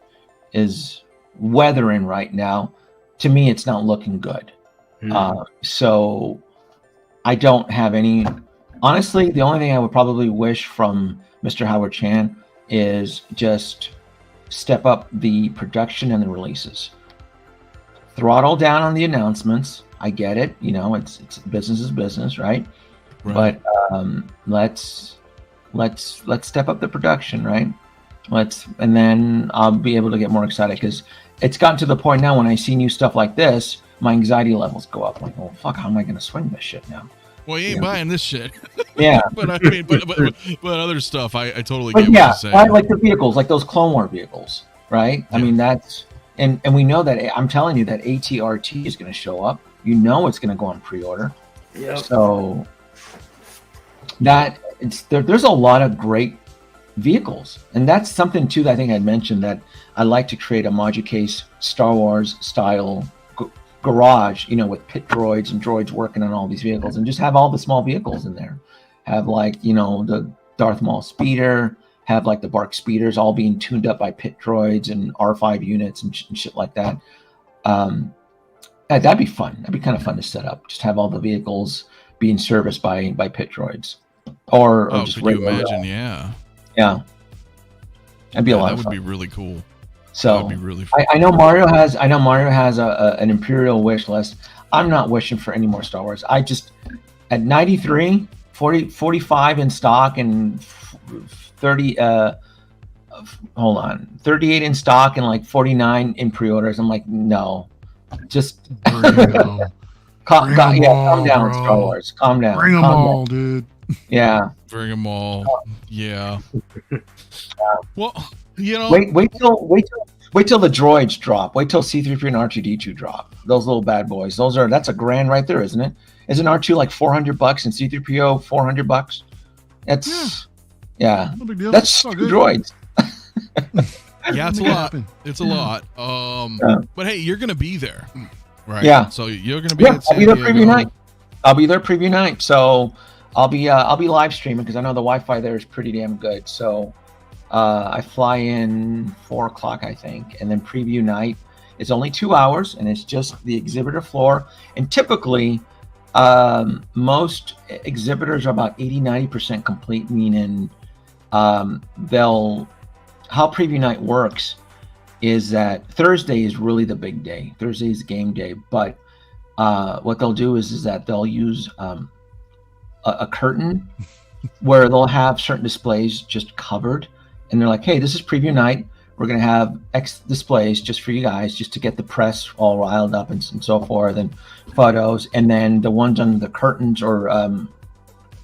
weathering right now. To me, it's not looking good. So I don't have any. Honestly, the only thing I would probably wish from Mr. Howard Chan is just step up the production and the releases. Throttle down on the announcements. I get it. It's business is business, right? But let's step up the production, right? And then I'll be able to get more excited, because it's gotten to the point now when I see new stuff like this, my anxiety levels go up. Like, oh fuck, how am I going to swing this shit now? Well, you ain't buying this shit. Yeah. But I mean, but other stuff, I totally get what you're saying. I like the vehicles, like those Clone War vehicles, right? Yeah. I mean, that's, and we know that, I'm telling you that ATRT is going to show up. You know it's going to go on pre-order. Yeah. So there's a lot of great vehicles. And that's something, too, that I think I mentioned, that I like to create a Module Case Star Wars style garage, with pit droids and droids working on all these vehicles, and just have all the small vehicles in there. Have the Darth Maul speeder, have the Bark speeders all being tuned up by pit droids and R5 units and shit like that. That'd be fun. That'd be kind of fun to set up. Just have all the vehicles being serviced by pit droids, or just could you imagine? Yeah, that'd be a lot. That would be really cool. So that'd be really fun. I know Mario has an Imperial wish list. I'm not wishing for any more Star Wars. I just, at 93, 45 in stock and 38 in stock and 49 in pre-orders. I'm like, no, just calm down, bro. Star Wars, calm down. Bring them all, dude. Yeah, bring them all. Yeah. Well, wait till the droids drop. Wait till C-3PO and R2-D2 drop. Those little bad boys. That's $1,000 right there, isn't it? Isn't R2 like $400 and C-3PO $400? That's yeah. No big deal. That's droids. Yeah, it's a lot. It's a lot. But hey, you're gonna be there, right? Yeah. So you're gonna be. Yeah, I'll be there preview night. I'll be there preview night. So I'll be live streaming because I know the Wi-Fi there is pretty damn good. So I fly in 4:00, I think, and then preview night. It's only 2 hours, and it's just the exhibitor floor. And typically, most exhibitors are about 80-90% complete, meaning how preview night works is that Thursday is really the big day. Thursday is game day, but what they'll do is that they'll use a curtain where they'll have certain displays just covered, and they're like, hey, this is preview night. We're going to have X displays just for you guys, just to get the press all riled up and so forth, and photos. And then the ones under the curtains, or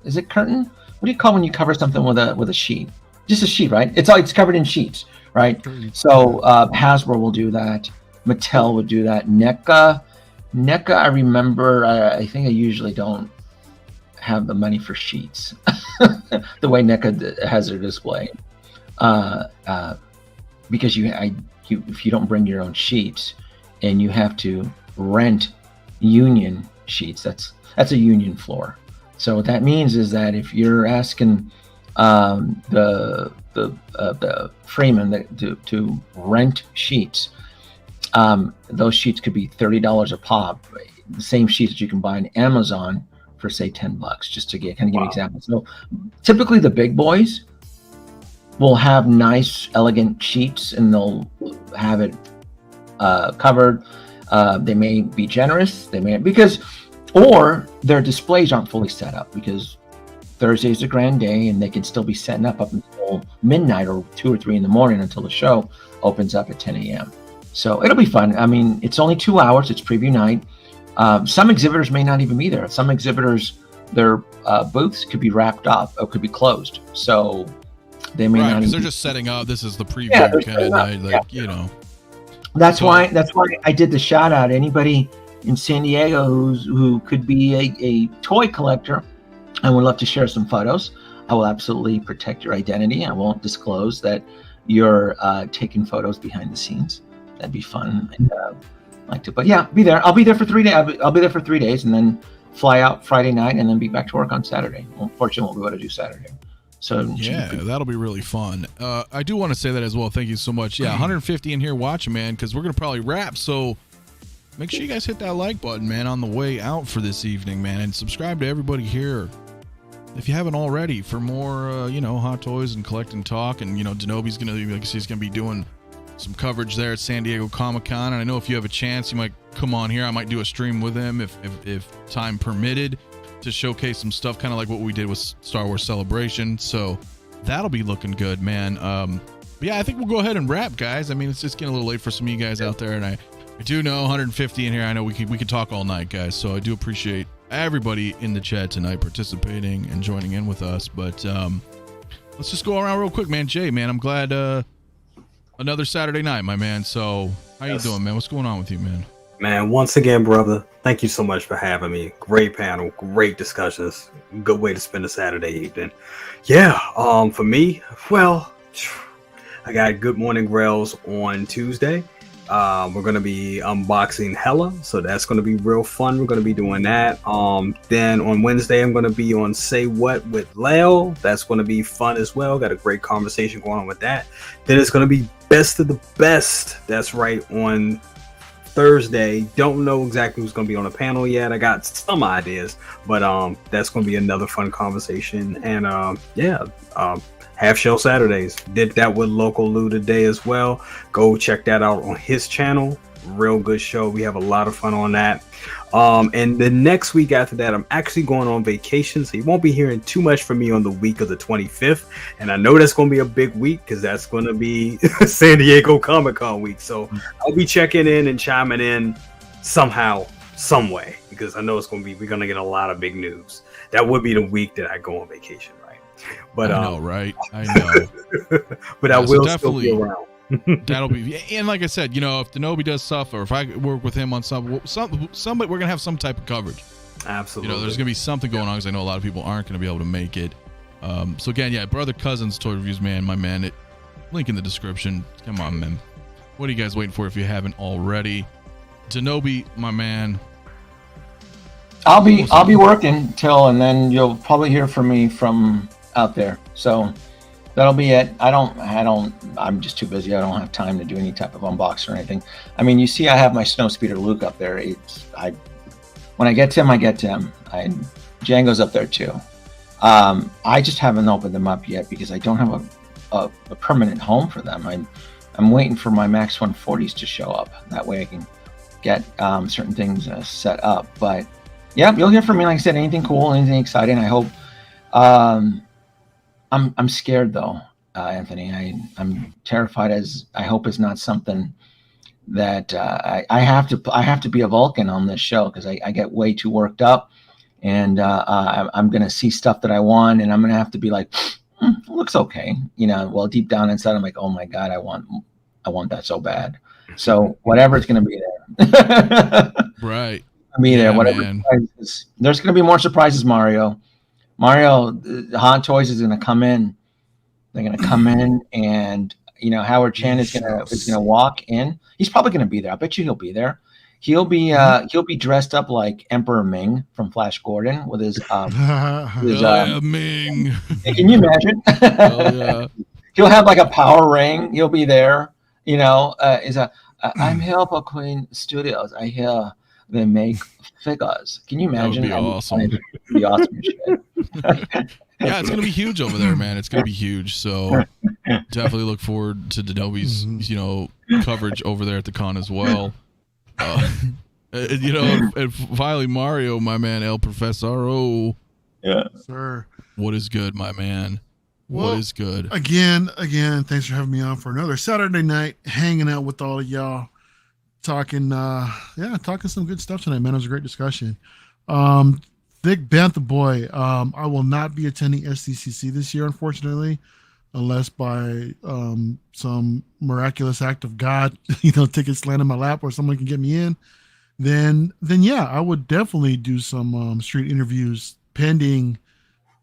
is it curtain? What do you call when you cover something with a sheet? Just a sheet, right? It's covered in sheets, right? So Hasbro will do that. Mattel would do that. NECA, I remember, I think I usually don't have the money for sheets the way NECA has their display. Because if you don't bring your own sheets and you have to rent union sheets, that's a union floor. So what that means is that if you're asking the Freeman to rent sheets, those sheets could be $30 a pop. The same sheets that you can buy on Amazon for say $10, just to give you examples. So typically the big boys will have nice, elegant sheets, and they'll have it covered. They may be generous. Or their displays aren't fully set up because Thursday is a grand day, and they can still be setting up until midnight or 2 or 3 in the morning until the show opens up at 10 a.m. So it'll be fun. I mean, it's only 2 hours. It's preview night. Some exhibitors may not even be there. Some exhibitors, their booths could be wrapped up or could be closed. So they may not. Because they're just setting up. This is the preview kind of night, That's why I did the shout out. Anybody in San Diego who could be a toy collector and would love to share some photos, I will absolutely protect your identity. I won't disclose that you're taking photos behind the scenes. That'd be fun. And, but yeah, be there. I'll be there for 3 days. I'll be there for 3 days, and then fly out Friday night, and then be back to work on Saturday. Unfortunately, we'll be able to do Saturday. So yeah, that'll be really fun. I do want to say that as well. Thank you so much. Yeah, 150 in here watching, man, because we're gonna probably wrap. So make sure you guys hit that like button, man, on the way out for this evening, man, and subscribe to everybody here if you haven't already for more, hot toys and collect and talk. And Denobi's gonna be doing some coverage there at San Diego Comic-Con, and I know if you have a chance, you might come on here. I might do a stream with him if time permitted, to showcase some stuff, kind of like what we did with Star Wars Celebration. So that'll be looking good, man. But yeah, I think we'll go ahead and wrap, guys. I mean, it's just getting a little late for some of you guys out there, and I do know 150 in here. I know we could talk all night, guys. So I do appreciate everybody in the chat tonight participating and joining in with us. But let's just go around real quick, man. Jay, man, I'm glad another Saturday night, my man. So how you doing, man? What's going on with you, man? Man, once again, brother, thank you so much for having me. Great panel, great discussions. Good way to spend a Saturday evening. Yeah, for me, well, I got Good Morning Grails on Tuesday. We're going to be unboxing 𝗕𝗘𝗢𝗠𝗘, so that's going to be real fun. We're going to be doing that. Then on Wednesday, I'm going to be on Say What with Leo. That's going to be fun as well. Got a great conversation going on with that. Then it's going to be Best of the Best. That's right, on Thursday. Don't know exactly who's going to be on the panel yet. I got some ideas, but that's going to be another fun conversation. And Half Shell Saturdays. Did that with Local Lou today as well. Go check that out on his channel. Real good show. We have a lot of fun on that. And the next week after that, I'm actually going on vacation, so you won't be hearing too much from me on the week of the 25th. And I know that's going to be a big week because that's going to be San Diego Comic-Con week. So I'll be checking in and chiming in somehow, some way, because I know we're going to get a lot of big news. That would be the week that I go on vacation, right? But I know, right? I know. But I will still be around. That'll be, and like I said, you know, if the 𝗕𝗘𝗢𝗑 does stuff, or if I work with him on somebody, we're gonna have some type of coverage. Absolutely. You know, there's gonna be something going on because I know a lot of people aren't gonna be able to make it. So again, yeah, Brother Cousins Toy Reviews, man, my man. Link in the description. Come on, man. What are you guys waiting for if you haven't already? Denobi, my man. I'll be working till, and then you'll probably hear from me from out there. So that'll be it. I'm just too busy. I don't have time to do any type of unbox or anything. I mean, you see, I have my Snowspeeder Luke up there. When I get to him, I get to him. Django's up there too. I just haven't opened them up yet because I don't have a permanent home for them. I'm waiting for my Max 140s to show up. That way I can get certain things set up. But yeah, you'll hear from me. Like I said, anything cool, anything exciting. I hope. I'm scared though, Anthony. I'm terrified. As I hope it's not something that I have to be a Vulcan on this show, because I get way too worked up, and I'm gonna see stuff that I want, and I'm gonna have to be like, it looks okay, you know. Well, deep down inside, I'm like, oh my god, I want that so bad. So whatever it's gonna be there, right? Be there. Whatever. There's gonna be more surprises, Mario. Hot Toys is gonna come in. They're gonna come in, and you know, Howard Chan is gonna walk in. He's probably gonna be there. I bet you he'll be there. He'll be dressed up like Emperor Ming from Flash Gordon with his Ming. Can you imagine? Yeah. He'll have like a power ring. He'll be there. You know, I'm here for Queen Studios. I hear they make figures. Can you imagine? That would be awesome. It'd be awesome shit. Yeah, it's gonna be huge over there, man. It's gonna be huge. So definitely look forward to Denobi's, you know, coverage over there at the con as well. You know, and finally Mario, my man, El Profesoro. Yeah, sir. What is good, my man? What is good? Again, thanks for having me on for another Saturday night, hanging out with all of y'all. Talking some good stuff tonight, man. It was a great discussion. Thick Bantha Boy, I will not be attending SDCC this year, unfortunately, unless by some miraculous act of God, you know, tickets land in my lap or someone can get me in. Then yeah, I would definitely do some street interviews pending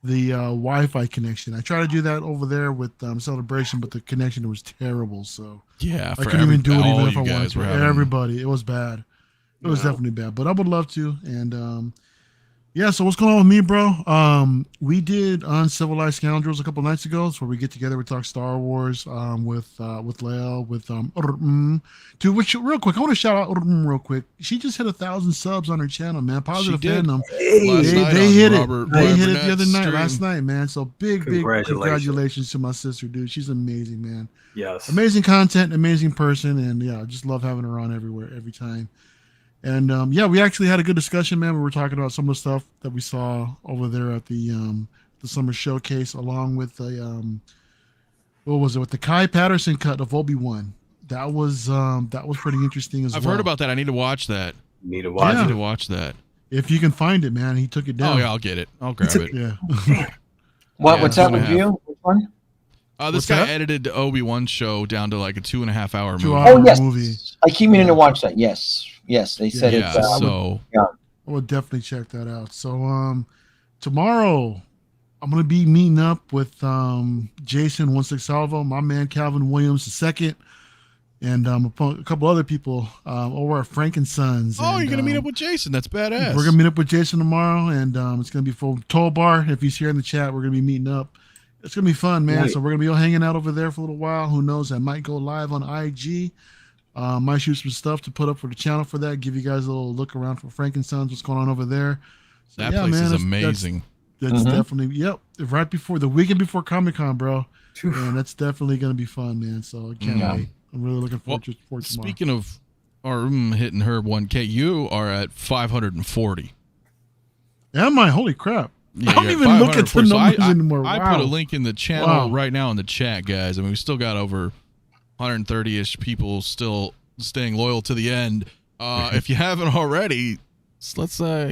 the Wi-Fi connection. I tried to do that over there with Celebration, but the connection was terrible. So yeah, I couldn't even do it even if I wanted to. Everybody, it was bad. It was definitely bad, but I would love to. And yeah, so what's going on with me, bro? We did Uncivilized Scoundrels a couple nights ago. It's where we get together, we talk Star Wars with Leo, with to which real quick, I want to shout out real quick. She just hit 1,000 subs on her channel, man. Positive fandom. They hit it. They hit it the other night, last night, man. So big congratulations to my sister, dude. She's amazing, man. Yes. Amazing content, amazing person, and yeah, I just love having her on every time. And yeah, we actually had a good discussion, man. We were talking about some of the stuff that we saw over there at the summer showcase, along with the what was it, with the Kai Patterson cut of Obi-Wan. That was pretty interesting as well. I've heard about that. I need to watch that. Need to watch that. If you can find it, man, he took it down. Oh yeah, I'll get it. I'll grab it. Yeah. What's that review? Which one? This guy edited the Obi-Wan show down to like a 2.5 hour movie. Oh yes, movie. I keep meaning to watch that. Yes, they said it's. I would definitely check that out. So tomorrow, I'm gonna be meeting up with Jason 16salvo, my man Calvin Williams II, and a couple other people over at Frankensons. Oh, you're gonna meet up with Jason? That's badass. We're gonna meet up with Jason tomorrow, and it's gonna be for Toll Bar. If he's here in the chat, we're gonna be meeting up. It's gonna be fun, man. Right. So we're gonna be all hanging out over there for a little while. Who knows? I might go live on IG. Might shoot some stuff to put up for the channel for that. Give you guys a little look around for Frankensons. What's going on over there? So, that place is amazing. That's definitely right before the weekend before Comic-Con, bro. And that's definitely gonna be fun, man. So I can't wait. I'm really looking forward to tomorrow. Speaking of hitting her 1K, you are at 540. Am I? Holy crap. Yeah, I don't even look at the numbers anymore. I put a link in the channel right now in the chat, guys. I mean, we still got over 130-ish people still staying loyal to the end. If you haven't already, let's try.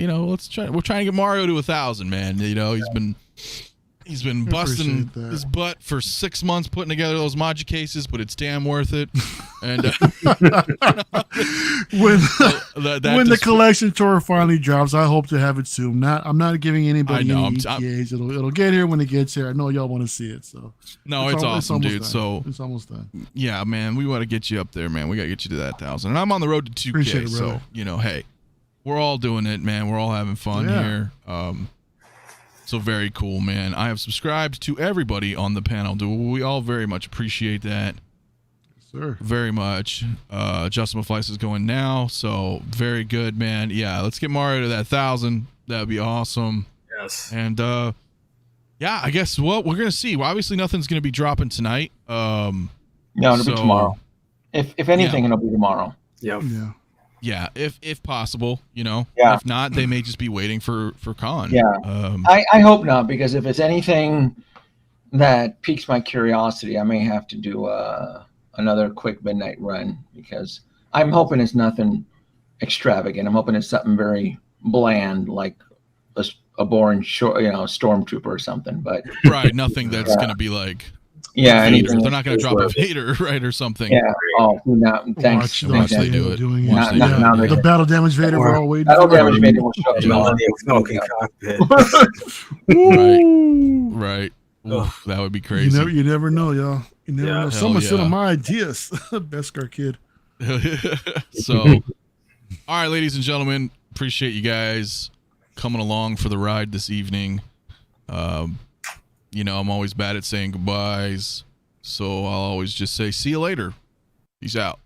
We're trying to get Mario to 1,000, man. You know, he's been busting his butt for 6 months putting together those �𝗔𝗩𝗘𝗢𝗙 cases, but it's damn worth it. And when the collection tour finally drops, I hope to have it soon. I'm not giving anybody any ETAs. It'll get here when it gets here. I know y'all want to see it. So it's awesome, dude. Done. So it's almost done. Yeah, man, we want to get you up there, man. We got to get you to that 1,000. And I'm on the road to 2K. Appreciate it, so hey, we're all doing it, man. We're all having fun here. So very cool, man. I have subscribed to everybody on the panel. We all very much appreciate that. Yes, sir. Very much. Justin Maflice is going now, so very good, man. Yeah, let's get Mario to that 1,000. That would be awesome. Yes. And I guess we're gonna see. Well, obviously nothing's gonna be dropping tonight. No, it'll be tomorrow. If anything, it'll be tomorrow. Yep. Yeah. Yeah, if possible, Yeah. If not, they may just be waiting for Con. Yeah. I hope not, because if it's anything that piques my curiosity, I may have to do another quick midnight run, because I'm hoping it's nothing extravagant. I'm hoping it's something very bland, like a boring stormtrooper or something. But right, nothing that's gonna be like. Yeah, Vader. They're not going to drop a Vader, right, or something. Yeah. Oh, no, thanks. Watch they do it. The battle damage Vader we're all waiting for. Battle damage Vader will show up. Right. Oof, that would be crazy. You never know, y'all. You never know. Someone said on my ideas. Beskar kid. So, all right, ladies and gentlemen, appreciate you guys coming along for the ride this evening. I'm always bad at saying goodbyes, so I'll always just say, see you later. Peace out.